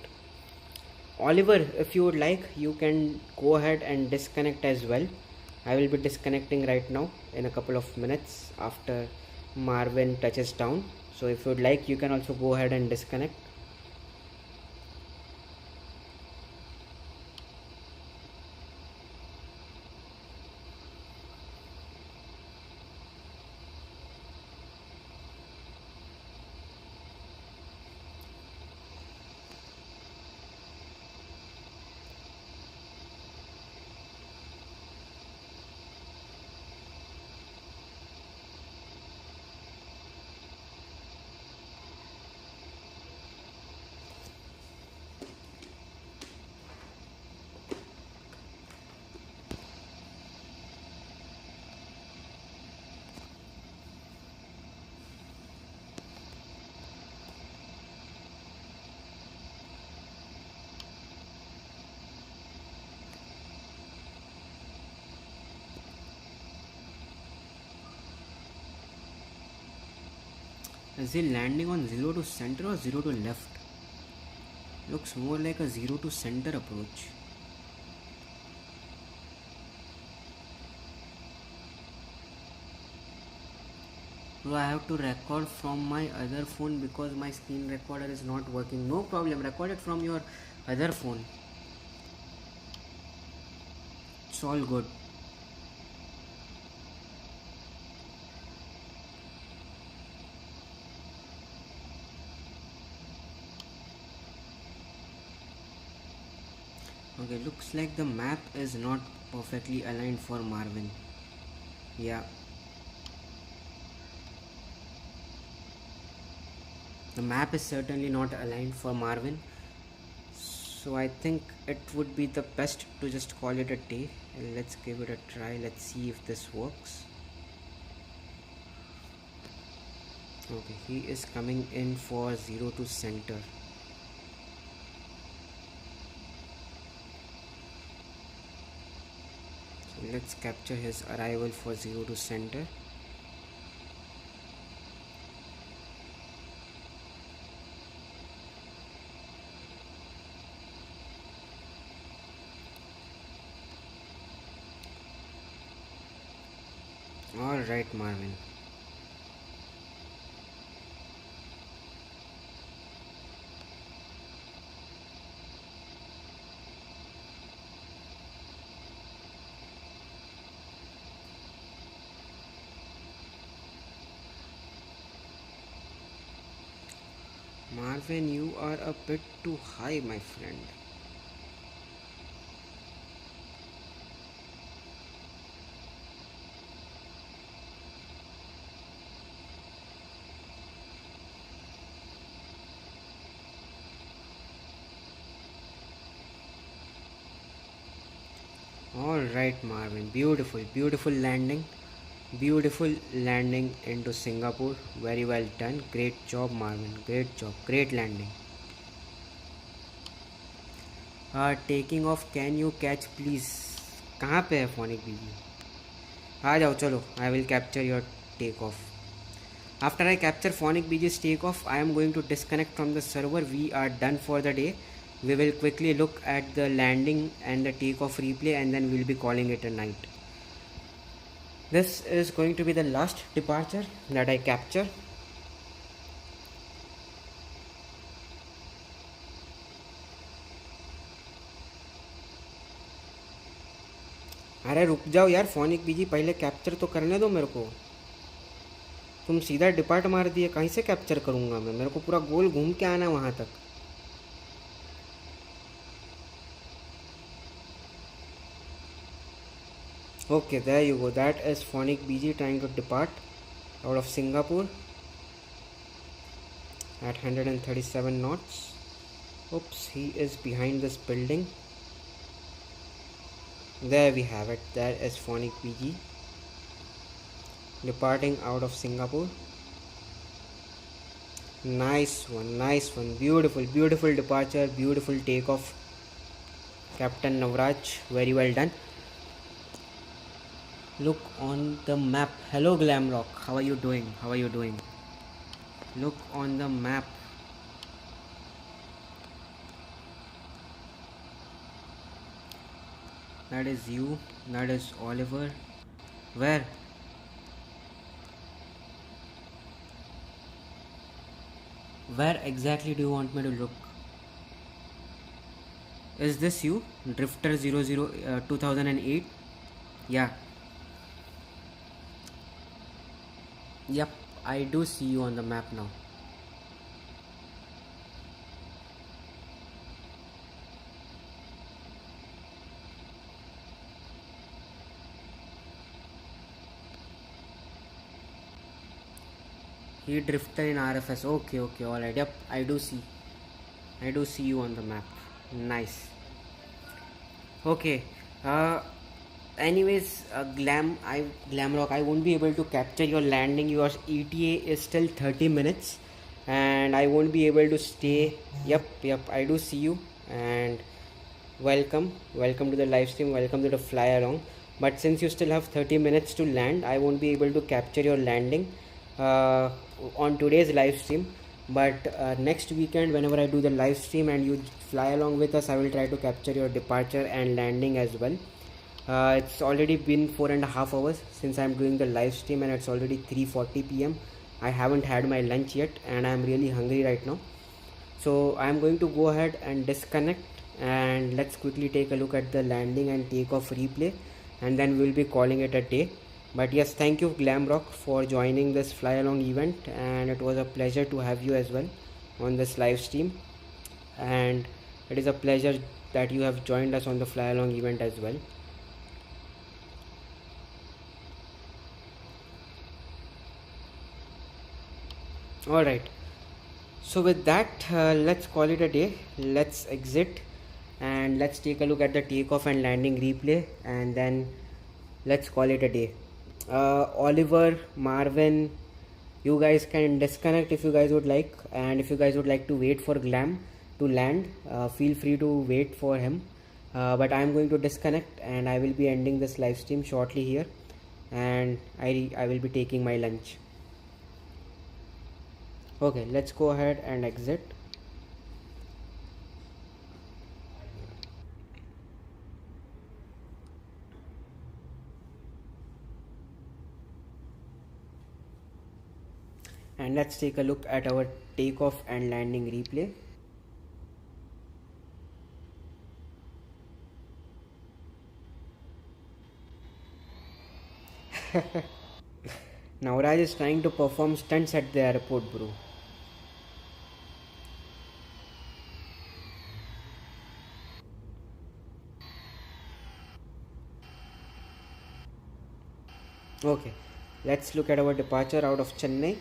Oliver, if you would like, you can go ahead and disconnect as well. I will be disconnecting right now in a couple of minutes after Marvin touches down. So if you'd like, you can also go ahead and disconnect. Is he landing on 0 to center or 0 to left? Looks more like a 0 to center approach. So I have to record from my other phone because my screen recorder is not working. No problem, record it from your other phone. It's all good. Okay, looks like the map is not perfectly aligned for Marvin. Yeah. The map is certainly not aligned for Marvin. So I think it would be the best to just call it a day. Let's give it a try. Let's see if this works. Okay, he is coming in for 0 to center. Let's capture his arrival for 0 to center. Alright, Marvin. Marvin, you are a bit too high, my friend. Alright, Marvin, beautiful landing. Beautiful landing into Singapore. Very well done. Great job, Marvin. Great job. Great landing. Taking off. Can you catch please? कहाँ पे है फोनिक बीजी? आ जाओ चलो. I will capture your takeoff. After I capture Phonic BG's takeoff, I am going to disconnect from the server. We are done for the day. We will quickly look at the landing and the takeoff replay, and then we'll be calling it a night. This is going to be the last departure that I capture. अरे रुक जाओ यार phonic बीजी, पहले capture तो करने दो मेरे को. तुम सीधा डिपार्ट मार दिए, कहीं से कैप्चर करूँगा मैं? मेरे को पूरा गोल घूम के आना है वहाँ तक. Okay, there you go. That is Phonic BG trying to depart out of Singapore at 137 knots. Oops, he is behind this building. There we have it. That is Phonic BG departing out of Singapore. Nice one. Beautiful departure, beautiful takeoff. Captain Navraj, very well done. Look on the map. Hello Glamrock, how are you doing? Look on the map. That is you. That is Oliver. Where? Where exactly do you want me to look? Is this you? Drifter 2008? Yeah. Yep. I do see you on the map now. He drifted in RFS. Okay, okay, alright. Yep, I do see. I do see you on the map. Nice. Okay. Anyways, Glamrock, I won't be able to capture your landing. Your ETA is still 30 minutes, and I won't be able to stay. Yep, I do see you. And welcome to the live stream. Welcome to the fly along. But since you still have 30 minutes to land, I won't be able to capture your landing uh, on today's live stream. But next weekend, whenever I do the live stream and you fly along with us, I will try to capture your departure and landing as well. It's already been 4.5 hours since I'm doing the live stream, and it's already 3:40 p.m. I haven't had my lunch yet, and I'm really hungry right now. So I'm going to go ahead and disconnect, and let's quickly take a look at the landing and takeoff replay, and then we'll be calling it a day. But yes, thank you Glamrock for joining this fly along event, and it was a pleasure to have you as well on this live stream, and it is a pleasure that you have joined us on the fly along event as well. All right, so with that, let's call it a day. Let's exit, and let's take a look at the takeoff and landing replay, and then let's call it a day. Oliver, Marvin, you guys can disconnect if you guys would like, and if you guys would like to wait for Glam to land, feel free to wait for him. But I'm going to disconnect, and I will be ending this live stream shortly here, and I will be taking my lunch. Okay, let's go ahead and exit. And let's take a look at our takeoff and landing replay. Now Raj is trying to perform stunts at the airport, bro. Okay, let's look at our departure out of Chennai.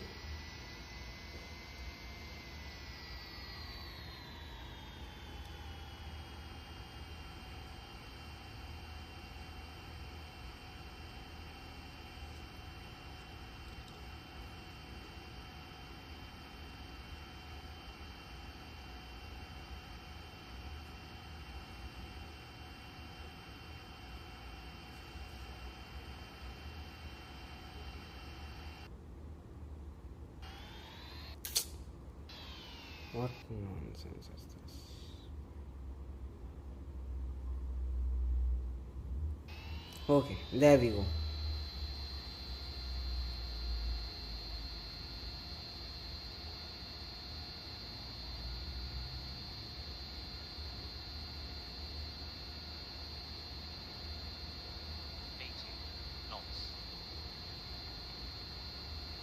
What nonsense is this? Okay, there we go.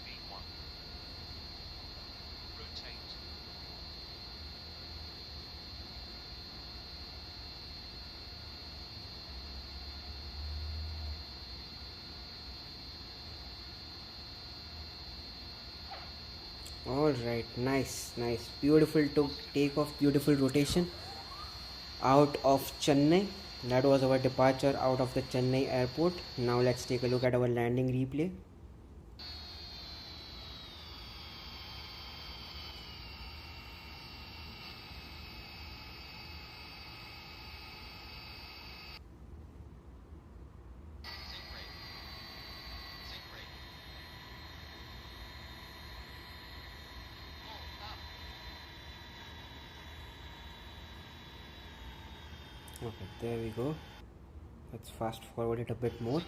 V1. Rotate. All right, nice, beautiful to take off, beautiful rotation out of Chennai. That was our departure out of the Chennai airport. Now let's take a look at our landing replay. Okay, there we go. Let's fast forward it a bit more.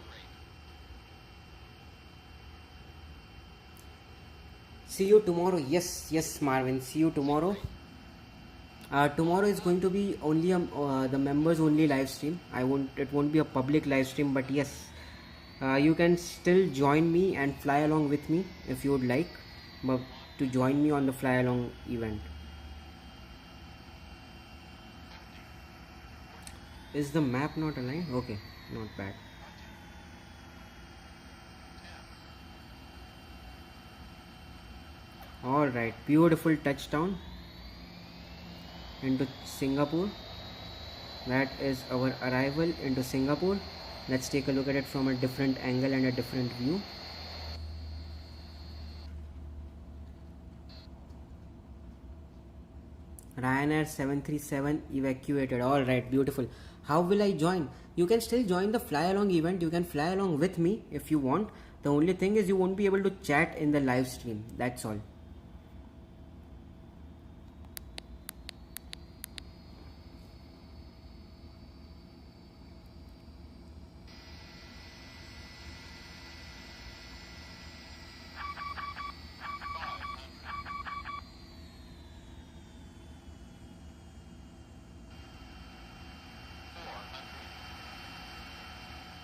See you tomorrow. Yes, Marvin. See you tomorrow. Tomorrow is going to be only the members only live stream. It won't be a public live stream, but yes, you can still join me and fly along with me if you would like, but to join me on the fly along event. Is the map not aligned? Okay, not bad. All right, beautiful touchdown into Singapore. That is our arrival into Singapore. Let's take a look at it from a different angle and a different view. Ryanair 737 evacuated. All right, beautiful. How will I join? You can still join the fly along event. You can fly along with me if you want. The only thing is you won't be able to chat in the live stream. That's all.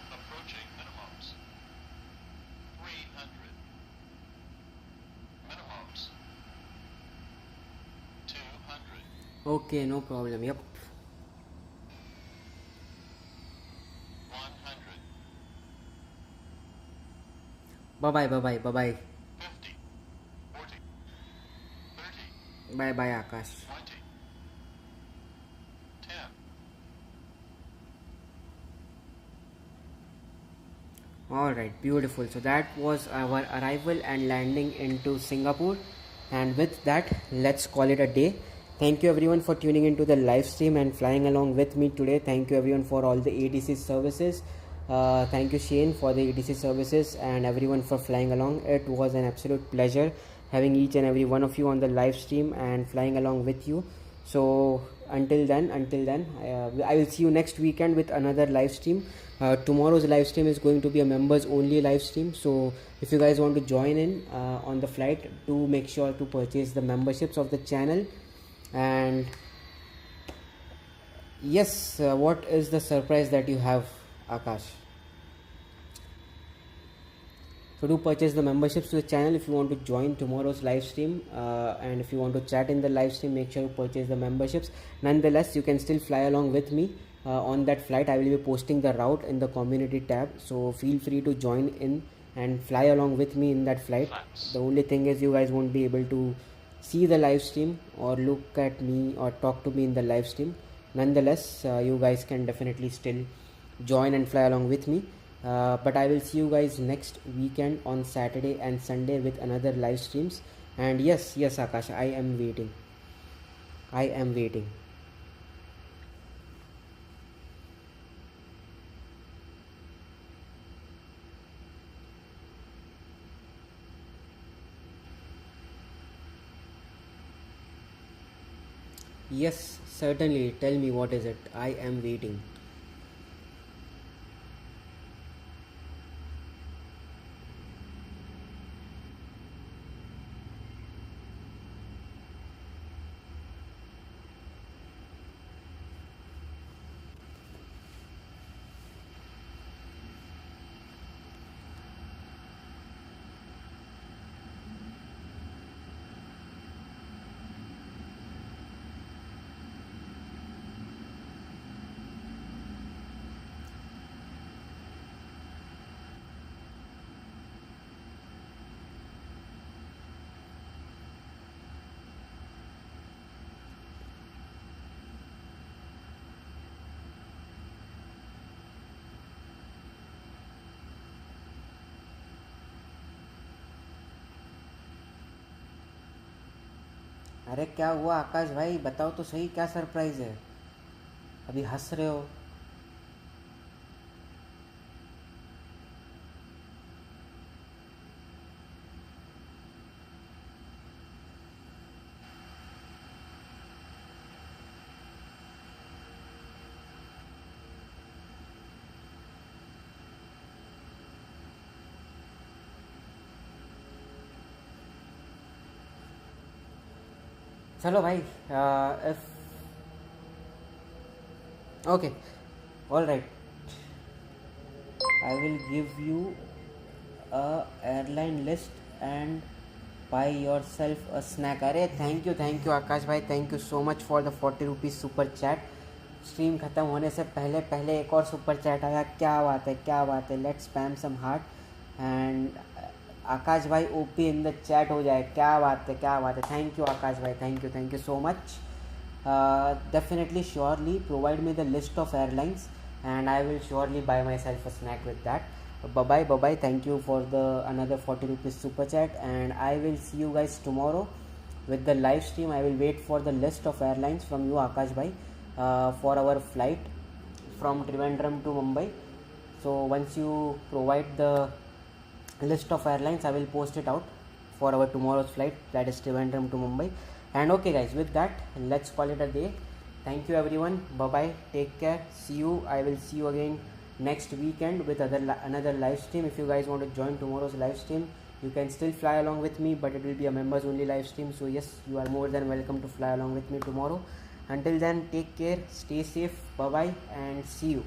Approaching minimums. 300. Minimums. 200. Okay, no problem. Yep. 100. Bye bye. 50. 40. 30. Bye bye, Akash. 20. 10. Alright, beautiful. So that was our arrival and landing into Singapore. And with that, let's call it a day. Thank you everyone for tuning into the live stream and flying along with me today. Thank you everyone for all the ATC services. Thank you Shane for the ATC services and everyone for flying along. It was an absolute pleasure having each and every one of you on the live stream and flying along with you. So until then, I will see you next weekend with another live stream. Tomorrow's live stream is going to be a members only live stream, so if you guys want to join in on the flight, do make sure to purchase the memberships of the channel. And yes, what is the surprise that you have, Akash? So do purchase the memberships to the channel if you want to join tomorrow's live stream, and if you want to chat in the live stream, make sure you purchase the memberships. Nonetheless, you can still fly along with me on that flight. I will be posting the route in the community tab, so feel free to join in and fly along with me in that flight. The only thing is you guys won't be able to see the live stream or look at me or talk to me in the live stream. Nonetheless, you guys can definitely still join and fly along with me. But I will see you guys next weekend on Saturday and Sunday with another live streams. And yes, Akash, I am waiting. Yes, certainly. Tell me, what is it? I am waiting. अरे क्या हुआ आकाश भाई, बताओ तो सही, क्या surprise है? अभी हंस रहे हो. चलो भाई, if okay, all right, I will give you a airline list and buy yourself a snack. अरे थैंक यू आकाश भाई, thank you so much for the 40 rupees super chat. Stream ख़त्म होने से पहले पहले एक और सुपर चैट आया. क्या बात है, क्या बात है. Let's spam some heart and Akash भाई ओपी इन द चैट हो जाए. क्या बात है, क्या बात है. थैंक यू आकाश भाई, thank you so much. Definitely surely provide me the list of airlines and I will surely buy myself a snack with that. Bye bye, thank you for the another 40 rupees super chat, and I will see you guys tomorrow with the live stream. I will wait for the list of airlines from you Akash bhai for our flight from Trivandrum to Mumbai. So once you provide the list of airlines, I will post it out for our tomorrow's flight, that is Trivandrum to Mumbai. And okay guys, with that let's call it a day. Thank you everyone, bye bye, take care, see you. I will see you again next weekend with another live stream. If you guys want to join tomorrow's live stream, you can still fly along with me, but it will be a members only live stream. So yes, you are more than welcome to fly along with me tomorrow. Until then, take care, stay safe, bye bye, and see you.